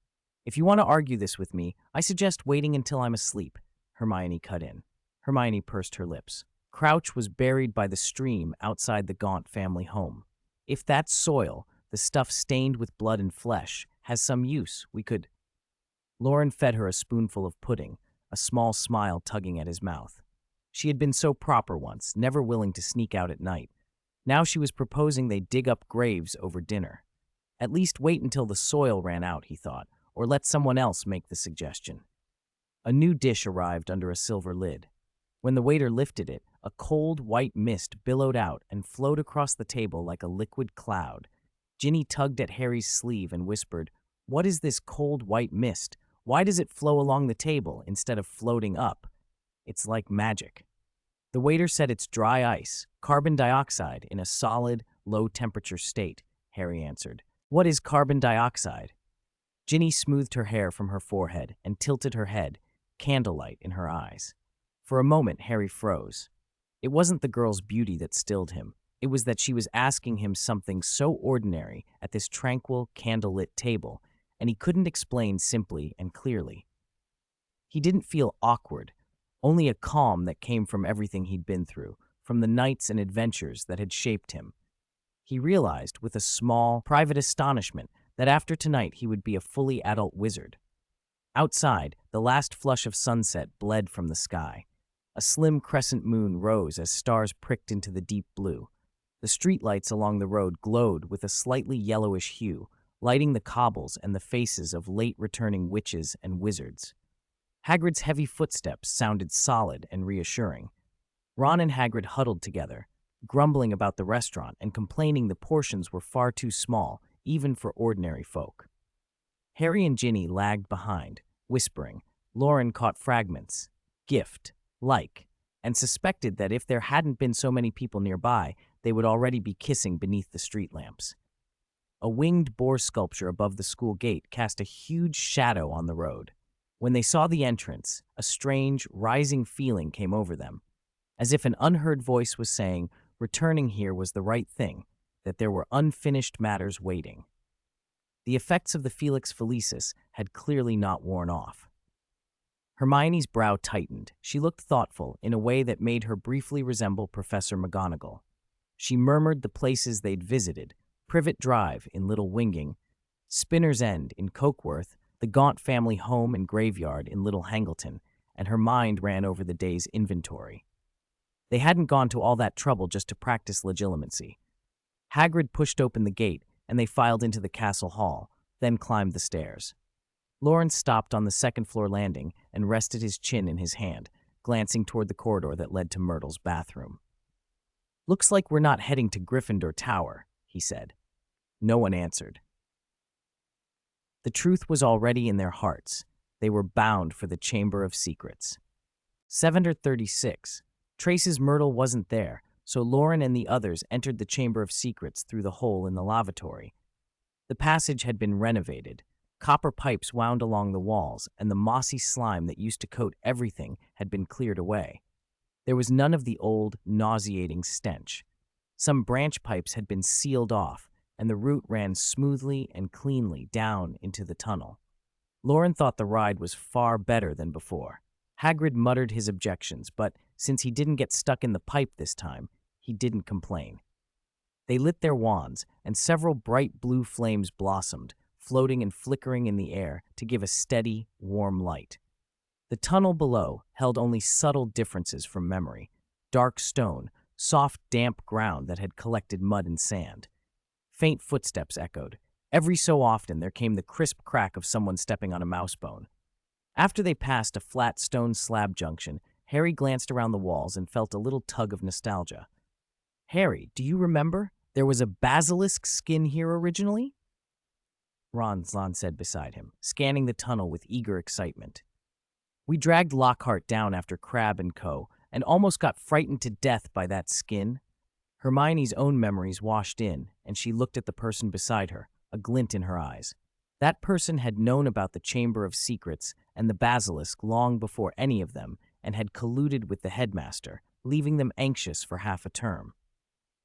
If you want to argue this with me, I suggest waiting until I'm asleep, Hermione cut in. Hermione pursed her lips. Crouch was buried by the stream outside the Gaunt family home. If that soil, the stuff stained with blood and flesh, has some use, we could... Loren fed her a spoonful of pudding, a small smile tugging at his mouth. She had been so proper once, never willing to sneak out at night. Now she was proposing they dig up graves over dinner. At least wait until the soil ran out, he thought, or let someone else make the suggestion. A new dish arrived under a silver lid. When the waiter lifted it, a cold white mist billowed out and flowed across the table like a liquid cloud. Ginny tugged at Harry's sleeve and whispered, "What is this cold white mist? Why does it flow along the table instead of floating up? It's like magic." The waiter said it's dry ice, carbon dioxide in a solid, low-temperature state, Harry answered. What is carbon dioxide? Ginny smoothed her hair from her forehead and tilted her head, candlelight in her eyes. For a moment, Harry froze. It wasn't the girl's beauty that stilled him. It was that she was asking him something so ordinary at this tranquil, candlelit table, and he couldn't explain simply and clearly. He didn't feel awkward, only a calm that came from everything he'd been through, from the nights and adventures that had shaped him. He realized, with a small, private astonishment, that after tonight he would be a fully adult wizard. Outside, the last flush of sunset bled from the sky. A slim crescent moon rose as stars pricked into the deep blue. The streetlights along the road glowed with a slightly yellowish hue, lighting the cobbles and the faces of late-returning witches and wizards. Hagrid's heavy footsteps sounded solid and reassuring. Ron and Hagrid huddled together, grumbling about the restaurant and complaining the portions were far too small, even for ordinary folk. Harry and Ginny lagged behind, whispering. Loren caught fragments, gift, like, and suspected that if there hadn't been so many people nearby, they would already be kissing beneath the street lamps. A winged boar sculpture above the school gate cast a huge shadow on the road. When they saw the entrance, a strange, rising feeling came over them, as if an unheard voice was saying returning here was the right thing, that there were unfinished matters waiting. The effects of the Felix Felicis had clearly not worn off. Hermione's brow tightened. She looked thoughtful in a way that made her briefly resemble Professor McGonagall. She murmured the places they'd visited: Privet Drive in Little Winging, Spinner's End in Cokeworth, the Gaunt family home and graveyard in Little Hangleton, and her mind ran over the day's inventory. They hadn't gone to all that trouble just to practice legilimency. Hagrid pushed open the gate, and they filed into the castle hall, then climbed the stairs. Loren stopped on the second-floor landing and rested his chin in his hand, glancing toward the corridor that led to Myrtle's bathroom. "Looks like we're not heading to Gryffindor Tower," he said. No one answered. The truth was already in their hearts. They were bound for the Chamber of Secrets. 736. Trace's Myrtle wasn't there, so Loren and the others entered the Chamber of Secrets through the hole in the lavatory. The passage had been renovated. Copper pipes wound along the walls, and the mossy slime that used to coat everything had been cleared away. There was none of the old, nauseating stench. Some branch pipes had been sealed off, and the route ran smoothly and cleanly down into the tunnel. Loren thought the ride was far better than before. Hagrid muttered his objections, but since he didn't get stuck in the pipe this time, he didn't complain. They lit their wands, and several bright blue flames blossomed, floating and flickering in the air to give a steady, warm light. The tunnel below held only subtle differences from memory: dark stone, soft, damp ground that had collected mud and sand. Faint footsteps echoed. Every so often there came the crisp crack of someone stepping on a mousebone. After they passed a flat stone slab junction, Harry glanced around the walls and felt a little tug of nostalgia. "Harry, do you remember? There was a basilisk skin here originally?" Ron said beside him, scanning the tunnel with eager excitement. "We dragged Lockhart down after Crabbe and Co., and almost got frightened to death by that skin." Hermione's own memories washed in, and she looked at the person beside her, a glint in her eyes. That person had known about the Chamber of Secrets and the basilisk long before any of them, and had colluded with the headmaster, leaving them anxious for half a term.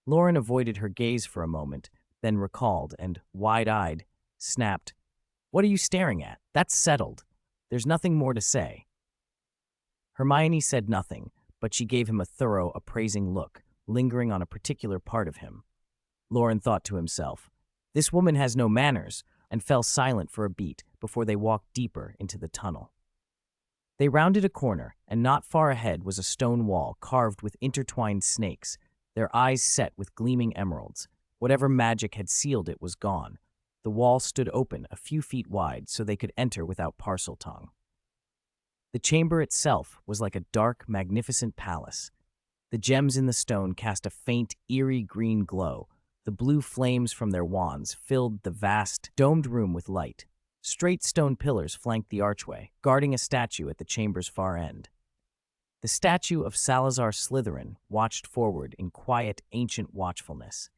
Loren avoided her gaze for a moment, then recalled, and, wide-eyed, snapped, "What are you staring at? That's settled. There's nothing more to say." Hermione said nothing, but she gave him a thorough, appraising look, lingering on a particular part of him. Loren thought to himself, "This woman has no manners," and fell silent for a beat before they walked deeper into the tunnel. They rounded a corner, and not far ahead was a stone wall carved with intertwined snakes, their eyes set with gleaming emeralds. Whatever magic had sealed it was gone. The wall stood open a few feet wide so they could enter without Parseltongue. The chamber itself was like a dark, magnificent palace. The gems in the stone cast a faint, eerie green glow. The blue flames from their wands filled the vast, domed room with light. Straight stone pillars flanked the archway, guarding a statue at the chamber's far end. The statue of Salazar Slytherin watched forward in quiet, ancient watchfulness.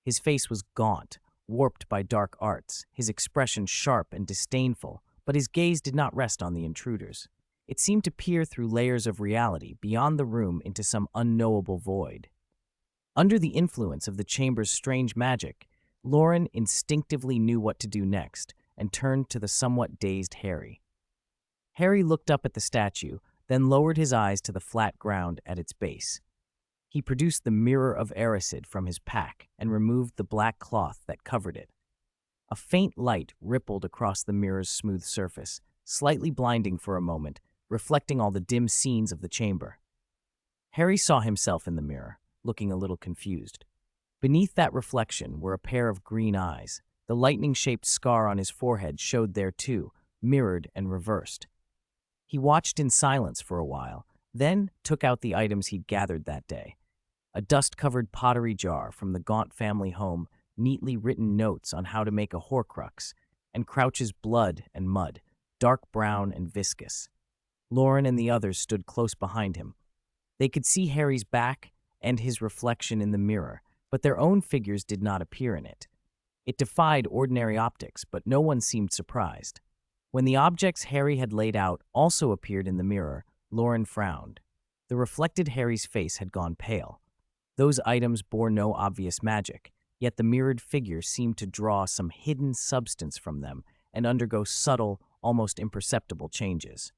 His face was gaunt, warped by dark arts, his expression sharp and disdainful, but his gaze did not rest on the intruders. It seemed to peer through layers of reality beyond the room into some unknowable void. Under the influence of the chamber's strange magic, Loren instinctively knew what to do next and turned to the somewhat dazed Harry. Harry looked up at the statue, then lowered his eyes to the flat ground at its base. He produced the Mirror of Erised from his pack and removed the black cloth that covered it. A faint light rippled across the mirror's smooth surface, slightly blinding for a moment, reflecting all the dim scenes of the chamber. Harry saw himself in the mirror, looking a little confused. Beneath that reflection were a pair of green eyes. The lightning-shaped scar on his forehead showed there too, mirrored and reversed. He watched in silence for a while, then took out the items he'd gathered that day. A dust-covered pottery jar from the Gaunt family home, neatly written notes on how to make a Horcrux, and Crouch's blood and mud, dark brown and viscous. Loren and the others stood close behind him. They could see Harry's back and his reflection in the mirror, but their own figures did not appear in it. It defied ordinary optics, but no one seemed surprised. When the objects Harry had laid out also appeared in the mirror, Loren frowned. The reflected Harry's face had gone pale. Those items bore no obvious magic, yet the mirrored figures seemed to draw some hidden substance from them and undergo subtle, almost imperceptible changes.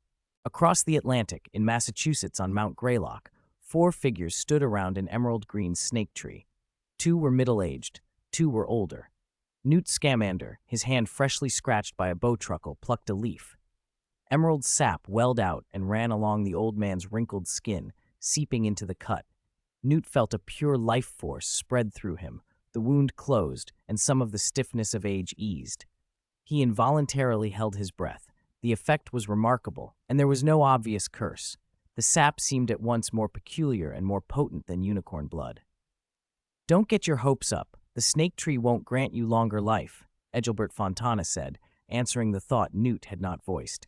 Across the Atlantic, in Massachusetts on Mount Greylock, 4 figures stood around an emerald-green snake tree. 2 were middle-aged, 2 were older. Newt Scamander, his hand freshly scratched by a bowtruckle, plucked a leaf. Emerald sap welled out and ran along the old man's wrinkled skin, seeping into the cut. Newt felt a pure life force spread through him. The wound closed, and some of the stiffness of age eased. He involuntarily held his breath. The effect was remarkable, and there was no obvious curse. The sap seemed at once more peculiar and more potent than unicorn blood. "Don't get your hopes up. The snake tree won't grant you longer life," Edgelbert Fontana said, answering the thought Newt had not voiced.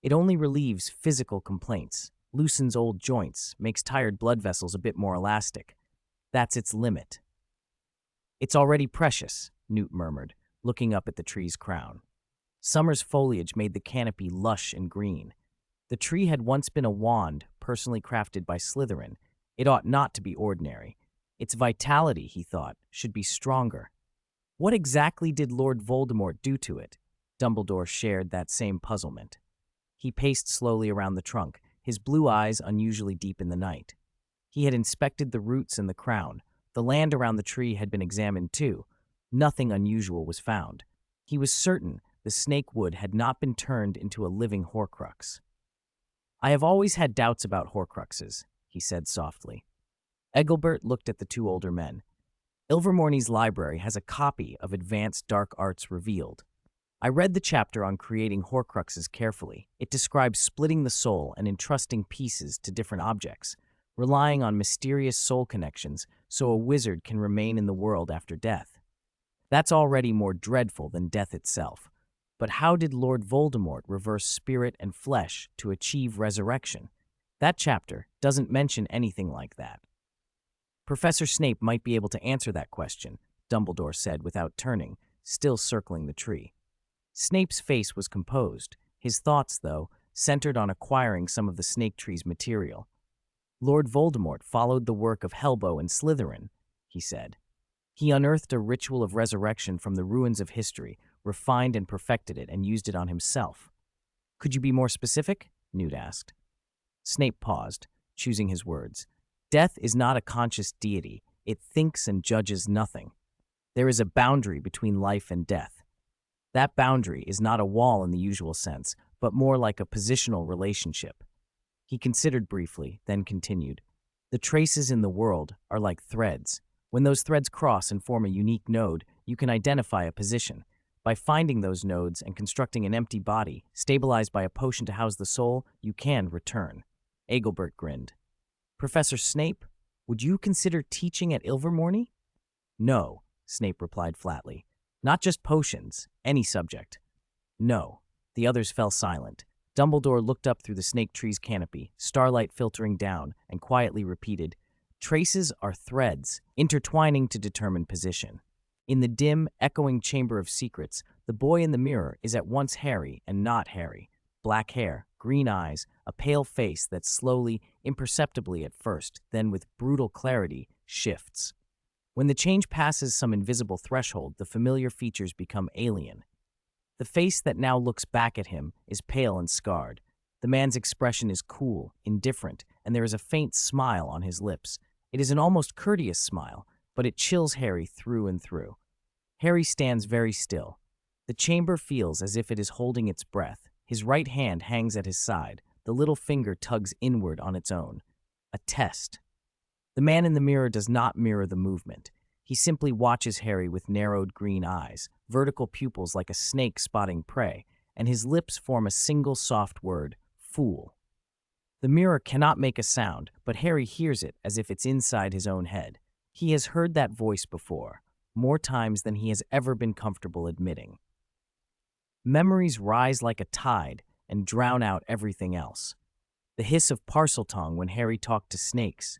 "It only relieves physical complaints, loosens old joints, makes tired blood vessels a bit more elastic. That's its limit." "It's already precious," Newt murmured, looking up at the tree's crown. Summer's foliage made the canopy lush and green. The tree had once been a wand personally crafted by Slytherin, It ought not to be ordinary. Its vitality, he thought, should be stronger. What exactly did Lord Voldemort do to it? Dumbledore shared that same puzzlement. He paced slowly around the trunk, his blue eyes unusually deep in the night. He had inspected the roots and the crown. The land around the tree had been examined too. Nothing unusual was found. He was certain the snake wood had not been turned into a living Horcrux. I have always had doubts about Horcruxes, he said softly. Egilbert looked at the two older men. Ilvermorny's library has a copy of Advanced Dark Arts Revealed. I read the chapter on creating Horcruxes carefully. It describes splitting the soul and entrusting pieces to different objects, relying on mysterious soul connections so a wizard can remain in the world after death. That's already more dreadful than death itself. But how did Lord Voldemort reverse spirit and flesh to achieve resurrection? That chapter doesn't mention anything like that. Professor Snape might be able to answer that question, Dumbledore said without turning, still circling the tree. Snape's face was composed. His thoughts, though, centered on acquiring some of the snake tree's material. Lord Voldemort followed the work of Helbo and Slytherin, he said. He unearthed a ritual of resurrection from the ruins of history, refined and perfected it, and used it on himself. Could you be more specific? Newt asked. Snape paused, choosing his words. Death is not a conscious deity. It thinks and judges nothing. There is a boundary between life and death. That boundary is not a wall in the usual sense, but more like a positional relationship. He considered briefly, then continued. The traces in the world are like threads. When those threads cross and form a unique node, you can identify a position. By finding those nodes and constructing an empty body, stabilized by a potion to house the soul, you can return. Egilbert grinned. Professor Snape, would you consider teaching at Ilvermorny? No, Snape replied flatly. Not just potions, any subject. No. The others fell silent. Dumbledore looked up through the snake tree's canopy, starlight filtering down, and quietly repeated, Traces are threads, intertwining to determine position. In the dim, echoing chamber of secrets, the boy in the mirror is at once Harry and not Harry. Black hair, green eyes, a pale face that slowly, imperceptibly at first, then with brutal clarity, shifts. When the change passes some invisible threshold, the familiar features become alien. The face that now looks back at him is pale and scarred. The man's expression is cool, indifferent, and there is a faint smile on his lips. It is an almost courteous smile, but it chills Harry through and through. Harry stands very still. The chamber feels as if it is holding its breath. His right hand hangs at his side. The little finger tugs inward on its own. A test. The man in the mirror does not mirror the movement. He simply watches Harry with narrowed green eyes, vertical pupils like a snake spotting prey, and his lips form a single soft word, fool. The mirror cannot make a sound, but Harry hears it as if it's inside his own head. He has heard that voice before, more times than he has ever been comfortable admitting. Memories rise like a tide and drown out everything else. The hiss of Parseltongue when Harry talked to snakes.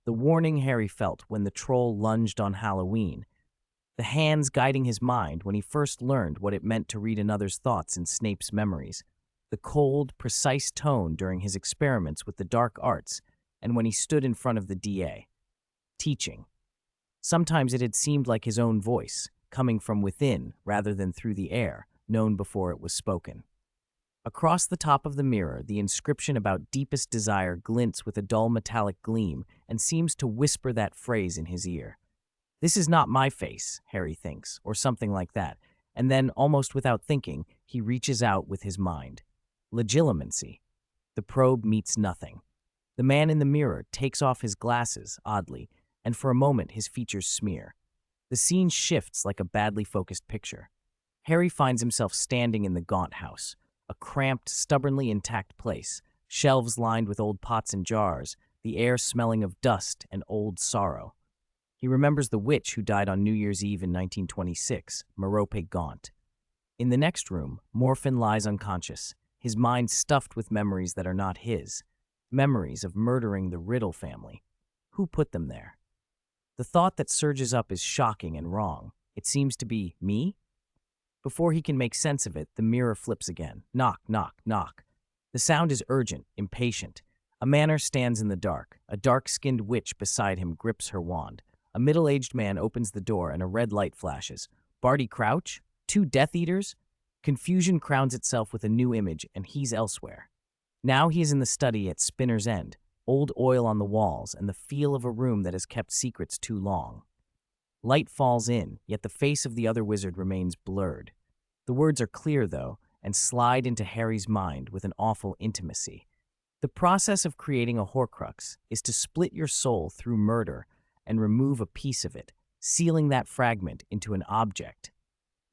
The warning Harry felt when the troll lunged on Halloween. The hands guiding his mind when he first learned what it meant to read another's thoughts in Snape's memories. The cold, precise tone during his experiments with the dark arts and when he stood in front of the DA. Teaching. Sometimes it had seemed like his own voice, coming from within rather than through the air, known before it was spoken. Across the top of the mirror, the inscription about deepest desire glints with a dull metallic gleam and seems to whisper that phrase in his ear. This is not my face, Harry thinks, or something like that, and then, almost without thinking, he reaches out with his mind. Legilimency. The probe meets nothing. The man in the mirror takes off his glasses, oddly, and for a moment his features smear. The scene shifts like a badly focused picture. Harry finds himself standing in the Gaunt house, a cramped, stubbornly intact place, shelves lined with old pots and jars, the air smelling of dust and old sorrow. He remembers the witch who died on New Year's Eve in 1926, Merope Gaunt. In the next room, Morphin lies unconscious, his mind stuffed with memories that are not his, memories of murdering the Riddle family. Who put them there? The thought that surges up is shocking and wrong. It seems to be me? Before he can make sense of it, the mirror flips again. Knock, knock, knock. The sound is urgent, impatient. A manor stands in the dark. A dark-skinned witch beside him grips her wand. A middle-aged man opens the door and a red light flashes. Barty Crouch? Two Death Eaters? Confusion crowns itself with a new image, and he's elsewhere. Now he is in the study at Spinner's End, old oil on the walls and the feel of a room that has kept secrets too long. Light falls in, yet the face of the other wizard remains blurred. The words are clear, though, and slide into Harry's mind with an awful intimacy. The process of creating a Horcrux is to split your soul through murder and remove a piece of it, sealing that fragment into an object.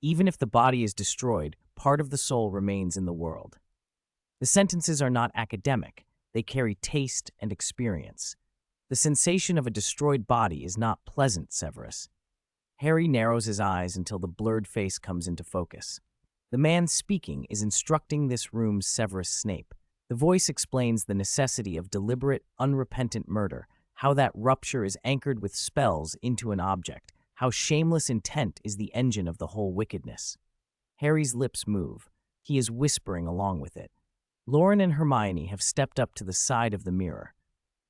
Even if the body is destroyed, part of the soul remains in the world. The sentences are not academic. They carry taste and experience. The sensation of a destroyed body is not pleasant, Severus. Harry narrows his eyes until the blurred face comes into focus. The man speaking is instructing this room's Severus Snape. The voice explains the necessity of deliberate, unrepentant murder, how that rupture is anchored with spells into an object, how shameless intent is the engine of the whole wickedness. Harry's lips move. He is whispering along with it. Loren and Hermione have stepped up to the side of the mirror.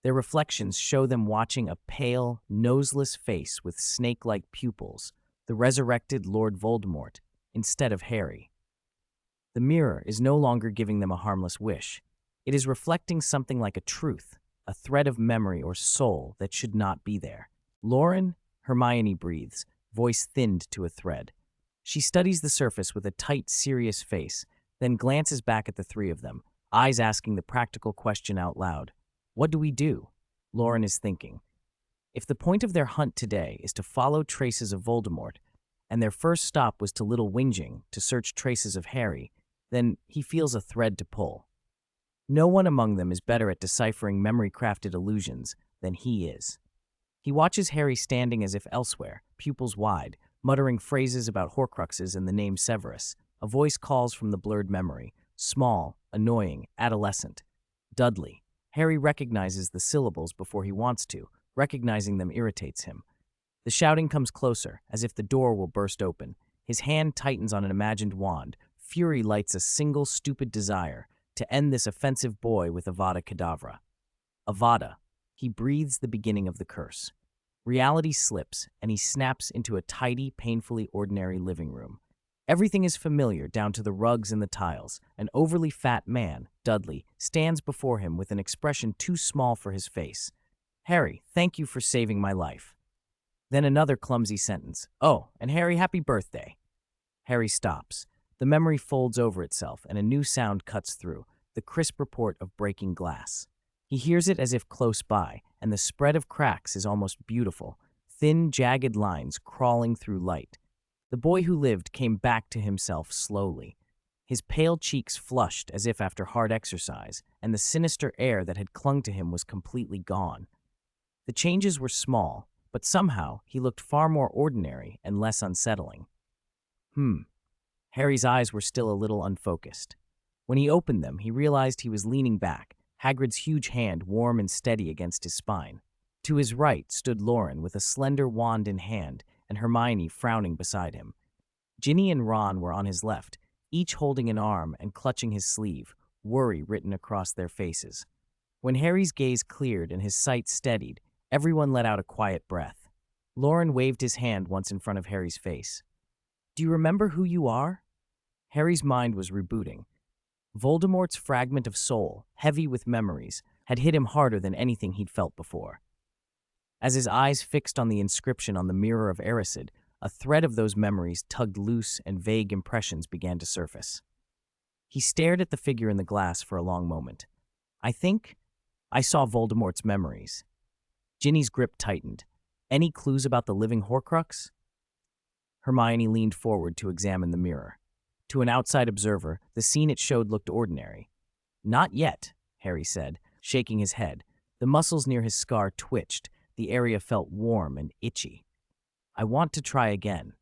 Their reflections show them watching a pale, noseless face with snake-like pupils, the resurrected Lord Voldemort, instead of Harry. The mirror is no longer giving them a harmless wish. It is reflecting something like a truth, a thread of memory or soul that should not be there. Loren, Hermione breathes, voice thinned to a thread. She studies the surface with a tight, serious face, then glances back at the three of them, eyes asking the practical question out loud. What do we do? Loren is thinking. If the point of their hunt today is to follow traces of Voldemort, and their first stop was to Little Whinging to search traces of Harry, then he feels a thread to pull. No one among them is better at deciphering memory-crafted illusions than he is. He watches Harry standing as if elsewhere, pupils wide, muttering phrases about Horcruxes and the name Severus. A voice calls from the blurred memory, small, annoying, adolescent. Dudley. Harry recognizes the syllables before he wants to. Recognizing them irritates him. The shouting comes closer, as if the door will burst open. His hand tightens on an imagined wand. Fury lights a single stupid desire, to end this offensive boy with Avada Kedavra. Avada. He breathes the beginning of the curse. Reality slips, and he snaps into a tidy, painfully ordinary living room. Everything is familiar down to the rugs and the tiles. An overly fat man, Dudley, stands before him with an expression too small for his face. Harry, thank you for saving my life. Then another clumsy sentence. Oh, and Harry, happy birthday. Harry stops. The memory folds over itself, and a new sound cuts through, the crisp report of breaking glass. He hears it as if close by, and the spread of cracks is almost beautiful, thin, jagged lines crawling through light. The boy who lived came back to himself slowly. His pale cheeks flushed as if after hard exercise, and the sinister air that had clung to him was completely gone. The changes were small, but somehow he looked far more ordinary and less unsettling. Harry's eyes were still a little unfocused. When he opened them, he realized he was leaning back, Hagrid's huge hand warm and steady against his spine. To his right stood Loren with a slender wand in hand, and Hermione frowning beside him. Ginny and Ron were on his left, each holding an arm and clutching his sleeve, worry written across their faces. When Harry's gaze cleared and his sight steadied, everyone let out a quiet breath. Loren waved his hand once in front of Harry's face. Do you remember who you are? Harry's mind was rebooting. Voldemort's fragment of soul, heavy with memories, had hit him harder than anything he'd felt before. As his eyes fixed on the inscription on the mirror of Erised, a thread of those memories tugged loose and vague impressions began to surface. He stared at the figure in the glass for a long moment. I think I saw Voldemort's memories. Ginny's grip tightened. Any clues about the living Horcrux? Hermione leaned forward to examine the mirror. To an outside observer, the scene it showed looked ordinary. Not yet, Harry said, shaking his head. The muscles near his scar twitched. The area felt warm and itchy. I want to try again.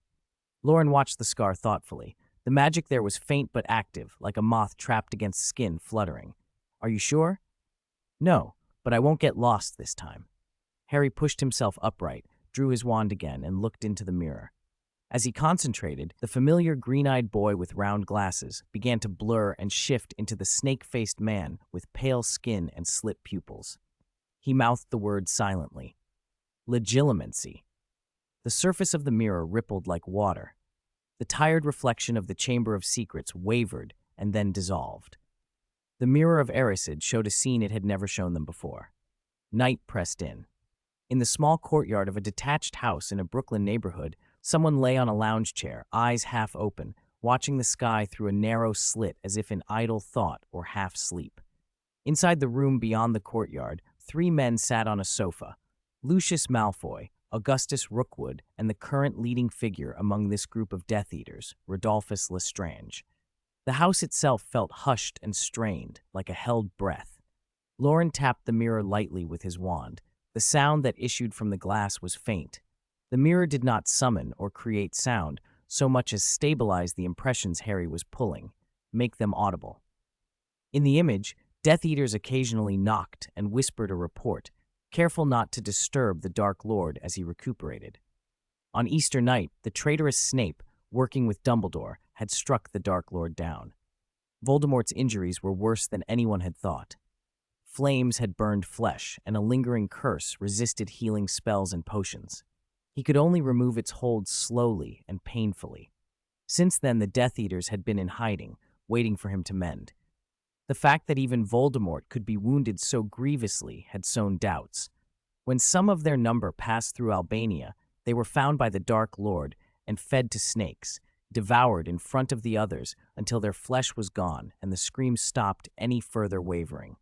Loren watched the scar thoughtfully. The magic there was faint but active, like a moth trapped against skin fluttering. Are you sure? No, but I won't get lost this time. Harry pushed himself upright, drew his wand again, and looked into the mirror. As he concentrated, the familiar green-eyed boy with round glasses began to blur and shift into the snake-faced man with pale skin and slit pupils. He mouthed the word silently. Legilimency. The surface of the mirror rippled like water. The tired reflection of the Chamber of Secrets wavered and then dissolved. The mirror of Erised showed a scene it had never shown them before. Night pressed in. In the small courtyard of a detached house in a Brooklyn neighborhood, someone lay on a lounge chair, eyes half open, watching the sky through a narrow slit as if in idle thought or half sleep. Inside the room beyond the courtyard, 3 men sat on a sofa. Lucius Malfoy, Augustus Rookwood, and the current leading figure among this group of Death Eaters, Rodolphus Lestrange. The house itself felt hushed and strained, like a held breath. Loren tapped the mirror lightly with his wand. The sound that issued from the glass was faint. The mirror did not summon or create sound so much as stabilize the impressions Harry was pulling, make them audible. In the image, Death Eaters occasionally knocked and whispered a report, careful not to disturb the Dark Lord as he recuperated. On Easter night, the traitorous Snape, working with Dumbledore, had struck the Dark Lord down. Voldemort's injuries were worse than anyone had thought. Flames had burned flesh, and a lingering curse resisted healing spells and potions. He could only remove its hold slowly and painfully. Since then, the Death Eaters had been in hiding, waiting for him to mend. The fact that even Voldemort could be wounded so grievously had sown doubts. When some of their number passed through Albania, they were found by the Dark Lord and fed to snakes, devoured in front of the others until their flesh was gone and the screams stopped any further wavering.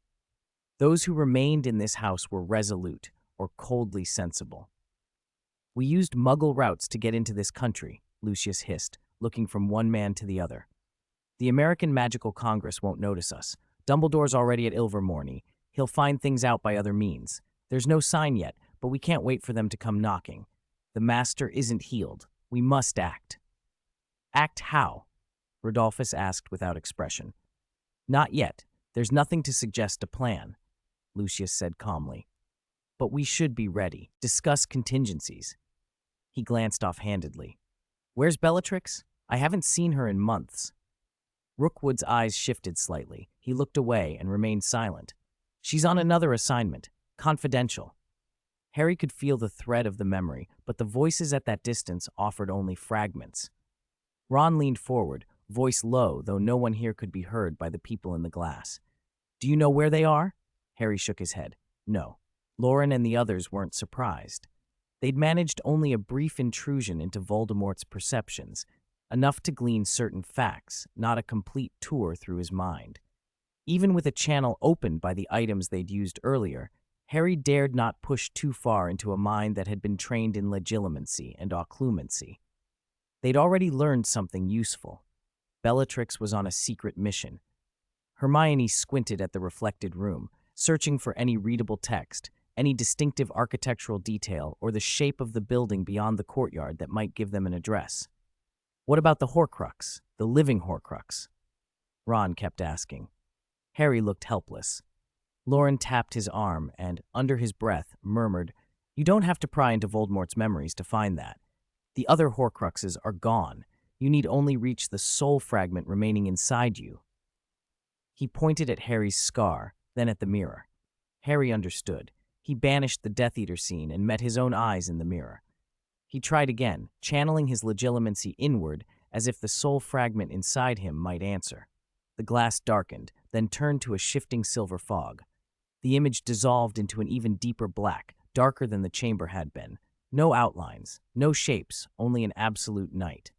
Those who remained in this house were resolute or coldly sensible. "We used Muggle routes to get into this country," Lucius hissed, looking from one man to the other. "The American Magical Congress won't notice us. Dumbledore's already at Ilvermorny. He'll find things out by other means. There's no sign yet, but we can't wait for them to come knocking. The Master isn't healed. We must act." "Act how?" Rodolphus asked without expression. "Not yet. There's nothing to suggest a plan," Lucius said calmly. "But we should be ready. Discuss contingencies." He glanced offhandedly. "Where's Bellatrix? I haven't seen her in months." Rookwood's eyes shifted slightly. He looked away and remained silent. "She's on another assignment. Confidential." Harry could feel the thread of the memory, but the voices at that distance offered only fragments. Ron leaned forward, voice low, though no one here could be heard by the people in the glass. "Do you know where they are?" Harry shook his head. No. Loren and the others weren't surprised. They'd managed only a brief intrusion into Voldemort's perceptions, enough to glean certain facts, not a complete tour through his mind. Even with a channel opened by the items they'd used earlier, Harry dared not push too far into a mind that had been trained in legilimency and occlumency. They'd already learned something useful. Bellatrix was on a secret mission. Hermione squinted at the reflected room, searching for any readable text, any distinctive architectural detail, or the shape of the building beyond the courtyard that might give them an address. "What about the Horcrux, the living Horcrux?" Ron kept asking. Harry looked helpless. Loren tapped his arm and, under his breath, murmured, "You don't have to pry into Voldemort's memories to find that. The other Horcruxes are gone. You need only reach the soul fragment remaining inside you." He pointed at Harry's scar, then at the mirror. Harry understood. He banished the Death Eater scene and met his own eyes in the mirror. He tried again, channeling his legilimency inward as if the soul fragment inside him might answer. The glass darkened, then turned to a shifting silver fog. The image dissolved into an even deeper black, darker than the chamber had been. No outlines, no shapes, only an absolute night.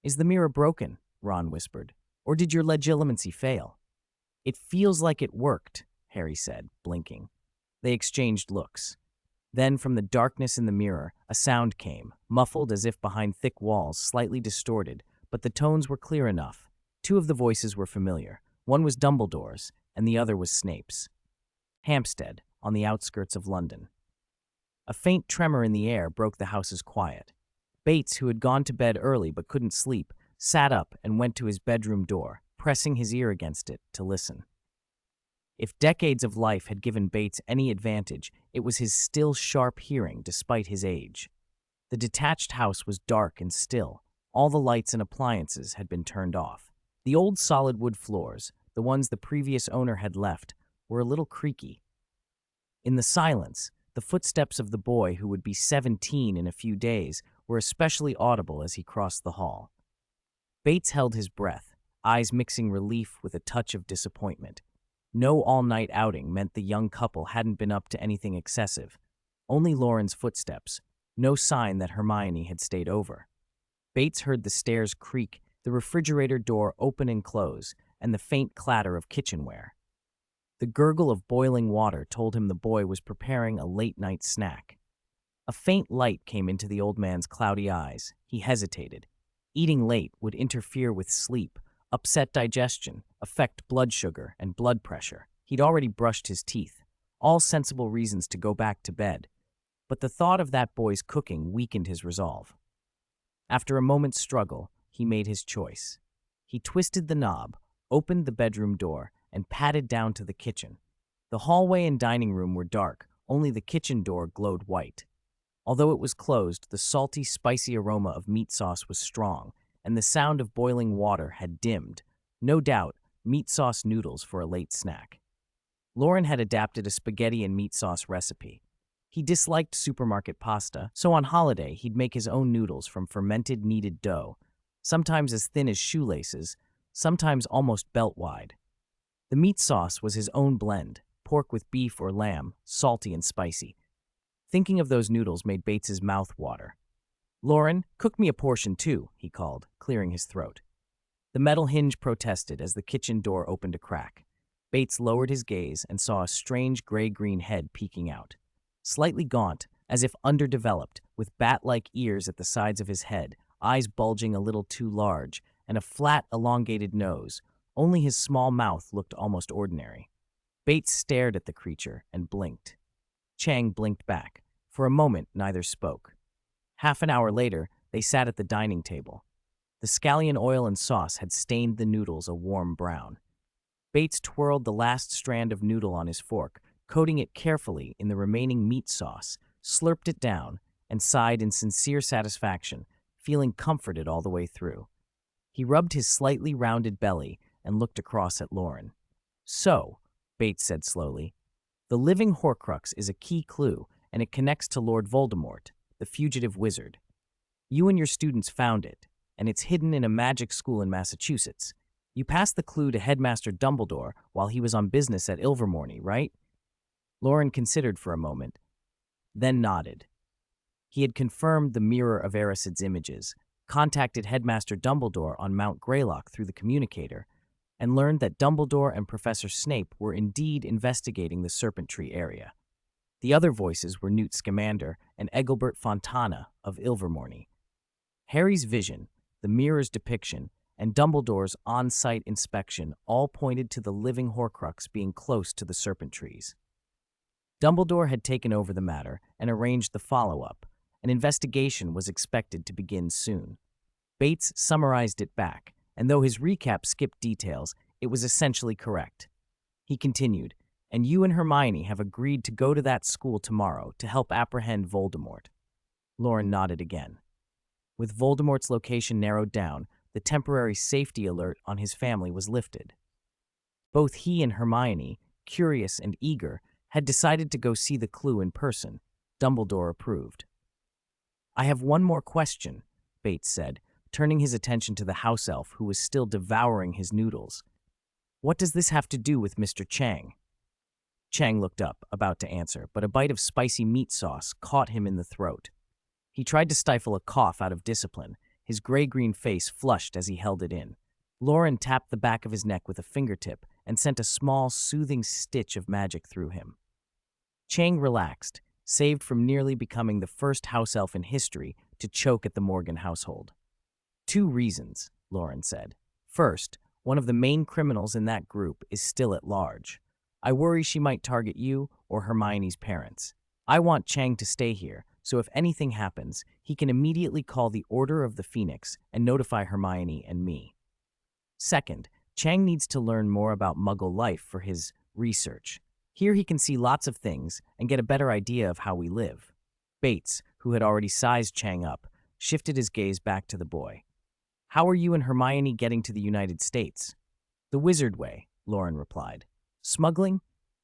"Is the mirror broken?" Ron whispered. "Or did your legilimency fail?" "It feels like it worked," Harry said, blinking. They exchanged looks. Then, from the darkness in the mirror, a sound came, muffled as if behind thick walls, slightly distorted, but the tones were clear enough. 2 of the voices were familiar. One was Dumbledore's, and the other was Snape's. Hampstead, on the outskirts of London. A faint tremor in the air broke the house's quiet. Bates, who had gone to bed early but couldn't sleep, sat up and went to his bedroom door, pressing his ear against it to listen. If decades of life had given Bates any advantage, it was his still sharp hearing despite his age. The detached house was dark and still. All the lights and appliances had been turned off. The old solid wood floors, the ones the previous owner had left, were a little creaky. In the silence, the footsteps of the boy who would be 17 in a few days were especially audible as he crossed the hall. Bates held his breath, eyes mixing relief with a touch of disappointment. No all-night outing meant the young couple hadn't been up to anything excessive. Only Loren's footsteps, no sign that Hermione had stayed over. Bates heard the stairs creak, the refrigerator door open and close, and the faint clatter of kitchenware. The gurgle of boiling water told him the boy was preparing a late-night snack. A faint light came into the old man's cloudy eyes. He hesitated. Eating late would interfere with sleep, upset digestion, affect blood sugar and blood pressure. He'd already brushed his teeth. All sensible reasons to go back to bed. But the thought of that boy's cooking weakened his resolve. After a moment's struggle, he made his choice. He twisted the knob, opened the bedroom door, and padded down to the kitchen. The hallway and dining room were dark, only the kitchen door glowed white. Although it was closed, the salty, spicy aroma of meat sauce was strong, and the sound of boiling water had dimmed. No doubt, meat sauce noodles for a late snack. Loren had adapted a spaghetti and meat sauce recipe. He disliked supermarket pasta, so on holiday he'd make his own noodles from fermented kneaded dough, sometimes as thin as shoelaces, sometimes almost belt-wide. The meat sauce was his own blend, pork with beef or lamb, salty and spicy. Thinking of those noodles made Bates's mouth water. "Loren, cook me a portion too," he called, clearing his throat. The metal hinge protested as the kitchen door opened a crack. Bates lowered his gaze and saw a strange gray-green head peeking out. Slightly gaunt, as if underdeveloped, with bat-like ears at the sides of his head, eyes bulging a little too large, and a flat, elongated nose. Only his small mouth looked almost ordinary. Bates stared at the creature and blinked. Chang blinked back. For a moment, neither spoke. Half an hour later, they sat at the dining table. The scallion oil and sauce had stained the noodles a warm brown. Bates twirled the last strand of noodle on his fork, coating it carefully in the remaining meat sauce, slurped it down, and sighed in sincere satisfaction, feeling comforted all the way through. He rubbed his slightly rounded belly and looked across at Loren. "So," Bates said slowly, "the living Horcrux is a key clue, and it connects to Lord Voldemort, the fugitive wizard. You and your students found it, and it's hidden in a magic school in Massachusetts. You passed the clue to Headmaster Dumbledore while he was on business at Ilvermorny, right?" Loren considered for a moment, then nodded. He had confirmed the Mirror of Erised's images, contacted Headmaster Dumbledore on Mount Greylock through the communicator, and learned that Dumbledore and Professor Snape were indeed investigating the Serpent Tree area. The other voices were Newt Scamander and Egilbert Fontana of Ilvermorny. Harry's vision, the mirror's depiction, and Dumbledore's on-site inspection all pointed to the living Horcrux being close to the Serpent Trees. Dumbledore had taken over the matter and arranged the follow-up. An investigation was expected to begin soon. Bates summarized it back, and though his recap skipped details, it was essentially correct. He continued, "And you and Hermione have agreed to go to that school tomorrow to help apprehend Voldemort." Loren nodded again. With Voldemort's location narrowed down, the temporary safety alert on his family was lifted. Both he and Hermione, curious and eager, had decided to go see the clue in person. Dumbledore approved. "I have one more question," Bates said, turning his attention to the house elf who was still devouring his noodles. "What does this have to do with Mr. Chang?" Chang looked up, about to answer, but a bite of spicy meat sauce caught him in the throat. He tried to stifle a cough out of discipline, his gray-green face flushed as he held it in. Loren tapped the back of his neck with a fingertip and sent a small, soothing stitch of magic through him. Chang relaxed, saved from nearly becoming the first house elf in history to choke at the Morgan household. "2 reasons," Loren said. "First, one of the main criminals in that group is still at large. I worry she might target you or Hermione's parents. I want Chang to stay here, so if anything happens, he can immediately call the Order of the Phoenix and notify Hermione and me. Second, Chang needs to learn more about Muggle life for his research. Here he can see lots of things and get a better idea of how we live." Bates, who had already sized Chang up, shifted his gaze back to the boy. "How are you and Hermione getting to the United States?" "The wizard way," Loren replied. "Smuggling?"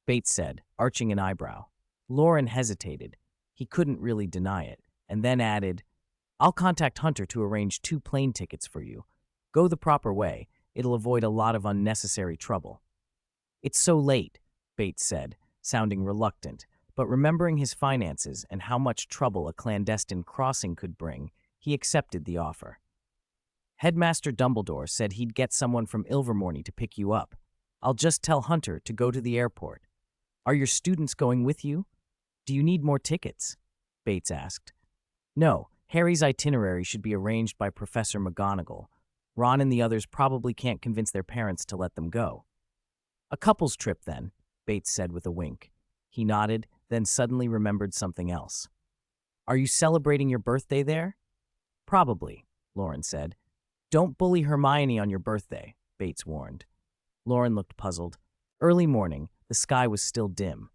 Bates said, arching an eyebrow. Loren hesitated. He couldn't really deny it, and then added, "I'll contact Hunter to arrange 2 plane tickets for you. Go the proper way. It'll avoid a lot of unnecessary trouble." "It's so late," Bates said, sounding reluctant, but remembering his finances and how much trouble a clandestine crossing could bring, he accepted the offer. "Headmaster Dumbledore said he'd get someone from Ilvermorny to pick you up. I'll just tell Hunter to go to the airport." "Are your students going with you? Do you need more tickets?" Bates asked. "No, Harry's itinerary should be arranged by Professor McGonagall. Ron and the others probably can't convince their parents to let them go." "A couple's trip, then," Bates said with a wink. He nodded, then suddenly remembered something else. "Are you celebrating your birthday there?" "Probably," Loren said. "Don't bully Hermione on your birthday," Bates warned. Loren looked puzzled. Early morning, the sky was still dim.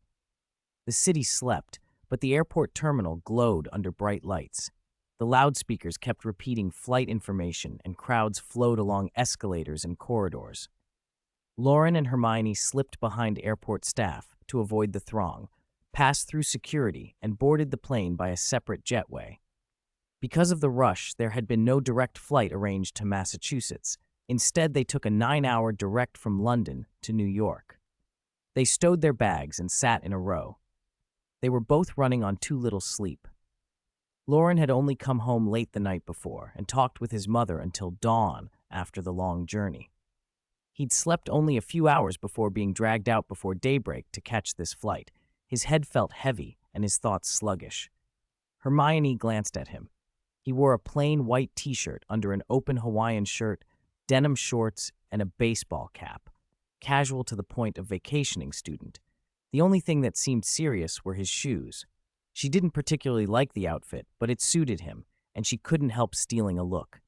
The city slept, but the airport terminal glowed under bright lights. The loudspeakers kept repeating flight information, and crowds flowed along escalators and corridors. Loren and Hermione slipped behind airport staff to avoid the throng, passed through security, and boarded the plane by a separate jetway. Because of the rush, there had been no direct flight arranged to Massachusetts. Instead, they took a 9-hour direct from London to New York. They stowed their bags and sat in a row. They were both running on too little sleep. Loren had only come home late the night before and talked with his mother until dawn after the long journey. He'd slept only a few hours before being dragged out before daybreak to catch this flight. His head felt heavy and his thoughts sluggish. Hermione glanced at him. He wore a plain white t-shirt under an open Hawaiian shirt, denim shorts, and a baseball cap, casual to the point of vacationing student. The only thing that seemed serious were his shoes. She didn't particularly like the outfit, but it suited him, and she couldn't help stealing a look.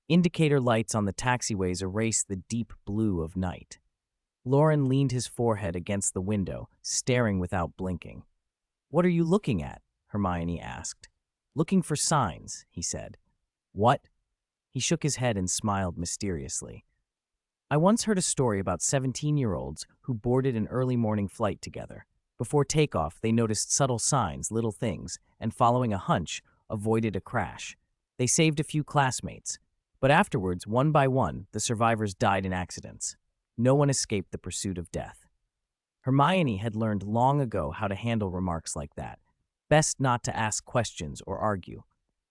Indicator lights on the taxiways erased the deep blue of night. Loren leaned his forehead against the window, staring without blinking. "What are you looking at?" Hermione asked. "Looking for signs," he said. "What?" He shook his head and smiled mysteriously. "I once heard a story about 17-year-olds who boarded an early morning flight together. Before takeoff, they noticed subtle signs, little things, and following a hunch, avoided a crash. They saved a few classmates, but afterwards, one by one, the survivors died in accidents. No one escaped the pursuit of death." Hermione had learned long ago how to handle remarks like that. Best not to ask questions or argue.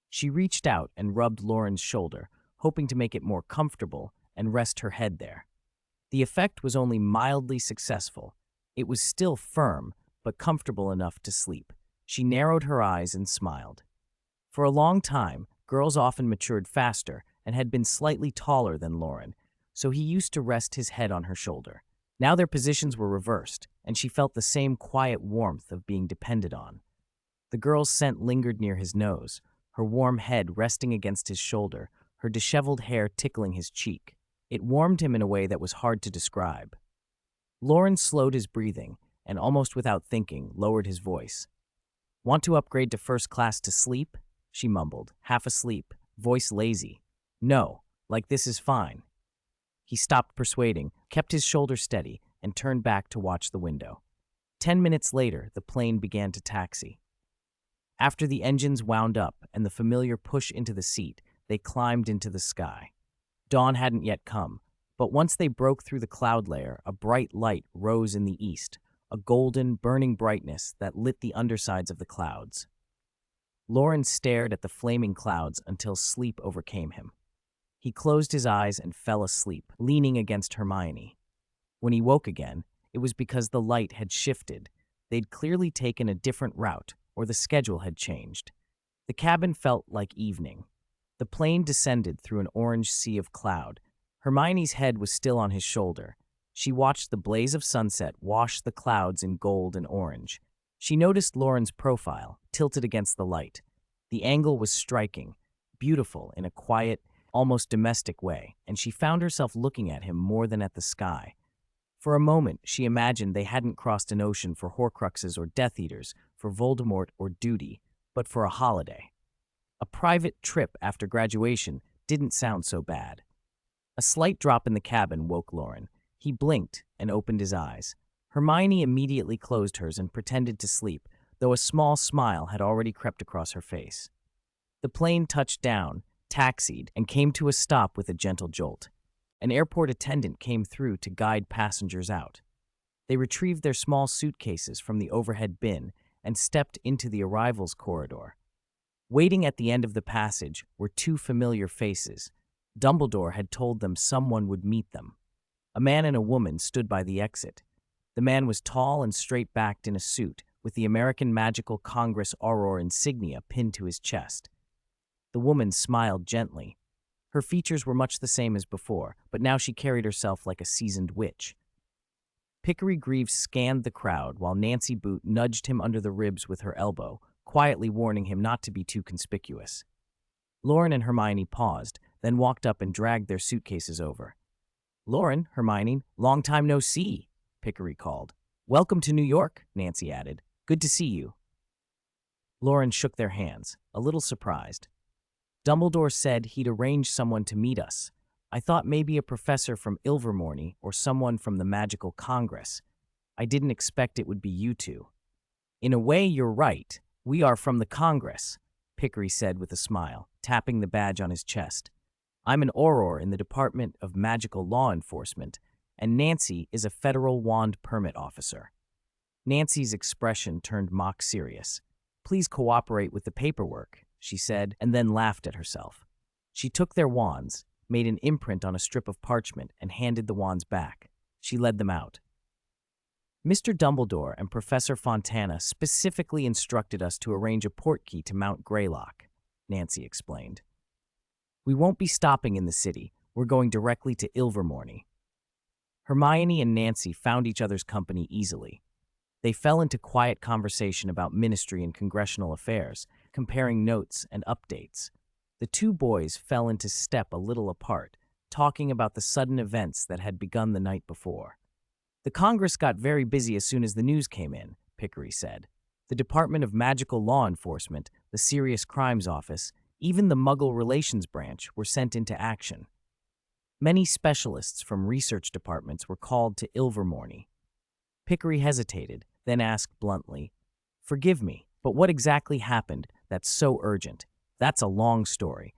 She reached out and rubbed Loren's shoulder, hoping to make it more comfortable and rest her head there. The effect was only mildly successful. It was still firm, but comfortable enough to sleep. She narrowed her eyes and smiled. For a long time, girls often matured faster and had been slightly taller than Loren, so he used to rest his head on her shoulder. Now their positions were reversed, and she felt the same quiet warmth of being depended on. The girl's scent lingered near his nose, her warm head resting against his shoulder, her disheveled hair tickling his cheek. It warmed him in a way that was hard to describe. Loren slowed his breathing and, almost without thinking, lowered his voice. "Want to upgrade to first class to sleep?" she mumbled, half asleep, voice lazy. "No, like this is fine." He stopped persuading, kept his shoulder steady, and turned back to watch the window. 10 minutes later, the plane began to taxi. After the engines wound up and the familiar push into the seat, they climbed into the sky. Dawn hadn't yet come, but once they broke through the cloud layer, a bright light rose in the east, a golden, burning brightness that lit the undersides of the clouds. Loren stared at the flaming clouds until sleep overcame him. He closed his eyes and fell asleep, leaning against Hermione. When he woke again, it was because the light had shifted. They'd clearly taken a different route, or the schedule had changed. The cabin felt like evening. The plane descended through an orange sea of cloud. Hermione's head was still on his shoulder. She watched the blaze of sunset wash the clouds in gold and orange. She noticed Loren's profile, tilted against the light. The angle was striking, beautiful in a quiet, almost domestic way, and she found herself looking at him more than at the sky. For a moment, she imagined they hadn't crossed an ocean for Horcruxes or Death Eaters, for Voldemort or duty, but for a holiday. A private trip after graduation didn't sound so bad. A slight drop in the cabin woke Loren. He blinked and opened his eyes. Hermione immediately closed hers and pretended to sleep, though a small smile had already crept across her face. The plane touched down, taxied, and came to a stop with a gentle jolt. An airport attendant came through to guide passengers out. They retrieved their small suitcases from the overhead bin and stepped into the arrivals corridor. Waiting at the end of the passage were two familiar faces. Dumbledore had told them someone would meet them. A man and a woman stood by the exit. The man was tall and straight-backed in a suit, with the American Magical Congress Auror insignia pinned to his chest. The woman smiled gently. Her features were much the same as before, but now she carried herself like a seasoned witch. Pickery Greaves scanned the crowd while Nancy Boot nudged him under the ribs with her elbow, quietly warning him not to be too conspicuous. Loren and Hermione paused, then walked up and dragged their suitcases over. "Loren, Hermione, long time no see," Pickery called. "Welcome to New York," Nancy added. "Good to see you." Loren shook their hands, a little surprised. "Dumbledore said he'd arrange someone to meet us. I thought maybe a professor from Ilvermorny or someone from the Magical Congress. I didn't expect it would be you two." "In a way, you're right. We are from the Congress," Pickery said with a smile, tapping the badge on his chest. "I'm an Auror in the Department of Magical Law Enforcement, and Nancy is a federal wand permit officer." Nancy's expression turned mock serious. "Please cooperate with the paperwork," she said, and then laughed at herself. She took their wands, made an imprint on a strip of parchment, and handed the wands back. She led them out. "Mr. Dumbledore and Professor Fontana specifically instructed us to arrange a portkey to Mount Greylock," Nancy explained. "We won't be stopping in the city. We're going directly to Ilvermorny." Hermione and Nancy found each other's company easily. They fell into quiet conversation about ministry and congressional affairs, comparing notes and updates. The two boys fell into step a little apart, talking about the sudden events that had begun the night before. "The Congress got very busy as soon as the news came in," Pickery said. "The Department of Magical Law Enforcement, the Serious Crimes Office, even the Muggle Relations Branch were sent into action. Many specialists from research departments were called to Ilvermorny." Pickery hesitated, then asked bluntly, "Forgive me, but what exactly happened that's so urgent?" "That's a long story.